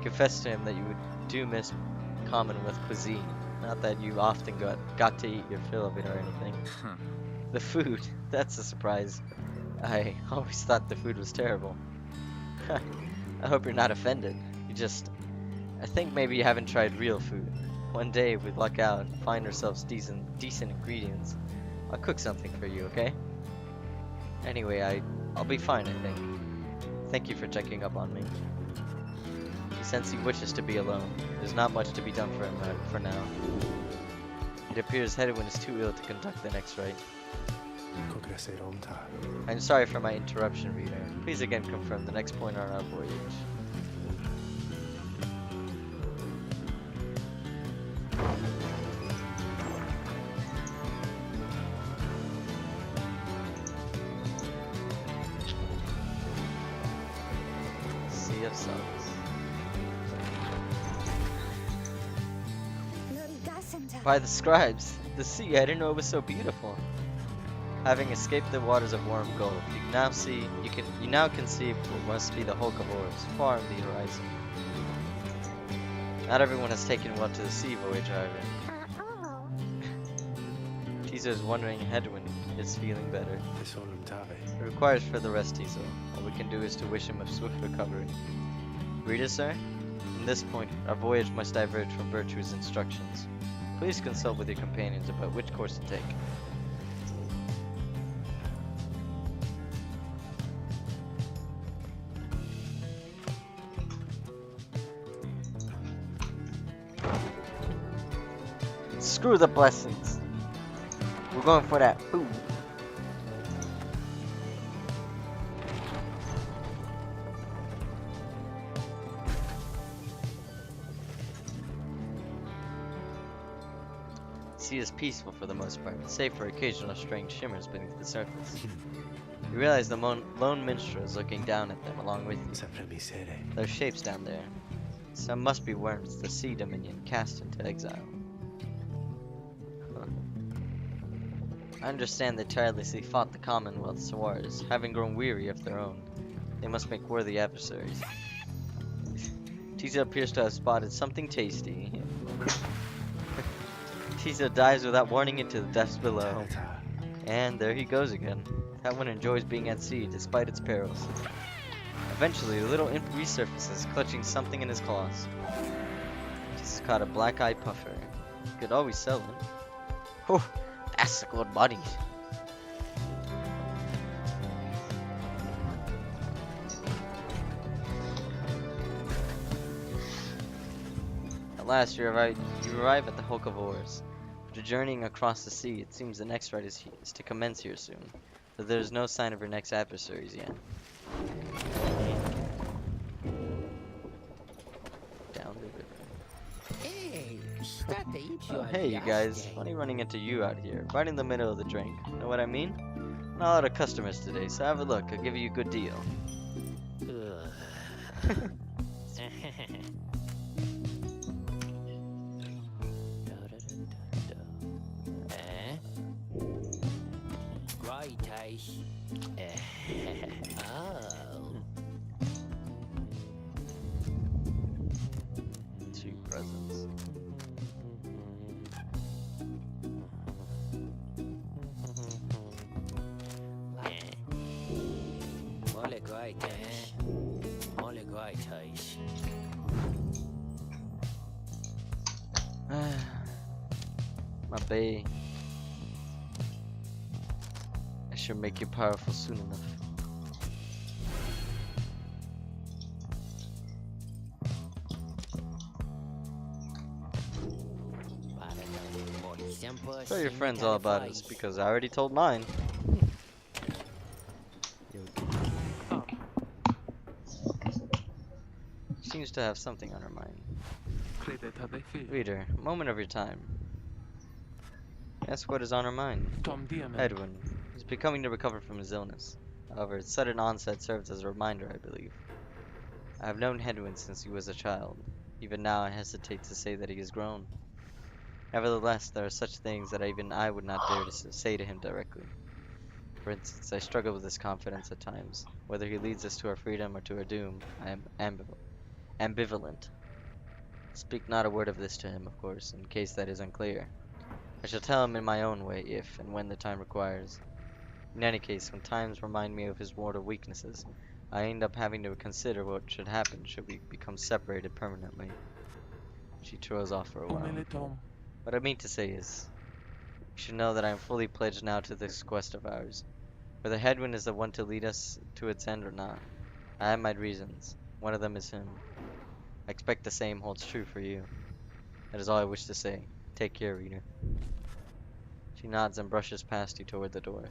Confess to him that you do miss Commonwealth cuisine. Not that you often got to eat your fill of it or anything. The food, that's a surprise. I always thought the food was terrible. I hope you're not offended. I think maybe you haven't tried real food. One day, if we luck out and find ourselves decent ingredients, I'll cook something for you, okay? Anyway, I'll be fine, I think. Thank you for checking up on me. He says he wishes to be alone. There's not much to be done for him for now. It appears Hedwin is too ill to conduct the next rite. I'm sorry for my interruption, reader. Please again confirm the next point on our voyage. Sea of Suns. By the scribes, the sea, I didn't know it was so beautiful. Having escaped the waters of Worm Gulf, you now can see what must be the hulk of oars far in the horizon. Not everyone has taken well to the sea voyage, however. Tizo is wondering Hedwin is feeling better. It requires further rest, Tizo. All we can do is to wish him a swift recovery. Reader, sir? From this point, our voyage must diverge from Bertrude's instructions. Please consult with your companions about which course to take. Screw the blessings. We're going for that food. Sea is peaceful for the most part, save for occasional strange shimmers beneath the surface. You realize the lone minstrel is looking down at them along with you. There are shapes down there. Some must be worms the sea dominion cast into exile. I understand they tirelessly fought the Commonwealth's wars, having grown weary of their own. They must make worthy adversaries. Tizo appears to have spotted something tasty. Tizo dives without warning into the depths below. And there he goes again. That one enjoys being at sea despite its perils. Eventually, the little imp resurfaces, clutching something in his claws. Tizo's caught a black-eyed puffer. You could always sell it. Oh, that's a good money. At last, you arrive at the hulk of oars. After journeying across the sea, it seems the next rite is to commence here soon, though there is no sign of your next adversaries yet. Down the river. Hey, Hey, you guys. Funny running into you out here, right in the middle of the drink. Know what I mean? Not a lot of customers today, so have a look. I'll give you a good deal. Two presents. My bae. should make you powerful soon enough. Tell your friends all about us, because I already told mine. Seems to have something on her mind. Reader, moment of your time. Ask what is on her mind. Edwin is becoming to recover from his illness. However, its sudden onset serves as a reminder, I believe. I have known Edwin since he was a child. Even now, I hesitate to say that he has grown. Nevertheless, there are such things that even I would not dare to say to him directly. For instance, I struggle with his confidence at times. Whether he leads us to our freedom or to our doom, I am ambivalent. Speak not a word of this to him, of course, in case that is unclear. I shall tell him in my own way if and when the time requires. In any case, when times remind me of his mortal weaknesses, I end up having to consider what should happen should we become separated permanently. She trails off for a while. What I mean to say is, you should know that I am fully pledged now to this quest of ours. Whether Hedwyn is the one to lead us to its end or not, I have my reasons. One of them is him. I expect the same holds true for you. That is all I wish to say. Take care, reader. She nods and brushes past you toward the door.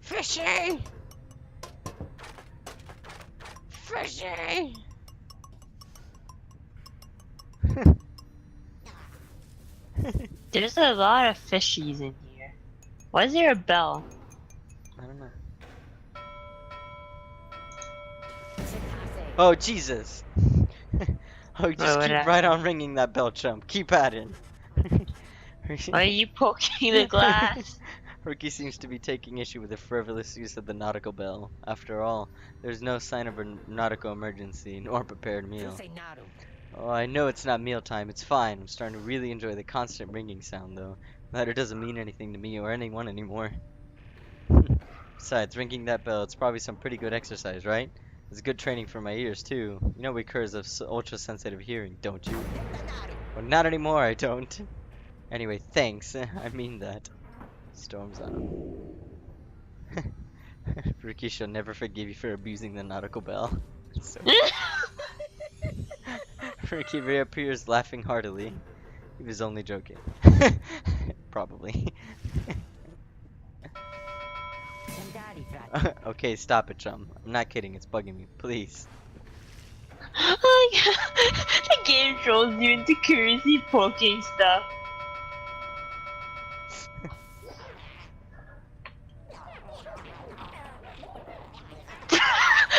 Fishy! Fishy! There's a lot of fishies in here. Why is there a bell? I don't know. Oh, Jesus! Oh, you just keep right on ringing that bell, chump. Keep at it. Why are you poking the glass? Rookie seems to be taking issue with the frivolous use of the nautical bell. After all, there's no sign of a nautical emergency, nor prepared meal. Oh, I know it's not mealtime, it's fine. I'm starting to really enjoy the constant ringing sound, though. That it doesn't mean anything to me or anyone anymore. Besides, ringing that bell, it's probably some pretty good exercise, right? It's good training for my ears, too. You know we curs of ultra-sensitive hearing, don't you? Well, not anymore, I don't. Anyway, thanks. I mean that. Storms on. Ricky shall never forgive you for abusing the nautical bell. So Ricky reappears laughing heartily. He was only joking. Probably. Okay, stop it, chum. I'm not kidding, it's bugging me. Please. The game trolls you into curiously poking stuff.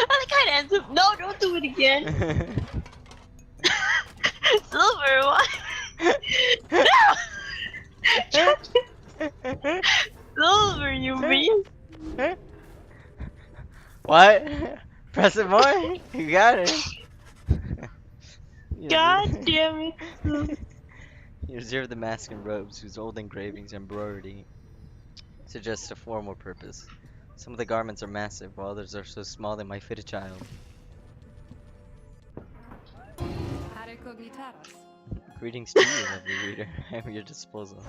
I kind of ends up. No, don't do it again. Silver, what? No! Silver, you mean? What? Press it more? You got it. God damn it. You observe the mask and robes whose old engravings and embroidery suggest a formal purpose. Some of the garments are massive, while others are so small they might fit a child. Greetings to you, lovely reader. I am at your disposal.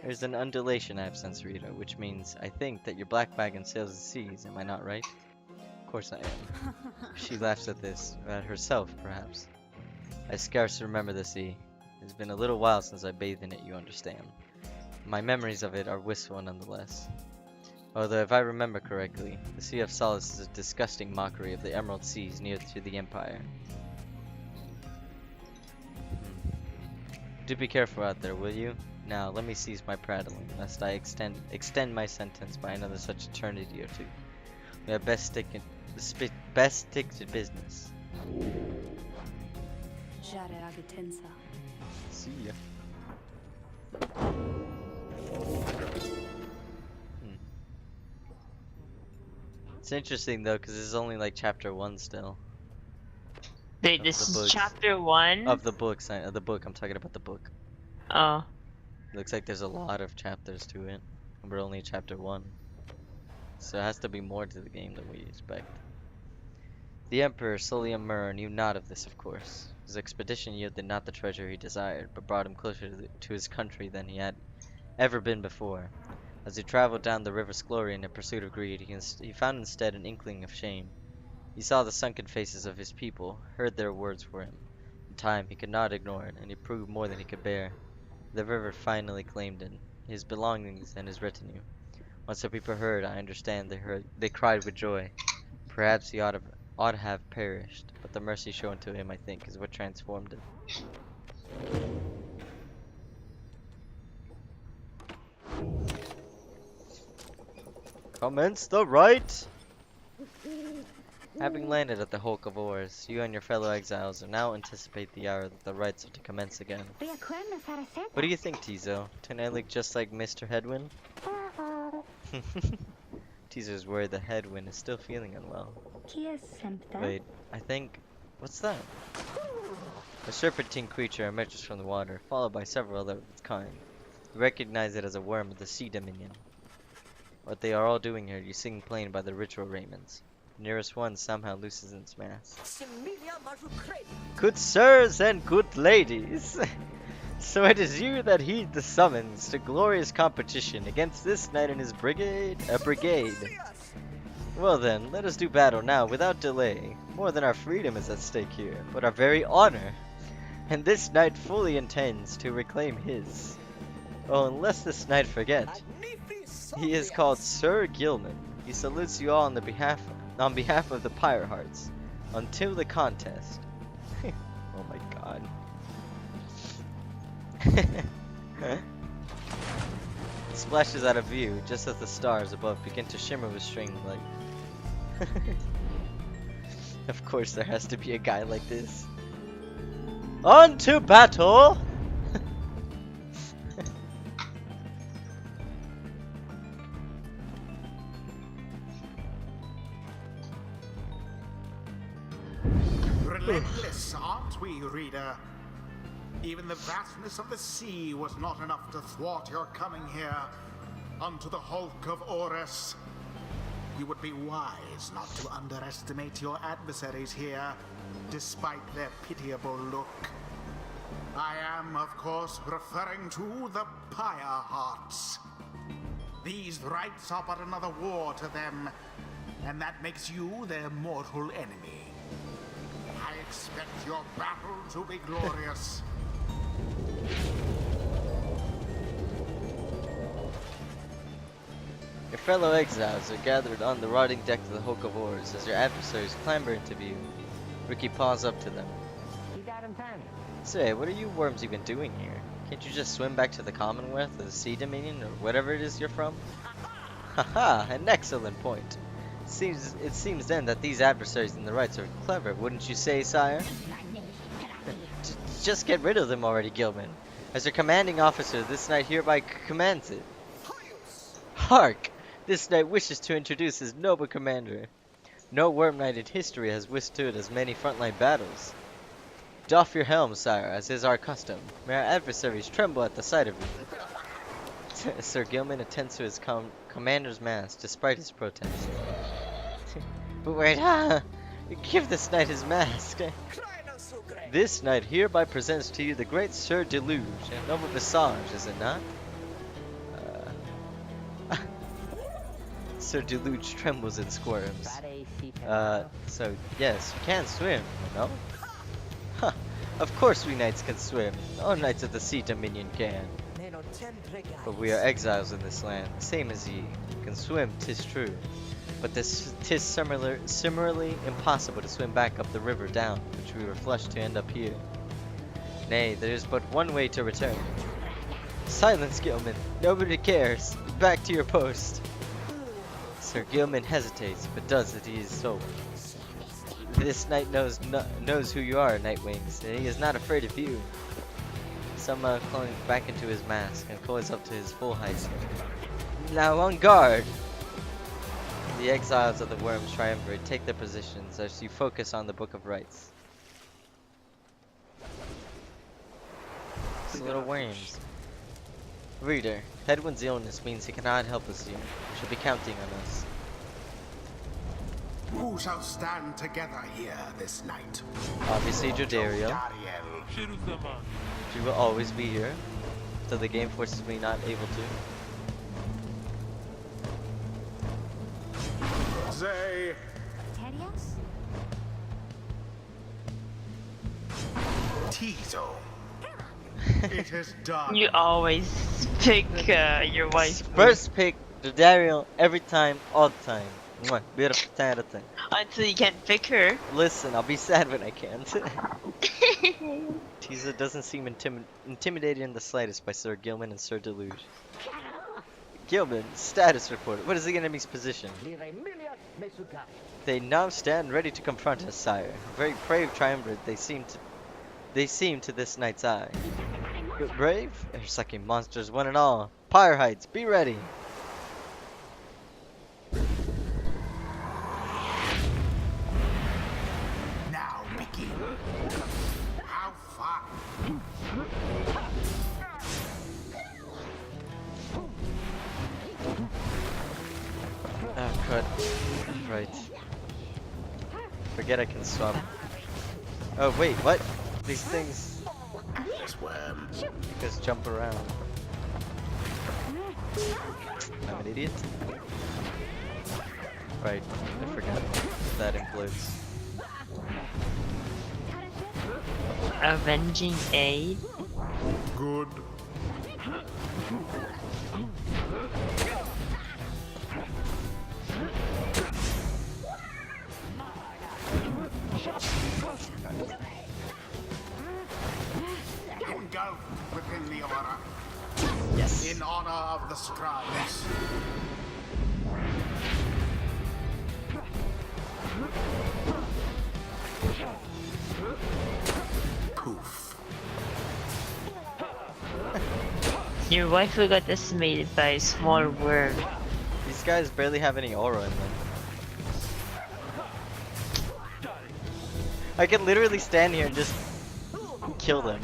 There's an undulation I have sensed, reader, which means I think that your black wagon sails the seas. Am I not right? Of course I am. She laughs at this, at herself, perhaps. I scarce remember the sea. It's been a little while since I bathed in it, you understand. My memories of it are wistful nonetheless. Although if I remember correctly, the Sea of Solace is a disgusting mockery of the Emerald Seas near to the Empire. Do be careful out there, will you? Now, let me cease my prattling, lest I extend my sentence by another such eternity or two. We had best stick to business. See ya. It's interesting though, because this is only like chapter 1 still. Wait, this is chapter 1? Of the book, I'm talking about the book. Oh. Looks like there's a lot of chapters to it. And we're only at chapter 1. so it has to be more to the game than we expect. The Emperor Suliamur knew not of this, of course. His expedition yielded not the treasure he desired, but brought him closer to his country than he had ever been before. As he traveled down the river Sklorian in pursuit of greed, he found instead an inkling of shame. He saw the sunken faces of his people, heard their words for him. In time, he could not ignore it, and he proved more than he could bear. The river finally claimed him, his belongings, and his retinue. Once the people heard, I understand, they cried with joy. Perhaps he ought to have perished, but the mercy shown to him, I think, is what transformed him. Commence the rite! Having landed at the Hulk of Oars, you and your fellow exiles now anticipate the hour that the rites are to commence again. What do you think, Tizo? Don't I look just like Mr. Headwind? Tizo's worried the Headwind is still feeling unwell. Wait, I think... What's that? A serpentine creature emerges from the water, followed by several other of its kind. You recognize it as a worm of the Sea Dominion. What they are all doing here, you see plain by the ritual raiments. The nearest one somehow loosens its mask. Good sirs and good ladies! So it is you that heed the summons to glorious competition against this knight and his brigade? A brigade. Well then, let us do battle now without delay. More than our freedom is at stake here, but our very honor. And this knight fully intends to reclaim his. Oh, unless this knight forget. He is called Sir Gilman. He salutes you all on behalf of the Pyre Hearts. Until the contest. Oh my god. Splashes out of view just as the stars above begin to shimmer with strange light. Of course there has to be a guy like this. On to battle! Relentless, aren't we, reader? Even the vastness of the sea was not enough to thwart your coming here unto the Hulk of Orus. You would be wise not to underestimate your adversaries here, despite their pitiable look. I am, of course, referring to the Pyre Hearts. These rites are but another war to them, and that makes you their mortal enemy. I expect your battle to be glorious. Your fellow exiles are gathered on the rotting deck of the Hulk of Oars as your adversaries clamber into view. Ricky paws up to them. Say, what are you worms even doing here? Can't you just swim back to the Commonwealth or the Sea Dominion or whatever it is you're from? Haha, an excellent point. It seems then that these adversaries in the rites are clever, wouldn't you say, sire? Just get rid of them already, Gilman. As your commanding officer, this knight hereby commands it. Hark! This knight wishes to introduce his noble commander. No worm knight in history has withstood as many frontline battles. Doff your helm, sire, as is our custom. May our adversaries tremble at the sight of you. Sir Gilman attends to his commander's mask, despite his protest. But wait, give this knight his mask. This knight hereby presents to you the great Sir Deluge, and noble visage, is it not? Sir Deluge trembles and squirms. So yes, you can swim, you know? Huh, of course we knights can swim. All knights of the Sea Dominion can. But we are exiles in this land, same as ye. Can swim, 'tis true. But 'tis similarly impossible to swim back up the river down, which we were flushed to end up here. Nay, there is but one way to return. Silence, Gilman. Nobody cares. Back to your post. Sir Gilman hesitates, but does as he is told. This knight knows who you are, Nightwings, and he is not afraid of you. Somehow climbs back into his mask and pulls up to his full height. Now on guard! The exiles of the Worms Triumvirate take their positions as you focus on the Book of Rites. It's little worms. Reader, Hedwin's illness means he cannot help us here. You should be counting on us. Who shall stand together here this night? Obviously, Jodario. Dariel, She will always be here, till the game forces me not able to. Zay, Terias? Tizo. It is done. You always pick your wife First pick Jodario every time, all the time. Mwah, beautiful thing. until you can't pick her. Listen, I'll be sad when I can't. Tiza doesn't seem intimidated in the slightest by Sir Gilman and Sir Deluge. Gilman, status report. What is the enemy's position? They now stand ready to confront us, sire. A very brave triumvirate they seem to this knight's eye. Good brave? They're sucking monsters one and all. Pyre Heights, be ready. Now begin. How far? Oh, crud. Right. Forget I can swap. Oh, wait, what? These things This worm. just jump around. I'm an idiot. Right, I forgot that implodes. Avenging aid. Good. Engulfed within the aura. Yes. In honor of the scribes. Poof. Your wife got decimated by a small worm. These guys barely have any aura in them. I can literally stand here and just kill them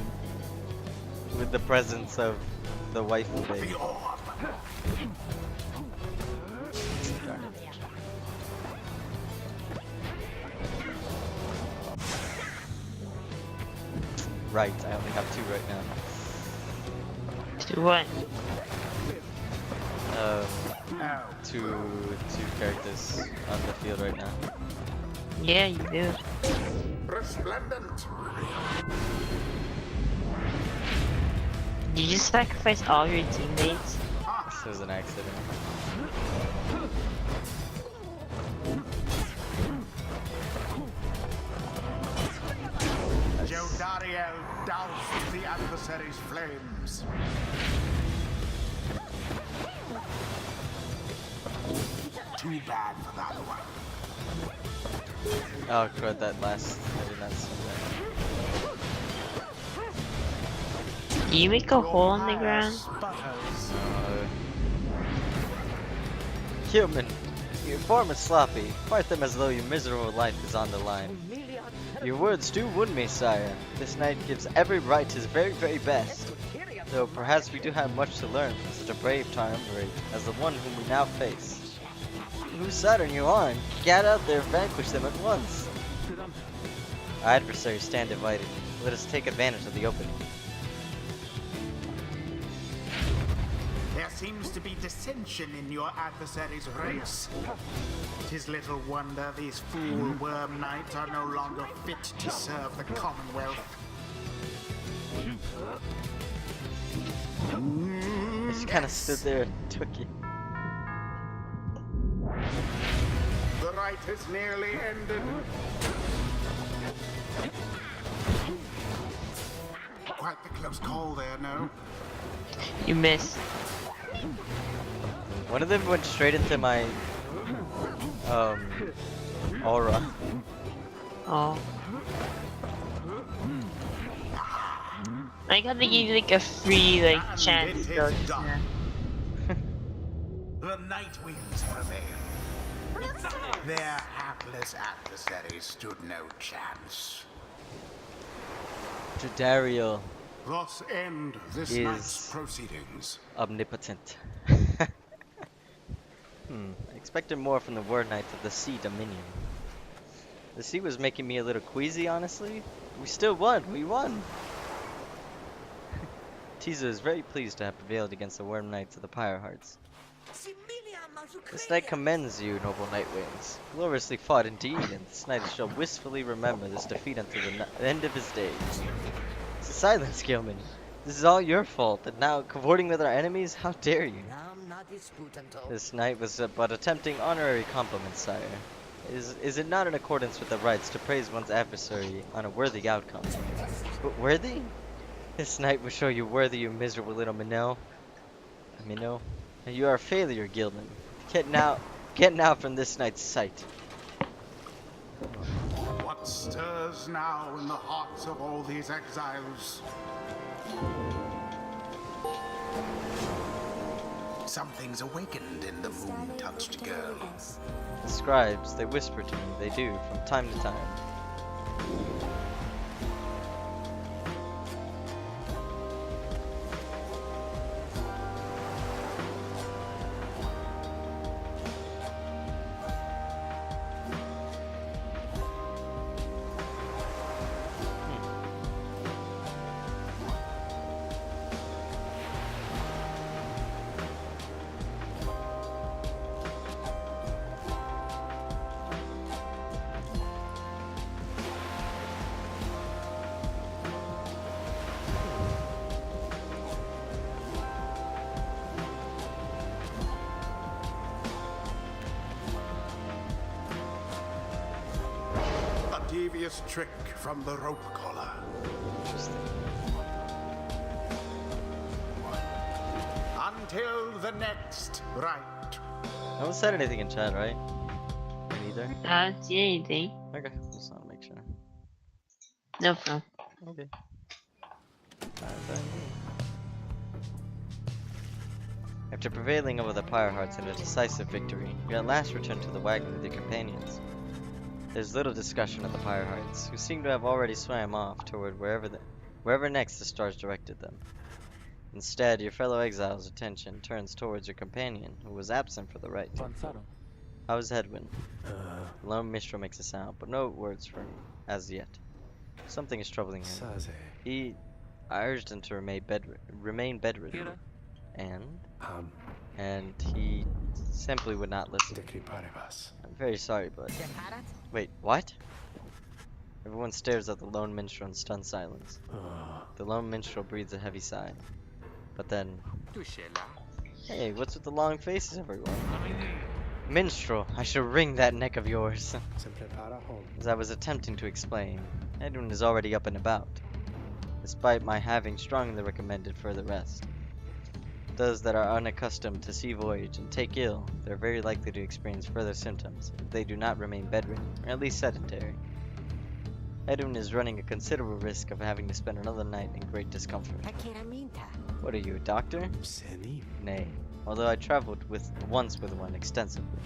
with the presence of the waifu baby. The orb. Darn it. Right, I only have two right now. To what? Two characters on the field right now. Yeah, you do. Resplendent. You just sacrifice all your teammates. This was an accident. Jodariel doused the adversary's flames. Too bad for that one. Oh crud, that last, I did not see that. Do you make a hole in the ground? Sputters. Human, your form is sloppy. Fight them as though your miserable life is on the line. Your words do wound me, sire. This knight gives every right his very, very best. Though perhaps we do have much to learn from such a brave triumvirate as the one whom we now face. Whose side are you on? Get out there and vanquish them at once. Our adversaries stand divided. Let us take advantage of the opening. There seems to be dissension in your adversary's race. 'Tis little wonder these fool worm knights are no longer fit to serve the Commonwealth. I just kind of stood there and took it. The rite is nearly ended. Quite the close call there, no? You missed. One of them went straight into my aura. Oh. I got to give you like a free like And chance it though. is done. The night winds prevail. Their hapless adversaries stood no chance. Jodario Thus end this Is- night's proceedings. omnipotent. I expected more from the War Knight of the Sea Dominion. The sea was making me a little queasy, honestly. We still won. We won. Tizo is very pleased to have prevailed against the worm knights of the Pyre Hearts. This knight commends you, noble Nightwings. Gloriously fought indeed, and this knight shall wistfully remember this defeat until the end of his days. Silence, Gilman. This is all your fault, and now cavorting with our enemies? How dare you? This knight was but attempting honorary compliments, sire. Is it not in accordance with the rights to praise one's adversary on a worthy outcome? But worthy? This knight will show you worthy, you miserable little minnow. And you are a failure, Gilman. Get now from this knight's sight. What stirs now in the hearts of all these exiles? Something's awakened in the moon-touched girl. The scribes, they whisper to me, they do, from time to time. Devious trick from the rope collar. Interesting. Until the next right. No one said anything in chat, right? Me neither? I don't see anything. Okay, just want to make sure. No problem. Okay. After prevailing over the Pyre Hearts in a decisive victory, you at last return to the wagon with your companions. There's little discussion of the Pyre Hearts, who seem to have already swam off toward wherever next the stars directed them. Instead, your fellow exile's attention turns towards your companion, who was absent for the rite. How is Hedwin? The lone minstrel makes a sound, but no words for him, as yet. Something is troubling him. I urged him to remain bedridden, and he simply would not listen. I'm very sorry, but... Wait, what? Everyone stares at the lone minstrel in stunned silence. The lone minstrel breathes a heavy sigh. But then... Hey, what's with the long faces, everyone? Minstrel, I shall wring that neck of yours. As I was attempting to explain, Edwin is already up and about, despite my having strongly recommended further rest. Those that are unaccustomed to sea voyage and take ill, they're very likely to experience further symptoms if they do not remain bedridden, or at least sedentary. Edwin is running a considerable risk of having to spend another night in great discomfort. What are you, a doctor? Nay, although I traveled once with one extensively.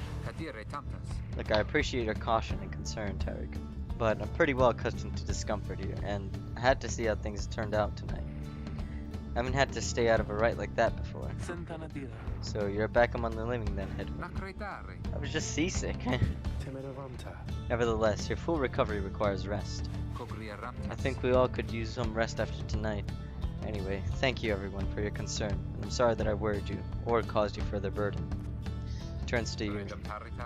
Look, I appreciate your caution and concern, Tarek, but I'm pretty well accustomed to discomfort here, and I had to see how things turned out tonight. I haven't had to stay out of a rite like that before. So you're back among the living then, Edwin. I was just seasick. Nevertheless, your full recovery requires rest. I think we all could use some rest after tonight. Anyway, thank you everyone for your concern, and I'm sorry that I worried you, or caused you further burden. Turns to you.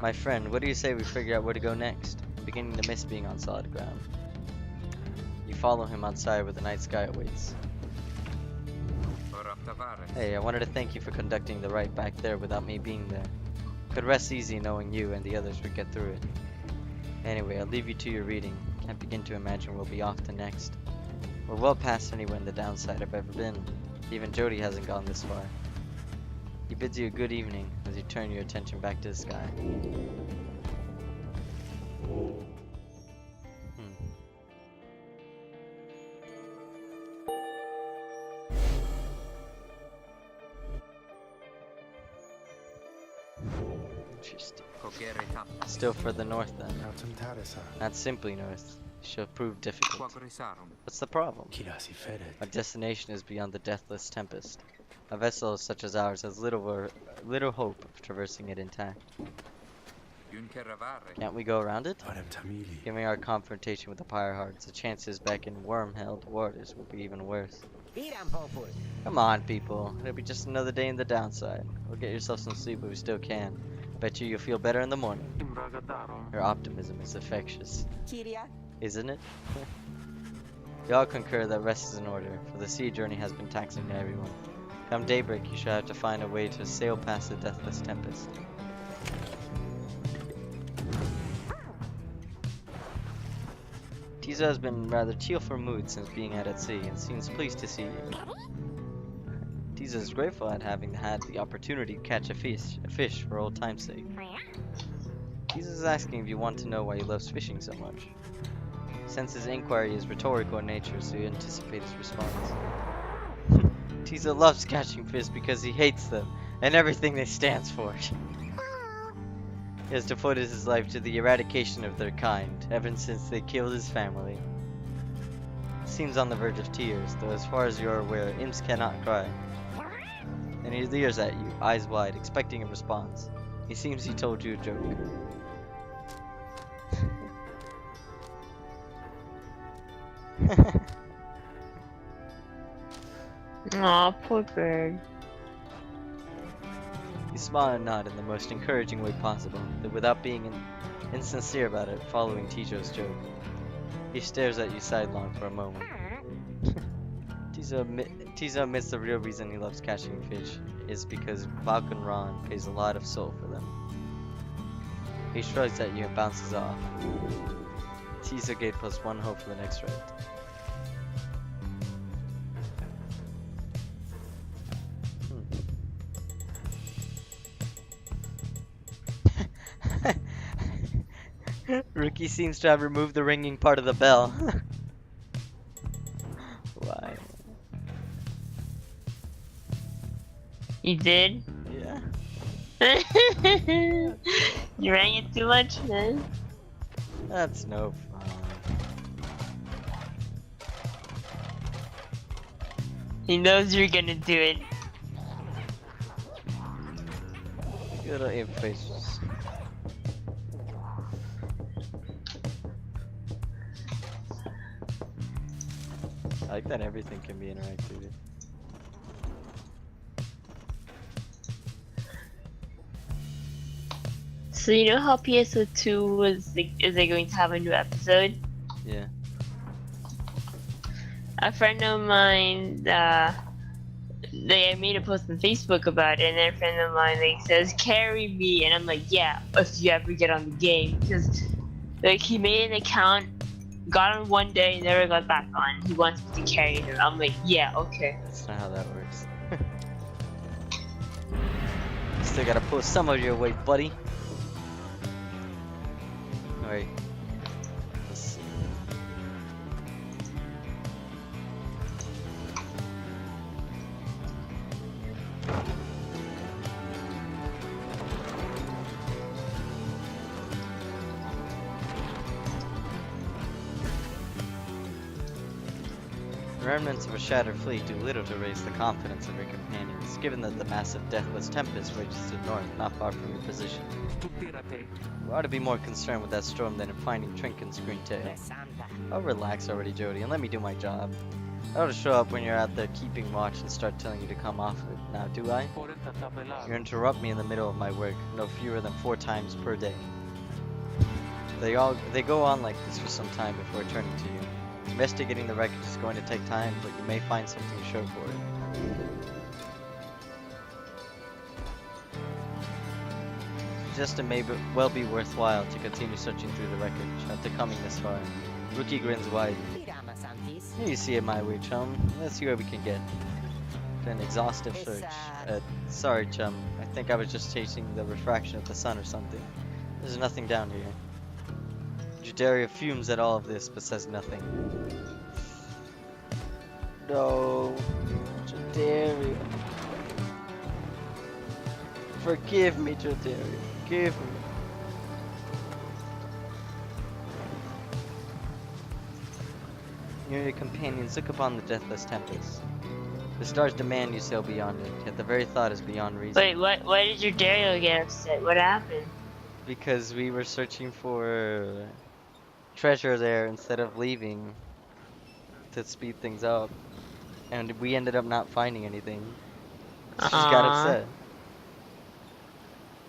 My friend, what do you say we figure out where to go next? I'm beginning to miss being on solid ground. You follow him outside where the night sky awaits. Hey, I wanted to thank you for conducting the rite back there without me being there. Could rest easy knowing you and the others would get through it. Anyway, I'll leave you to your reading. Can't begin to imagine we'll be off to next. We're well past anywhere in the downside I've ever been. Even Jody hasn't gone this far. He bids you a good evening as you turn your attention back to the sky. Interesting. Still further north then. Not simply north. Shall prove difficult. What's the problem? Our destination is beyond the deathless tempest. A vessel such as ours has little hope of traversing it intact. Can't we go around it? Giving our confrontation with the Pyre Hearts, the chances back in worm-held waters will be even worse. Come on, people. It'll be just another day in the downside. We'll get yourself some sleep if we still can. Bet you'll feel better in the morning. Your optimism is infectious. Isn't it? We all concur that rest is in order, for the sea journey has been taxing to everyone. Come daybreak, you shall have to find a way to sail past the deathless tempest. Tiza has been rather cheerful mood since being out at sea, and seems pleased to see you. Tiza is grateful at having had the opportunity to catch a fish for old time's sake. Tiza is asking if you want to know why he loves fishing so much. Since his inquiry is rhetorical in nature, so you anticipate his response. Tiza loves catching fish because he hates them, and everything they stand for. He has devoted his life to the eradication of their kind, ever since they killed his family. Seems on the verge of tears, though as far as you're aware, imps cannot cry. And he leers at you, eyes wide, expecting a response. He seems he told you a joke. Aw, poor bird. You smile and nod in the most encouraging way possible, though without being insincere about it, following Tijo's joke. He stares at you sidelong for a moment. Tizo admits the real reason he loves catching fish is because Balkan Ron pays a lot of soul for them. He shrugs at you and bounces off. Tizo gate +1 hope for the next ride. Rookie seems to have removed the ringing part of the bell. Why? You did? Yeah. You rang it too much, man? That's no fun. He knows you're gonna do it. Good old imp faces. I like that everything can be interactive. So you know how PSO2 is they going to have a new episode? Yeah. A friend of mine, they made a post on Facebook about it, and then a friend of mine says, "Carry me," and I'm like, "Yeah, if you ever get on the game," because he made an account, got on one day, never got back on. He wants me to carry him. I'm like, "Yeah, okay." That's not how that works. Still gotta pull some of your weight, buddy. Alright. Let's see. The remnants of a shattered fleet do little to raise the confidence of your companions, given that the massive deathless tempest rages to the north, not far from your position. We ought to be more concerned with that storm than in finding Trinken's green tail. Oh, relax already, Jody, and let me do my job. I ought to show up when you're out there keeping watch and start telling you to come off it. Now, do I? You interrupt me in the middle of my work, no fewer than 4 times per day. They go on like this for some time before returning to you. Investigating the wreckage is going to take time, but you may find something to show for it. Just it may well be worthwhile to continue searching through the wreckage after coming this far. Rookie grins wide. Here you see it my way, chum. Let's see where we can get. An exhaustive search. Sorry, chum. I think I was just chasing the refraction of the sun or something. There's nothing down here. Judaria fumes at all of this, but says nothing. No, Judaria. Forgive me, Judaria. Forgive me. You and your companions look upon the deathless tempest. The stars demand you sail beyond it, yet the very thought is beyond reason. Wait, why did your Dario get upset? What happened? because we were searching for treasure there instead of leaving to speed things up, and we ended up not finding anything. She just got Aww. upset.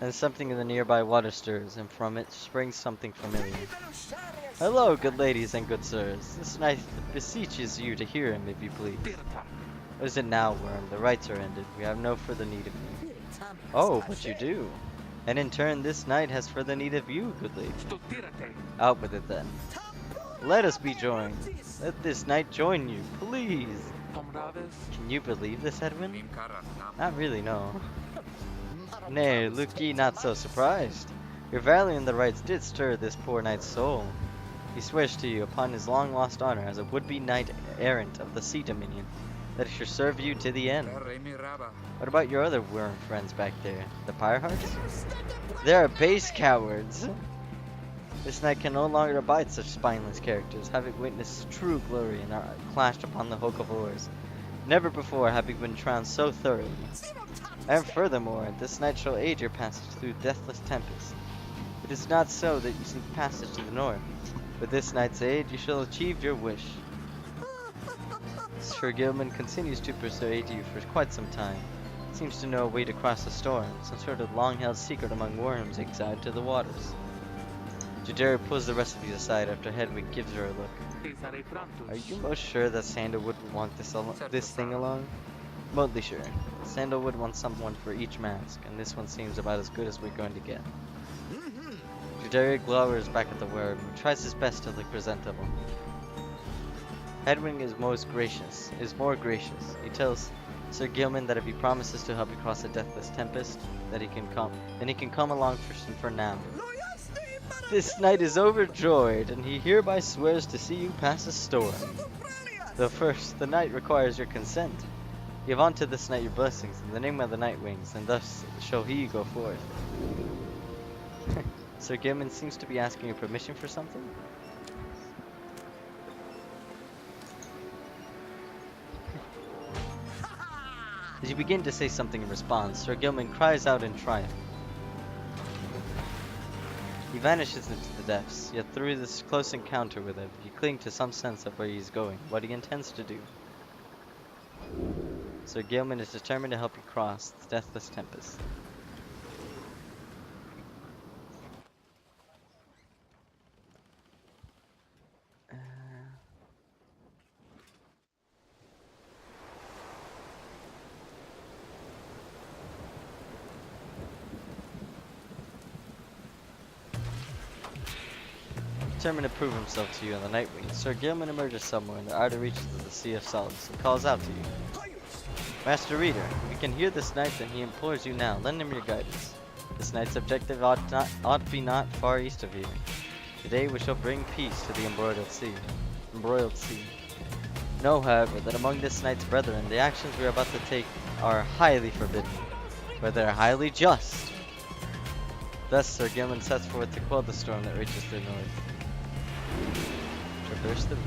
And something in the nearby water stirs, and from it springs something familiar. Hello, good ladies and good sirs. This knight beseeches you to hear him, if you please. What is it now, Worm? The rites are ended. We have no further need of you. Oh, but you do. And in turn, this knight has further need of you, good lady. Out with it then. Let us be joined. Let this knight join you, please. Can you believe this, Edwin? Not really, no. Nay, look ye not so surprised. Your valor in the rites did stir this poor knight's soul. He swears to you upon his long-lost honor as a would-be knight-errant of the Sea Dominion, that he shall serve you to the end. What about your other worm friends back there, the Pyre hearts? They are base cowards. This knight can no longer abide such spineless characters, having witnessed true glory and are clashed upon the hook of oars. Never before have we been trounced so thoroughly. And furthermore, this knight shall aid your passage through deathless tempest. It is not so that you seek passage to the north. With this knight's aid, you shall achieve your wish. Sir Gilman continues to persuade you for quite some time. Seems to know a way to cross the storm, some sort of long-held secret among worms exiled to the waters. Jadari pulls the rest of you aside after Hedwig gives her a look. Are you most sure that Sandalwood would want this thing along? Mostly sure. Sandalwood wants someone for each mask, and this one seems about as good as we're going to get. Jadari glowers back at the worm and tries his best to look presentable. Hedwig is more gracious. He tells Sir Gilman that if he promises to help you cross the deathless tempest, that he can come along for now. This knight is overjoyed, and he hereby swears to see you pass a storm. Though first, the knight requires your consent. Give unto this knight your blessings in the name of the Night Wings, and thus shall he go forth. Sir Gilman seems to be asking your permission for something? As you begin to say something in response, Sir Gilman cries out in triumph. He vanishes into the depths, yet through this close encounter with him, you cling to some sense of where he is going, what he intends to do. Sir Gilman is determined to help you cross the deathless tempest. Determined to prove himself to you on the Night Wings, Sir Gilman emerges somewhere in the outer reaches of the Sea of Salts and calls out to you. Master Reader, we can hear this knight and he implores you now, lend him your guidance. This knight's objective ought be not far east of here. Today we shall bring peace to the embroiled sea. Know, however, that among this knight's brethren, the actions we are about to take are highly forbidden, but they are highly just. Thus, Sir Gilman sets forth to quell the storm that reaches the north. Traverse the reef.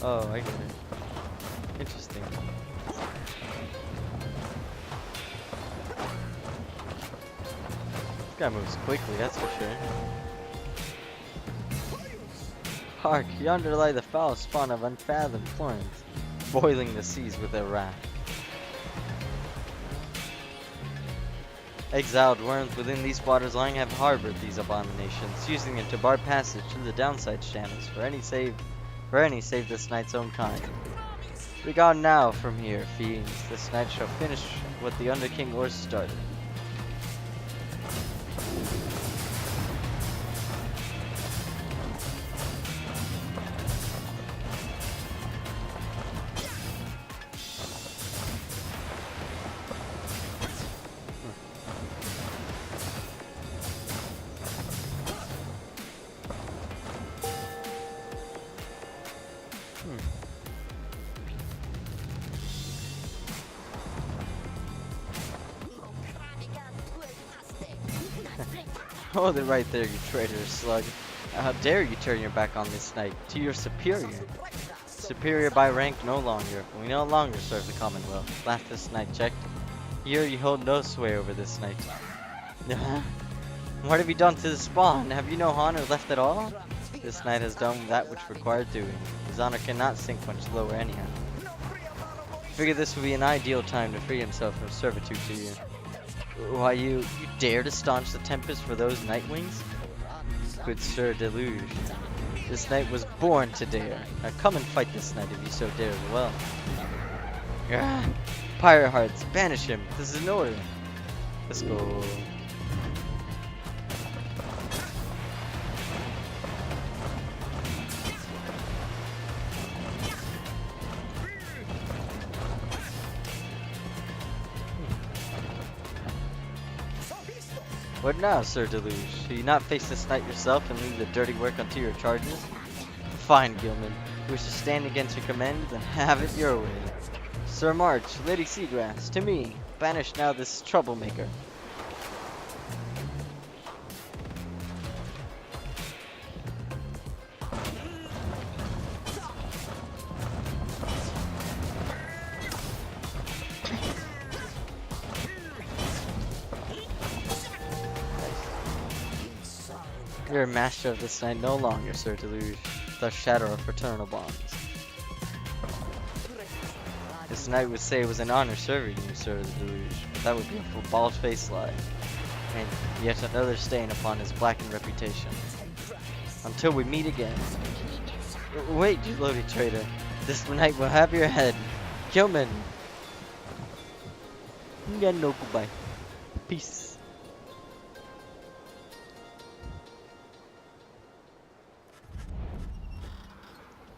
Oh, I get it. Interesting. This guy moves quickly, that's for sure. Hark, yonder lie the foul spawn of unfathomed Florence, boiling the seas with their wrath. Exiled worms within these waters long have harbored these abominations, using them to bar passage through the downside channels for any save this knight's own kind. Begone now from here, fiends. This night shall finish what the Underking Ors started. Hold it right there, you traitorous slug. How dare you turn your back on this knight, to your superior? Superior by rank no longer. We no longer serve the Commonwealth. Laughed this knight checked. Here you hold no sway over this knight. What have you done to the spawn? Have you no honor left at all? This knight has done that which required doing. His honor cannot sink much lower anyhow. Figure this would be an ideal time to free himself from servitude to you. Why, you dare to staunch the Tempest for those Nightwings? Good Sir Deluge. This knight was born to dare. Now come and fight this knight if you so dare as well. Pyre hearts, banish him. This is an order. Let's go. What now, Sir Deluge? Shall you not face this knight yourself and leave the dirty work unto your charges? Fine, Gilman. You wish to stand against your command, then have it your way. Sir March, Lady Seagrass, to me. Banish now this troublemaker. You're a master of this knight no longer, Sir Deluge. Thus shatter our fraternal bonds. This knight would say it was an honor serving you, Sir Deluge, but that would be a bald-faced lie, and yet another stain upon his blackened reputation. Until we meet again. Wait, you loaded traitor. This knight will have your head. Gilman! Yeah, no, goodbye. Peace.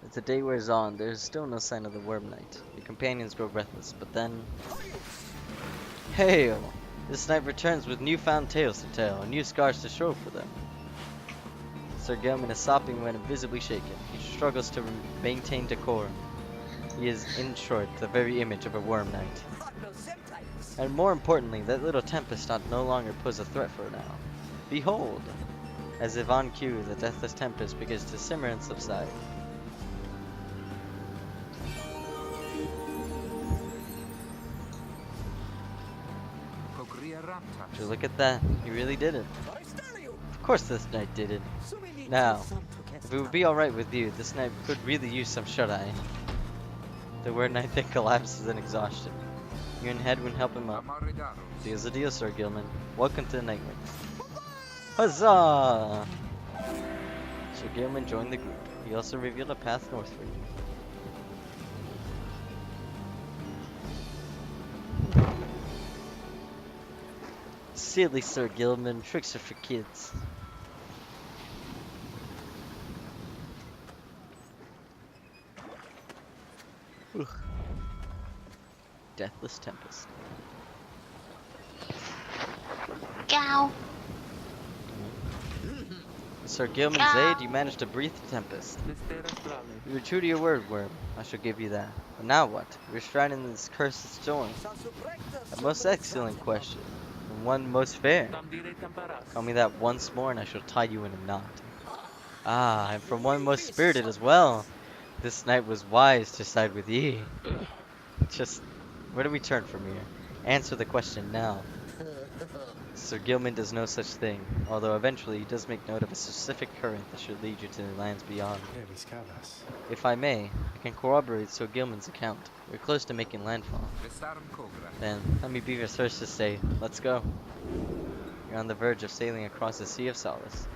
As the day wears on, there is still no sign of the Worm Knight. Your companions grow breathless, but then... Hail! This knight returns with newfound tales to tell, and new scars to show for them. Sir Gilman is sopping when visibly shaken. He struggles to maintain decorum. He is, in short, the very image of a Worm Knight. And more importantly, that little Tempest no longer pose a threat for now. Behold! As if on cue, the deathless Tempest begins to simmer and subside. So look at that, he really did it. Of course this knight did it. Now, if it would be alright with you, this knight could really use some shut-eye. The word knight then collapses in exhaustion. You and Headwind help him up. Deal's a deal, Sir Gilman. Welcome to the Nightwings. Huzzah! Sir Gilman joined the group. He also revealed a path north for you. Silly Sir Gilman, tricks are for kids. Ugh. Deathless Tempest. Gow. Sir Gilman's aid, you managed to breathe the Tempest. You were true to your word, Worm. I shall give you that. But now what? You're shrouded in this cursed storm. A most excellent question. And one most fair. Call me that once more and I shall tie you in a knot. Ah, and from one most spirited as well. This knight was wise to side with ye. Just, where do we turn from here? Answer the question now. Sir Gilman does no such thing, although eventually he does make note of a specific current that should lead you to the lands beyond. If I may, I can corroborate Sir Gilman's account. We're close to making landfall. Then, let me be the first to say, let's go. You're on the verge of sailing across the Sea of Solace.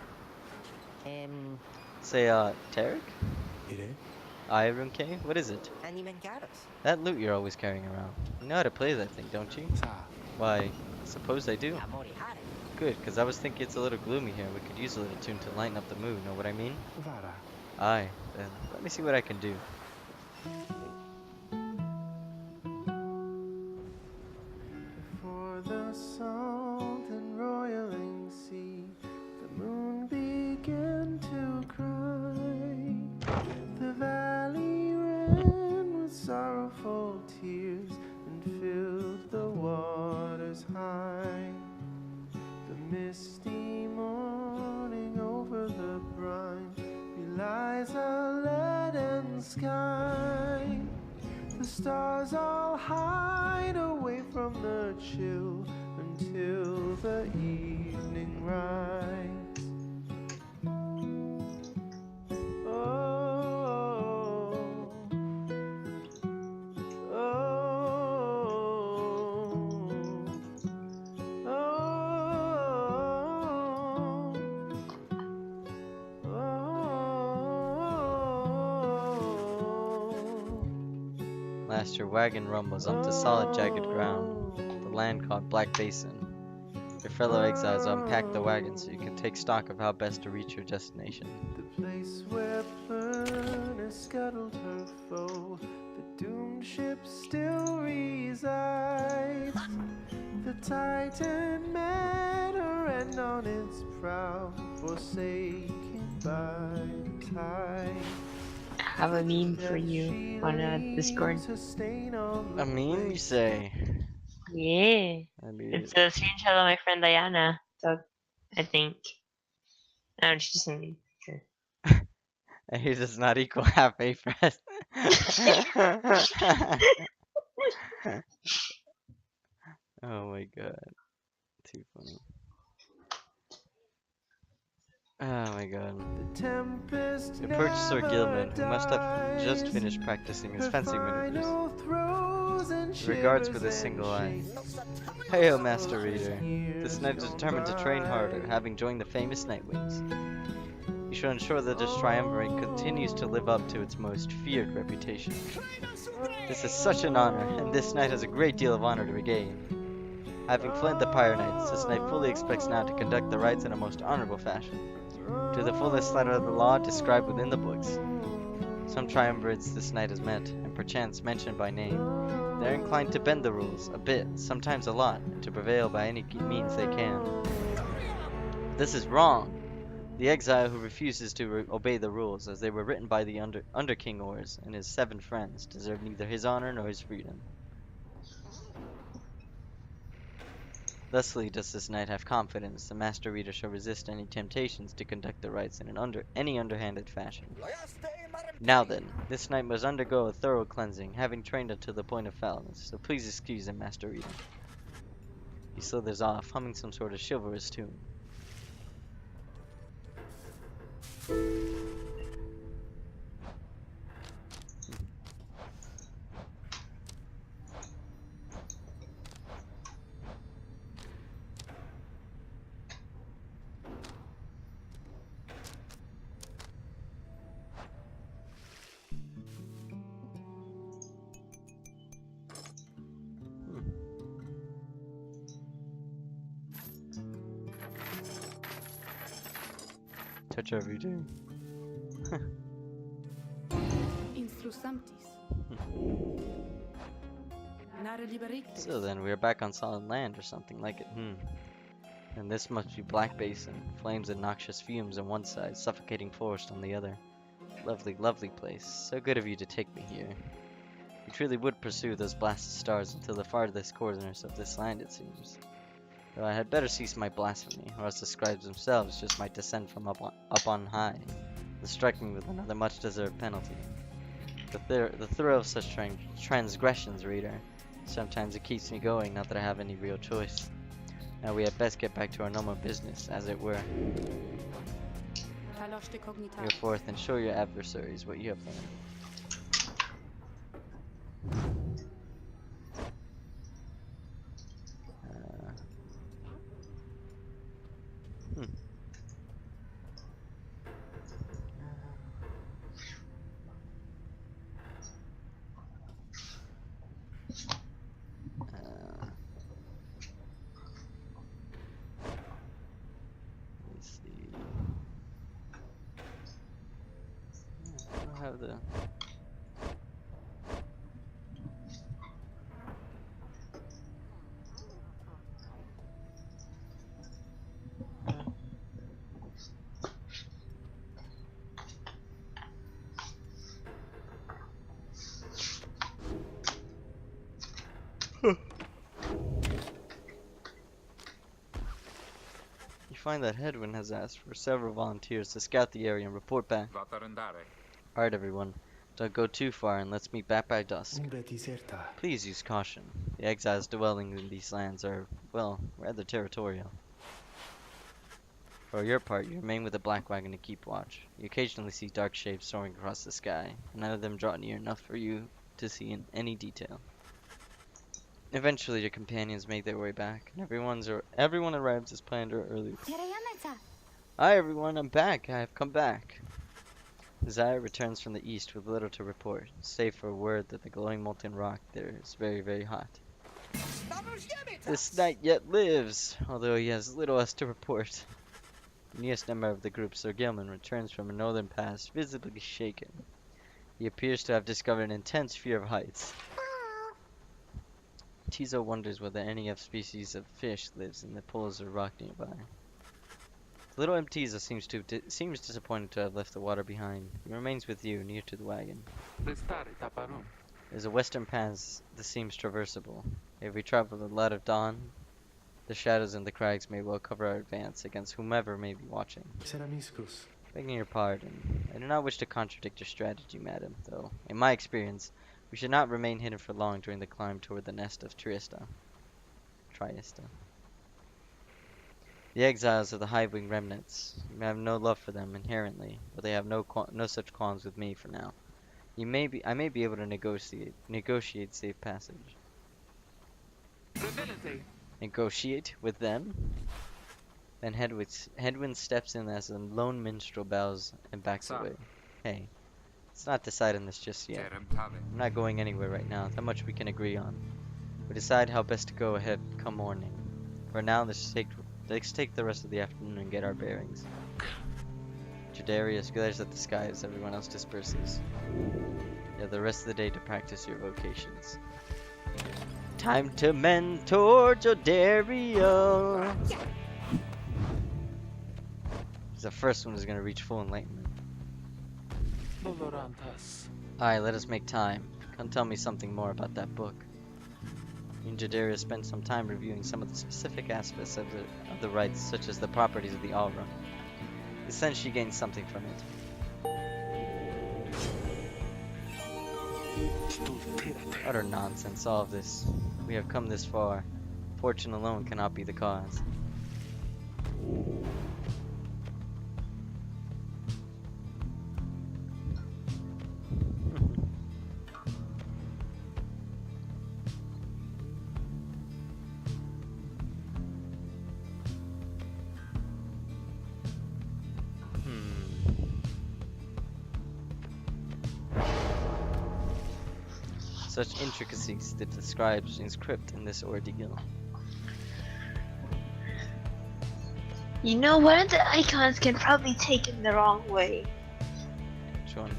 Say, Tarek? Aye, Runke? What is it? That loot you're always carrying around. You know how to play that thing, don't you? Why, I suppose I do. Good, because I was thinking it's a little gloomy here. We could use a little tune to lighten up the mood, know what I mean? Aye, then let me see what I can do. For the salt and roiling sea, the moon began to cry. The valley ran with sorrowful tears and filled the waters high. The misty morning skies are leaden sky. The stars all hide away from the chill until the evening rise. Oh, oh, oh, oh. Last your wagon rumbles onto solid jagged ground, the land called Black Basin. Your fellow exiles unpack the wagon so you can take stock of how best to reach your destination. The place where Pyre scuttled her foe, the doomed ship still resides. The Titan met her end on its prow, forsaken by the tide. I have a meme for you on Discord. A meme, you say? Yeah. I mean, It's a screenshot of my friend Diana. So I think. No, she just sent me a picture. he does not equal half a press. Oh my god. Too funny. Oh my god. The purchaser Gilman, who must have just finished practicing his fencing maneuvers, regards with a single eye. Hail, Master Reader. This knight is determined to train harder, having joined the famous Nightwings. You should ensure that this triumvirate continues to live up to its most feared reputation. This is such an honor, and this knight has a great deal of honor to regain. Having fled the Pyre Knights, this knight fully expects now to conduct the rites in a most honorable fashion, to the fullest letter of the law described within the books. Some triumvirates this knight has met, and perchance mentioned by name. They are inclined to bend the rules, a bit, sometimes a lot, and to prevail by any means they can. This is wrong! The exile who refuses to obey the rules, as they were written by the under King Ors and his 7 friends, deserve neither his honor nor his freedom. Thusly does this knight have confidence the Master Reader shall resist any temptations to conduct the rites in any underhanded fashion. Now then, this knight must undergo a thorough cleansing, having trained it to the point of foulness, so please excuse him, Master Reader. He slithers off, humming some sort of chivalrous tune. Touch every day. So then, we are back on solid land or something like it, And this must be Black Basin. Flames and noxious fumes on one side, suffocating forest on the other. Lovely, lovely place. So good of you to take me here. You truly would pursue those blasted stars until the farthest corners of this land, it seems. Though I had better cease my blasphemy, or else the scribes themselves just might descend from up on high, and strike me with another much-deserved penalty. The thrill of such transgressions, reader. Sometimes it keeps me going, not that I have any real choice. Now we had best get back to our normal business, as it were. Go forth and show your adversaries what you have learned. Have the You find that Hedwin has asked for several volunteers to scout the area and report back. Alright everyone, don't go too far and let's meet back by dusk. Please use caution. The exiles dwelling in these lands are, well, rather territorial. For your part, you remain with the Black Wagon to keep watch. You occasionally see dark shapes soaring across the sky, and none of them draw near enough for you to see in any detail. Eventually, your companions make their way back, and everyone arrives as planned or earlier. Hi everyone, I'm back. I have come back. Zaya returns from the east with little to report, save for a word that the glowing molten rock there is very, very hot. This knight yet lives, although he has little else to report. The newest member of the group, Sir Gilman, returns from a northern pass, visibly shaken. He appears to have discovered an intense fear of heights. Tizo wonders whether any of species of fish lives in the pools or rock nearby. Little M. Tizo seems disappointed to have left the water behind. He remains with you, near to the wagon. There's a western pass that seems traversable. If we travel the light of dawn, the shadows in the crags may well cover our advance against whomever may be watching. Begging your pardon, I do not wish to contradict your strategy, madam, though, in my experience, we should not remain hidden for long during the climb toward the nest of Triesta. The exiles are the high-wing remnants. You may have no love for them inherently, but they have no such qualms with me for now. I may be able to negotiate safe passage. Negotiate with them? Then Hedwin steps in as a lone minstrel bows and backs away. Hey, let's not decide on this just yet. I'm not going anywhere right now. That much we can agree on. We'll decide how best to go ahead come morning. For now, let's take the rest of the afternoon and get our bearings. Jadarius glares at the sky as everyone else disperses. You have the rest of the day to practice your vocations. Time to mentor Jodario. He's the first one who's gonna reach full enlightenment. Alright, let us make time. Come tell me something more about that book. You and Jadarius spent some time reviewing some of the specific aspects of the rites, such as the properties of the aura. In a sense, she gained something from it. Utter nonsense, all of this. We have come this far. Fortune alone cannot be the cause. Such intricacies that the scribes inscript in this ordeal. You know, one of the icons can probably be taken the wrong way. Which one?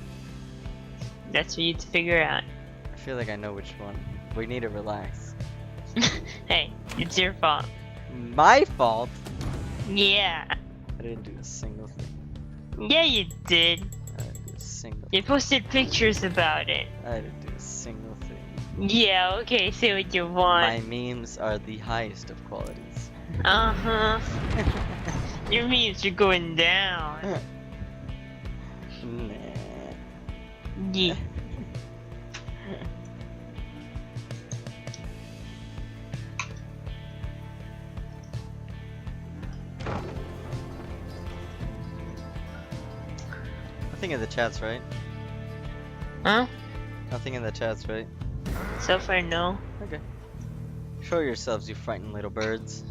That's for you to figure out. I feel like I know which one. We need to relax. Hey, it's your fault. My fault? Yeah. I didn't do a single thing. Yeah, you did. I didn't do a single You posted pictures about it. I didn't do a single thing. Yeah, okay, say what you want. My memes are the highest of qualities. Uh-huh. Your memes are going down. Nah. Yeah. Nothing in the chats, right? Huh? Nothing in the chats, right? So far, no. Okay. Show yourselves, you frightened little birds.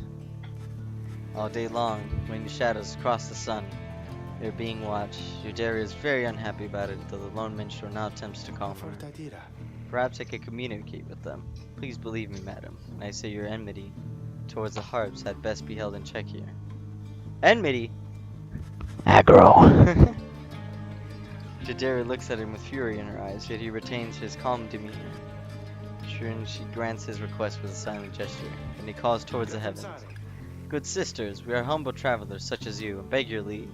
All day long, when the shadows cross the sun, they're being watched. Yudaria is very unhappy about it, though the lone minstrel now attempts to calm her. Perhaps I could communicate with them. Please believe me, madam, when I say your enmity towards the harps had best be held in check here. Enmity? Aggro. Jadari looks at him with fury in her eyes, yet he retains his calm demeanor. She grants his request with a silent gesture, and he calls towards the heavens. Good sisters, we are humble travelers such as you, and beg your leave.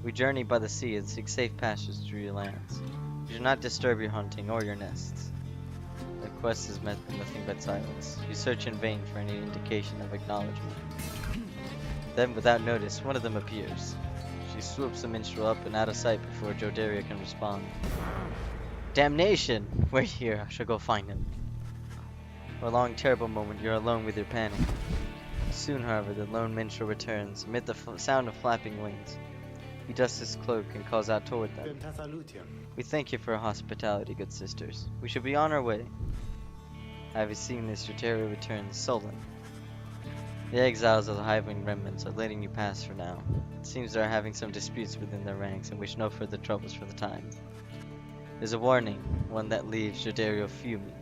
We journey by the sea and seek safe passage through your lands. You do not disturb your hunting or your nests. The quest is met with nothing but silence. You search in vain for any indication of acknowledgement. Then, without notice, one of them appears. She swoops the minstrel up and out of sight before Jodaria can respond. Damnation! Wait here, I shall go find him. For a long, terrible moment, you're alone with your panic. Soon, however, the lone minstrel returns, amid the sound of flapping wings. He dusts his cloak and calls out toward them. We thank you for your hospitality, good sisters. We shall be on our way. Having seen this, Jodaria returns, sullen. The exiles of the Highwing remnants are letting you pass for now. It seems they are having some disputes within their ranks and wish no further troubles for the time. There's a warning, one that leaves Jodaria fuming.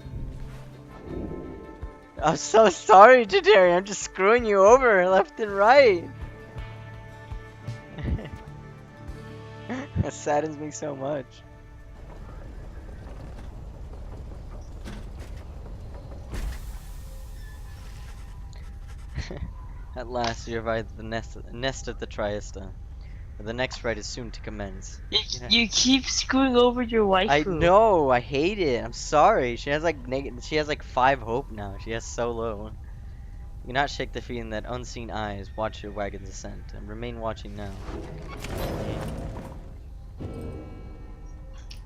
I'm so sorry, Jodaria. I'm just screwing you over left and right. That saddens me so much. At last, you arrive at the nest of the Triesta. The next rite is soon to commence. You keep screwing over your waifu. I know, I hate it. I'm sorry. She has like 5 hope now. She has so low. You cannot shake the feeling that unseen eyes watch your wagon's ascent, and remain watching now.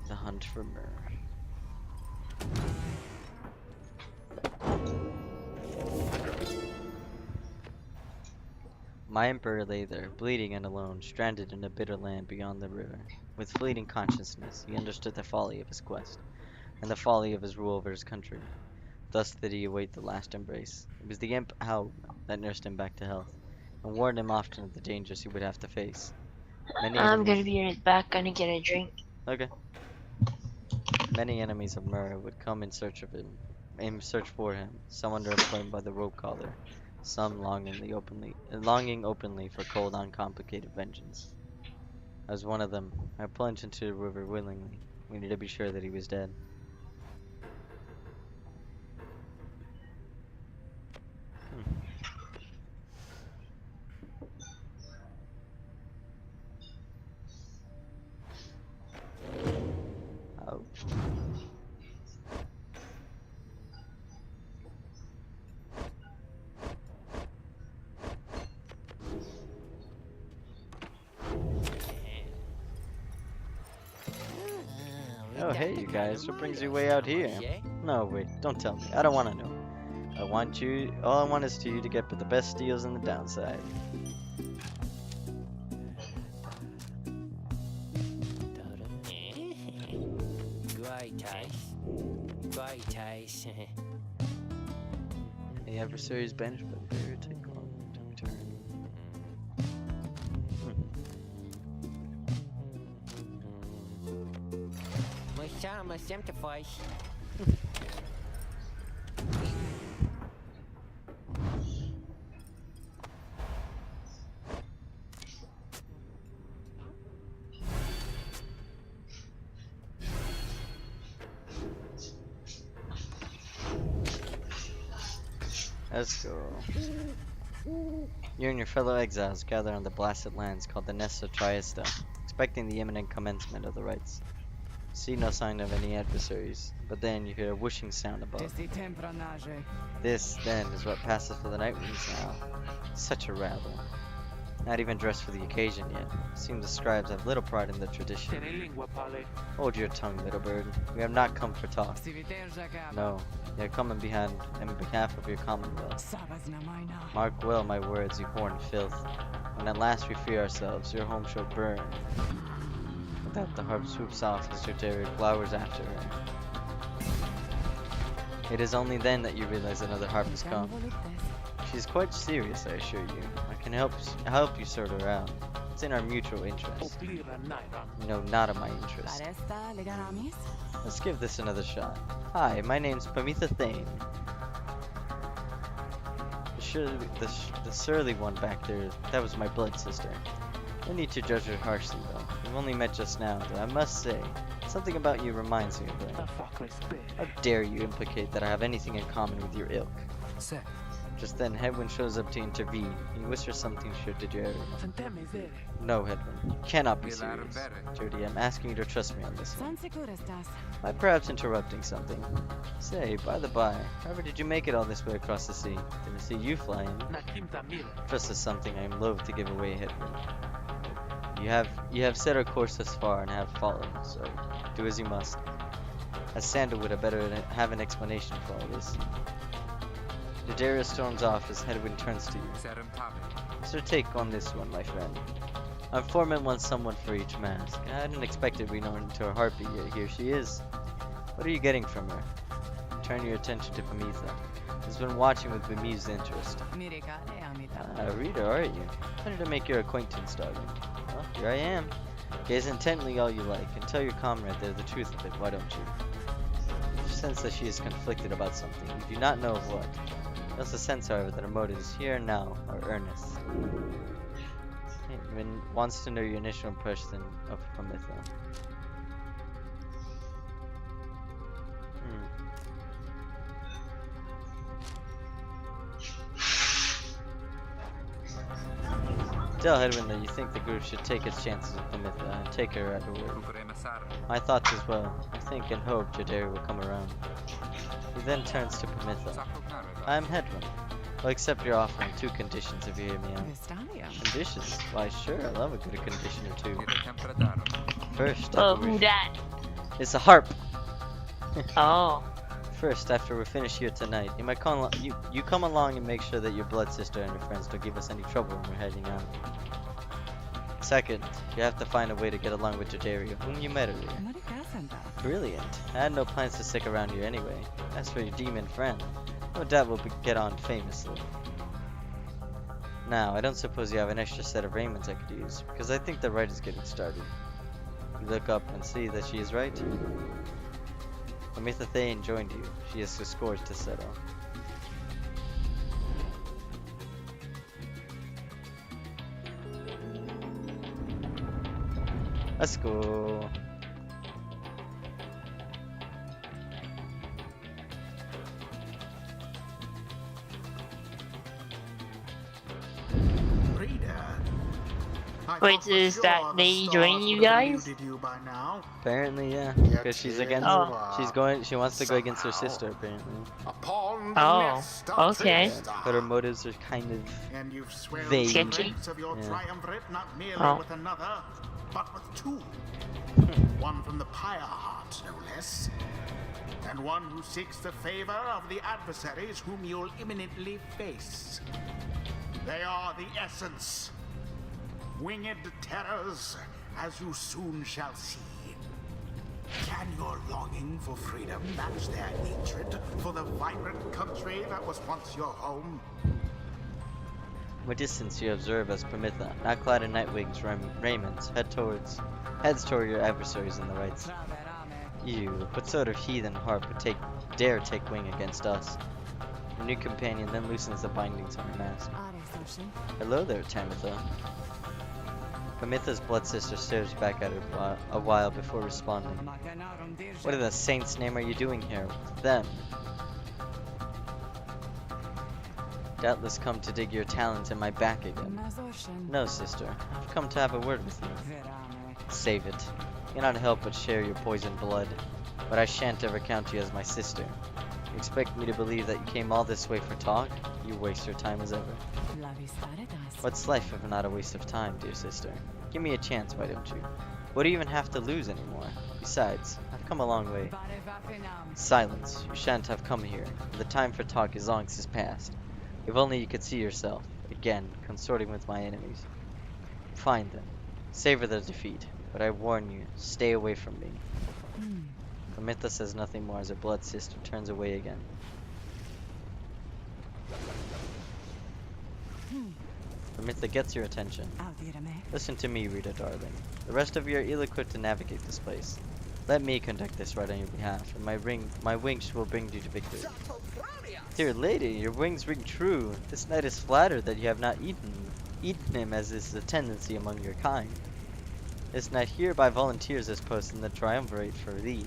The hunt for myrrh. My emperor lay there, bleeding and alone, stranded in a bitter land beyond the river. With fleeting consciousness, he understood the folly of his quest, and the folly of his rule over his country. Thus did he await the last embrace. It was the imp Haub that nursed him back to health, and warned him often of the dangers he would have to face. I'm gonna be in the back, gonna get a drink. Okay. Many enemies of Myrrh would come in search of him, for him, some underemployed by the rope collar, some longing openly for cold, uncomplicated vengeance. I was one of them. I plunged into the river willingly. We needed to be sure that he was dead. Oh. Oh, hey, you guys. What brings you way out here? No, wait. Don't tell me. I don't want to know. All I want is you to get the best deals in the downside. The adversary is banished by the Pyre. Take a long turn. Let's go. You and your fellow exiles gather on the blasted lands called the Nest of Triesta, expecting the imminent commencement of the rites. See no sign of any adversaries, but then you hear a whooshing sound above. This, then, is what passes for the night winds now. Such a rabble. Not even dressed for the occasion yet. Seems the scribes have little pride in the tradition. Hold your tongue, little bird. We have not come for talk. No, you have come in behalf of your commonwealth. Mark well my words, you horned filth. When at last we free ourselves, your home shall burn. With that, the harp swoops off as Jodaria glowers after her. It is only then that you realize another harp has come. She's quite serious, I assure you. I can help you sort her out. It's in our mutual interest. No, not in my interest. Let's give this another shot. Hi, my name's Pamitha Thane. The surly one back there, that was my blood sister. No need to judge her harshly, though. We've only met just now, but I must say, something about you reminds me of her. How dare you implicate that I have anything in common with your ilk? Just then, Hedwyn shows up to intervene. He whispers something to Didgeridoo. No, Hedwyn, you cannot be serious. Judy, I'm asking you to trust me on this one. Am I perhaps interrupting something? Say, by the by, however did you make it all this way across the sea? Didn't see you flying. Trust is something I am loath to give away, Hedwyn. You have set our course thus far and have followed, so do as you must. As Sandalwood, I better have an explanation for all this. Didgeridoo storms off as Hedwyn turns to you. So take on this one, my friend. Our foreman wants someone for each mask. I hadn't expected we known into her heartbeat, yet here she is. What are you getting from her? Turn your attention to Pamitha, who's been watching with bemused interest. Reader, aren't you? Wanted to make your acquaintance, darling. Well, here I am. Gaze intently all you like, and tell your comrade there the truth of it, why don't you? You sense that she is conflicted about something. You do not know of what. You also sense, however, that her motives here and now are earnest. Hedwyn wants to know your initial impression of Pamitha. Tell Hedwyn that you think the group should take its chances with Pamitha and take her at her word. My thoughts as well. I think and hope Jadari will come around. He then turns to Pamitha. I am Hedwyn. I'll accept your offer on 2 conditions if you hear me out. Conditions? Why sure, I love a good condition or 2. First, Who that? it's a harp! Oh. First, after we're finished here tonight, you might come you come along and make sure that your blood sister and her friends don't give us any trouble when we're heading out. Second, you have to find a way to get along with Jadari, whom you met earlier. Brilliant. I had no plans to stick around here anyway. As for your demon friend, no doubt we'll get on famously. Now, I don't suppose you have an extra set of raiments I could use, because I think the rite is getting started. You look up and see that she is right. Pamitha Thane joined you. She has the scores to settle. Let's go. Wait, is that lady joining you guys? Apparently, yeah. Because she's against. She wants to go against her sister. Apparently. Oh. Okay. Yeah, but her motives are kind of vague. Sketchy. Not merely Oh. with another, but with 2. One from the Pyre heart, no less. And one who seeks the favor of the adversaries whom you'll imminently face. They are the essence. Winged terrors, as you soon shall see. Can your longing for freedom match their hatred for the vibrant country that was once your home? From a distance you observe as Pamitha, not clad in Nightwing's raiments, heads toward your adversaries on the right. You, what sort of heathen harp would dare take wing against us? Your new companion then loosens the bindings on her mask. Hello there, Tamitha. Pamitha's blood sister stares back at her a while before responding. What in the saint's name are you doing here with them? Doubtless come to dig your talons in my back again. No, sister. I've come to have a word with you. Save it. I cannot help but share your poisoned blood, but I shan't ever count you as my sister. You expect me to believe that you came all this way for talk? You waste your time as ever. What's life if not a waste of time, dear sister? Give me a chance, why don't you? What do you even have to lose anymore? Besides, I've come a long way. Silence. You shan't have come here. The time for talk is long since past. If only you could see yourself, again, consorting with my enemies. Fine then. Savor the defeat, but I warn you, stay away from me. Pamitha says nothing more as her blood sister turns away again. Pamitha gets your attention. Listen to me, Rita darling. The rest of you are ill-equipped to navigate this place. Let me conduct this right on your behalf, and my wings will bring you to victory. Dear lady, your wings ring true. This knight is flattered that you have not eaten him, as is the tendency among your kind. This knight hereby volunteers this post in the triumvirate for thee.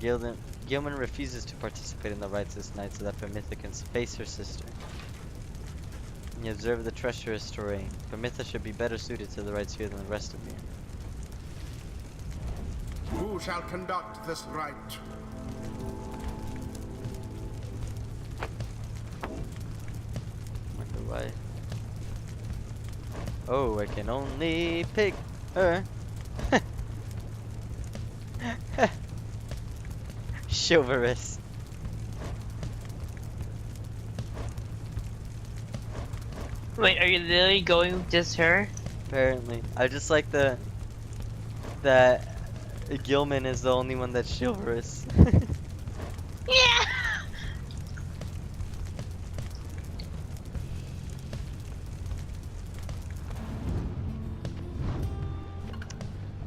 Gilman refuses to participate in the rites this night so that Pamitha can face her sister. You observe the treacherous terrain. Pamitha should be better suited to the rites here than the rest of you. Who shall conduct this rite? Wonder why. Oh, I can only pick her. Chivalrous. Wait, are you literally going with just her? Apparently. I just like that Gilman is the only one that's chivalrous. Yeah!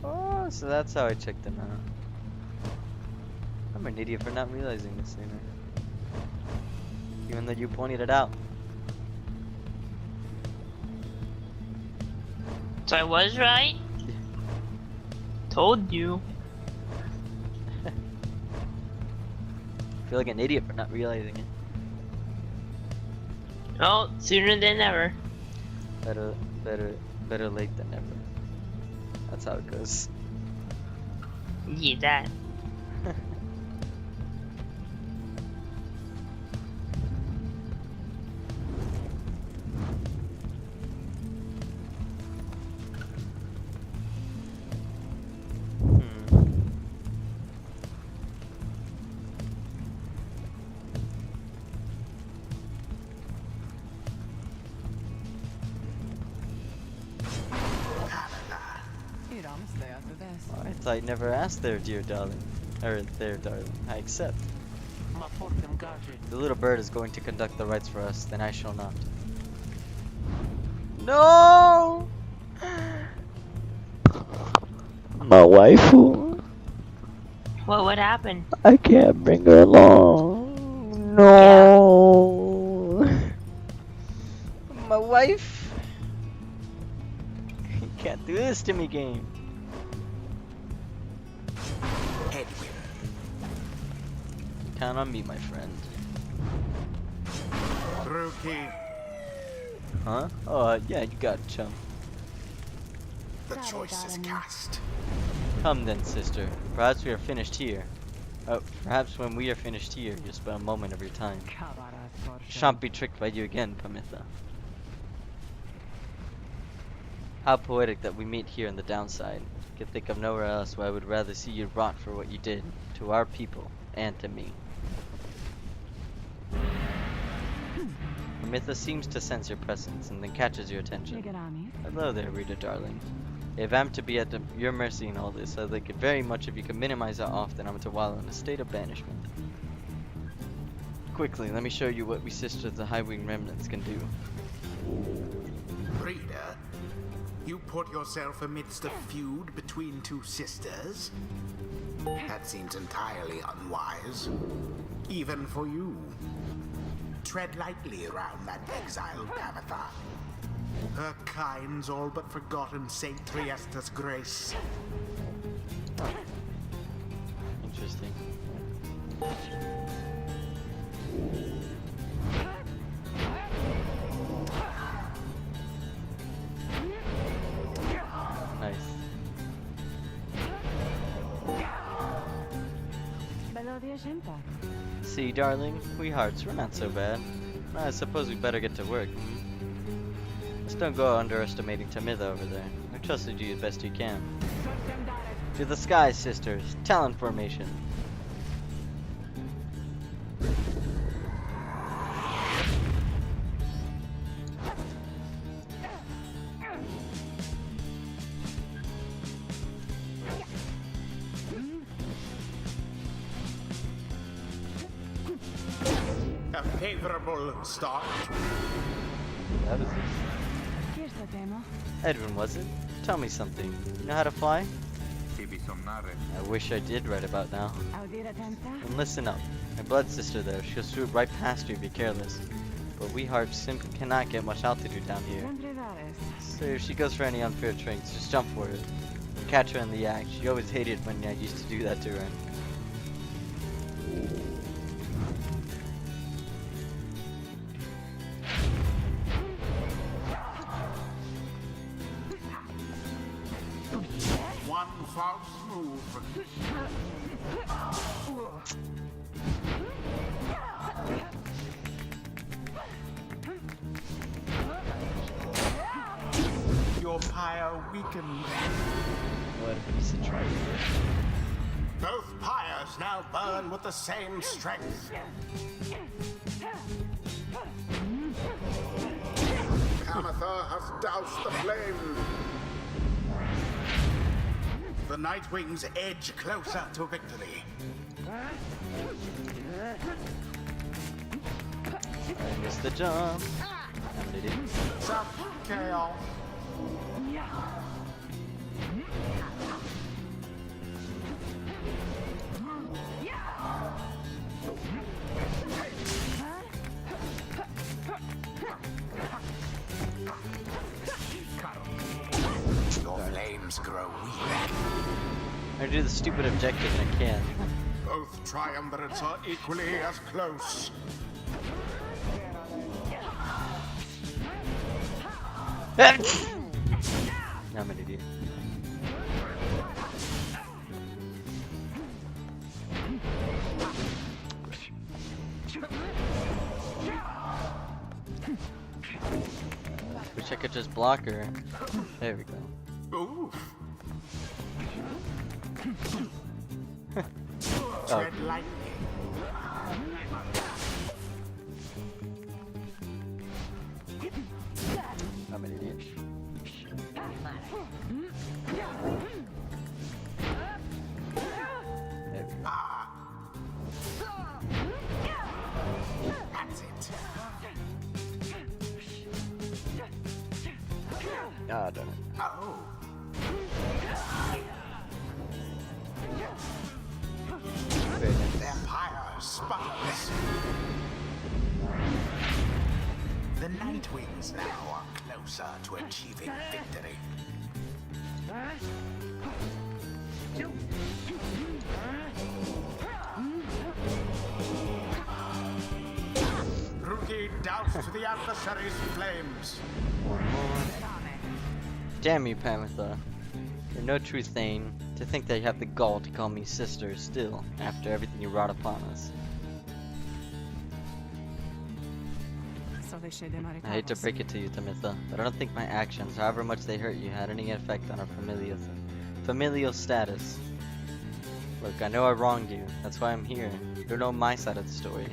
Oh, so that's how I checked them out. I'm an idiot for not realizing this sooner. Even though you pointed it out. So I was right? Told you. I feel like an idiot for not realizing it. Oh, sooner than ever. Better late than never. That's how it goes. Yeah, that. I thought you never asked there, dear darling. Or there, darling. I accept. The little bird is going to conduct the rites for us, then I shall not. No! My waifu? What happened? I can't bring her along. No! My wife? You can't do this to me, game. Edwin. Count on me, my friend. Rookie. Huh? Oh, yeah, you got it, chum. The choice is cast. Come then, sister. Perhaps we are finished here. Oh, perhaps when we are finished here, you'll spend a moment of your time. Shan't be tricked by you again, Pamitha. How poetic that we meet here in the downside. Could think of nowhere else where I would rather see you rot for what you did to our people and to me. Pamitha seems to sense your presence and then catches your attention. Hello there, reader darling. If I'm to be at your mercy in all this, I'd like it very much if you could minimize how often I'm to wallow in a state of banishment. Quickly, let me show you what we sisters of the High-Wing Remnants can do. Reader, you put yourself amidst a feud between two sisters? That seems entirely unwise. Even for you. Tread lightly around that exiled Pamitha. Her kind's all but forgotten Saint Triesta's grace. Interesting. Nice. See, darling, we hearts, we're not so bad. I suppose we better get to work. Just don't go underestimating Tamitha over there. I trusted you as best you can. To the skies, sisters. Talon formation. A favorable start. That is it. Edwin, was it? Tell me something. You know how to fly? I wish I did right about now. And listen up. My blood sister there, she'll swoop right past you if you're careless. But we hearts simply cannot get much altitude down here. So if she goes for any unfair tricks, just jump for it. And catch her in the act. She always hated when I used to do that to her. One false move. Your pyre weakened. What a piece of trash. Both pyres now burn with the same strength. Kamatha has doused the flame. The Nightwings edge closer to victory. I missed the jump. I'm an idiot. Suck chaos. Your flames grow weak. I do the stupid objective and I can't. Both triumvirates are equally as close. I'm an idiot. Wish I could just block her. There we go. Oof. Oh. Tread lightly. I'm an idiot. There we go. That's it. Ah, done it. Oh. Very nice. Their pyre sputters. The Nightwings now are closer to achieving victory. Ruki doused the adversary's flames. Damn you, Pamitha. You're no true Thane to think that you have the gall to call me sister still, after everything you wrought upon us. I hate to break it to you, Tamitha, but I don't think my actions, however much they hurt you, had any effect on our familial status. Look, I know I wronged you. That's why I'm here. You know my side of the story.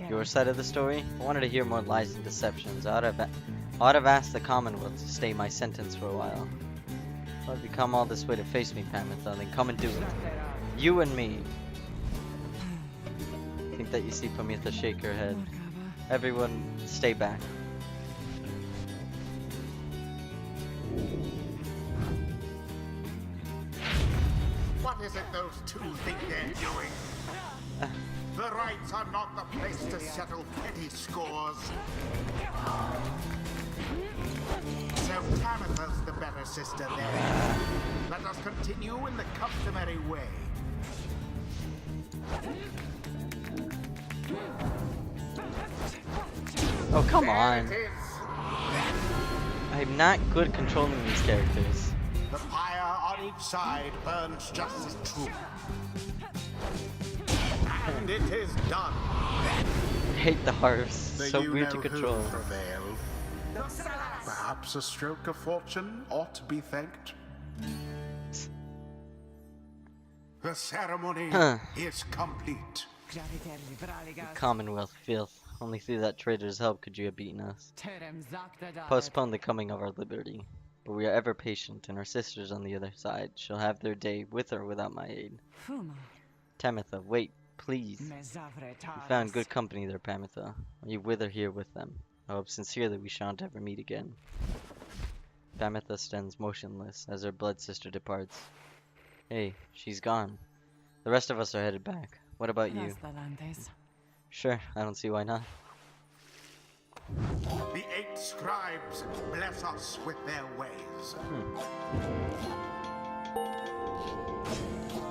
Your side of the story? I wanted to hear more lies and deceptions. I ought have asked the Commonwealth to stay my sentence for a while. Well, if you come all this way to face me, Pamitha, then come and do it. You and me. Think that you see Pamitha shake her head. Everyone, stay back. What is it those two think they're doing? The rights are not the place to settle petty scores. So Tamitha's the better sister there. Let us continue in the customary way. Oh, come There on. it is. I'm not good at controlling these characters. The pyre on each side burns just as true. And it is done. I hate the harvest. The So weird to you-know-who control. prevailed. Perhaps a stroke of fortune ought to be thanked. The ceremony is complete. Commonwealth filth. Only through that traitor's help could you have beaten us. Postpone the coming of our liberty. But we are ever patient, and our sisters on the other side shall have their day with or without my aid. Tamitha, wait, please. You found good company there, Pamitha. Are you with or here with them? I hope sincerely we shan't ever meet again. Pamitha stands motionless as her blood sister departs. Hey, she's gone. The rest of us are headed back. What about you? Sure, I don't see why not. The 8 scribes bless us with their ways.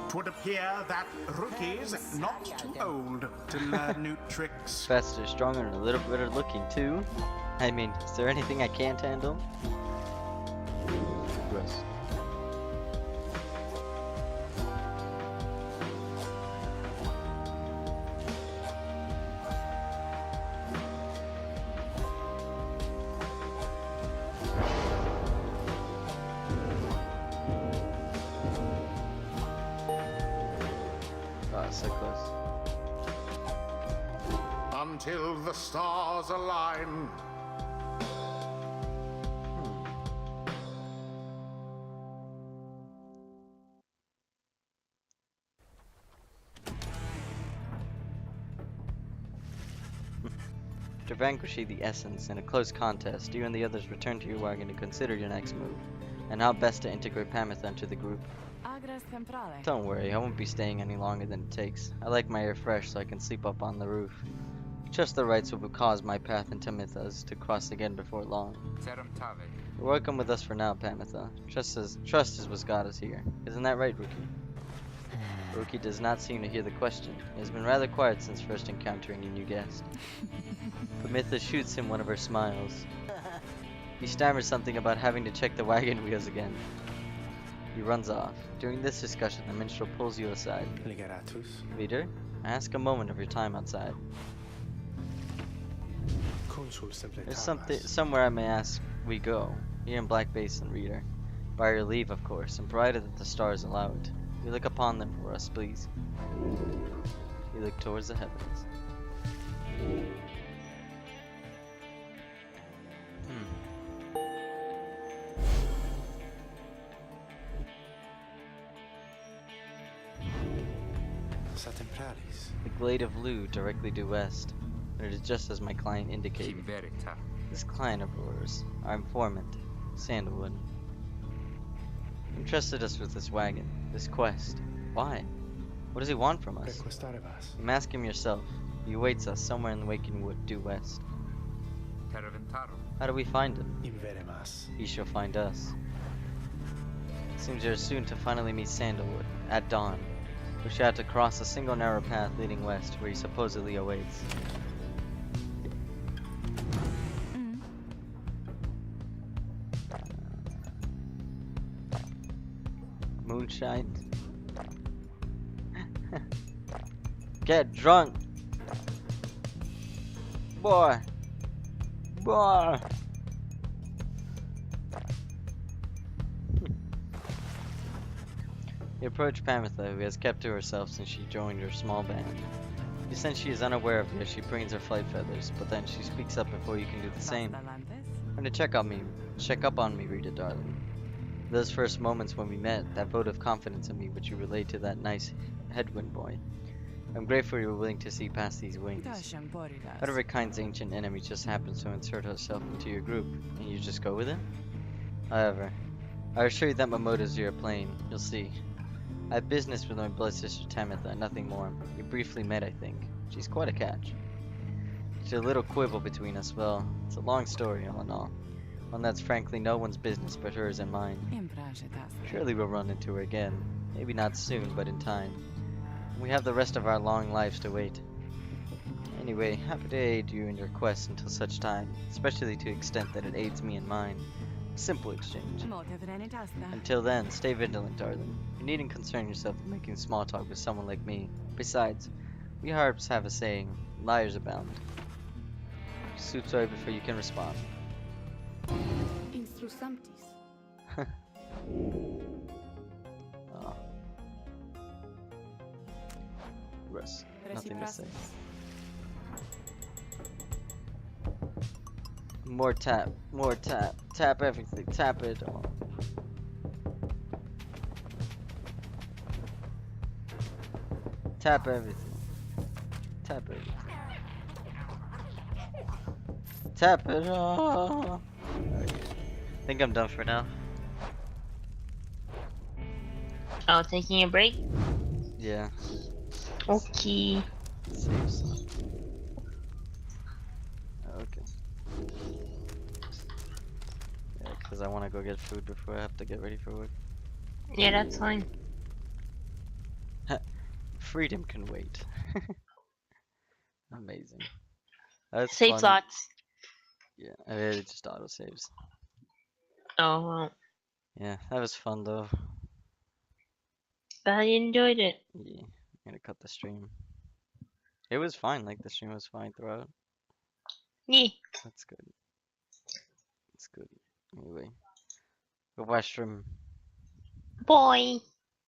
'Twould appear that Rookie's not too old to learn new tricks. Faster, stronger, and a little better looking too. I mean, is there anything I can't handle? Gross. So close. Until the stars align. After vanquishing the Essence in a close contest, you and the others return to your wagon to consider your next move, and how best to integrate Pamitha into the group. Don't worry, I won't be staying any longer than it takes. I like my air fresh so I can sleep up on the roof. Trust the rites will cause my path into Mythos to cross again before long. You're welcome with us for now, Pamitha. Trust is what got us here. Isn't that right, Rookie? Rookie does not seem to hear the question. He has been rather quiet since first encountering your new guest. Pamitha shoots him one of her smiles. He stammers something about having to check the wagon wheels again. He runs off. During this discussion, the minstrel pulls you aside. Reader, I ask a moment of your time outside. There's somewhere I may ask we go. Here in Black Basin, reader. By your leave, of course, and provided that the stars allow it. You look upon them for us, please. You look towards the heavens. The glade of Lu directly due west, and it is just as my client indicated. This client of yours, our informant, Sandalwood, entrusted us with this wagon, this quest. Why? What does he want from us? You ask him yourself. He awaits us somewhere in the Waking Wood due west. How do we find him? He shall find us. Seems you're soon to finally meet Sandalwood, at dawn. We shall have to cross a single narrow path leading west, where he supposedly awaits. Moonshine. Get drunk, boy. Boy. You approach Pamitha, who has kept to herself since she joined your small band. You sense she is unaware of you as she brings her flight feathers, but then she speaks up before you can do the same. Come to check up on me, Rita, darling. Those first moments when we met, that vote of confidence in me which you relayed to that nice headwind boy. I'm grateful you were willing to see past these wings. Whatever kind's ancient enemy just happens to insert herself into your group, and you just go with it? However, I assure you that my motives here are plain. You'll see. I have business with my blood sister Tamitha, nothing more. We briefly met, I think. She's quite a catch. There's a little quibble between us. Well, it's a long story, all in all. One that's frankly no one's business but hers and mine. Surely we'll run into her again. Maybe not soon, but in time. We have the rest of our long lives to wait. Anyway, happy to aid you in your quest until such time, especially to the extent that it aids me in mine. A simple exchange. Until then, stay vigilant, darling. You needn't concern yourself with making small talk with someone like me. Besides, we harps have a saying, liars abound. Soup sorry before you can respond. Oh. Russ, nothing to say. More tap, tap everything, tap it all. Tap everything, tap everything. Tap it all. Okay. I think I'm done for now. Oh, taking a break? Yeah. Okay. Save some. Okay. Yeah, because I want to go get food before I have to get ready for work. Yeah, that's fine. Freedom can wait. Amazing. That's Save fun. slots. Yeah, it just auto saves. Oh, well. Yeah, that was fun though. I enjoyed it. Yeah, I'm gonna cut the stream. It was fine, like the stream was fine throughout. Yeah. That's good. That's good. Anyway, go watch stream. Boy.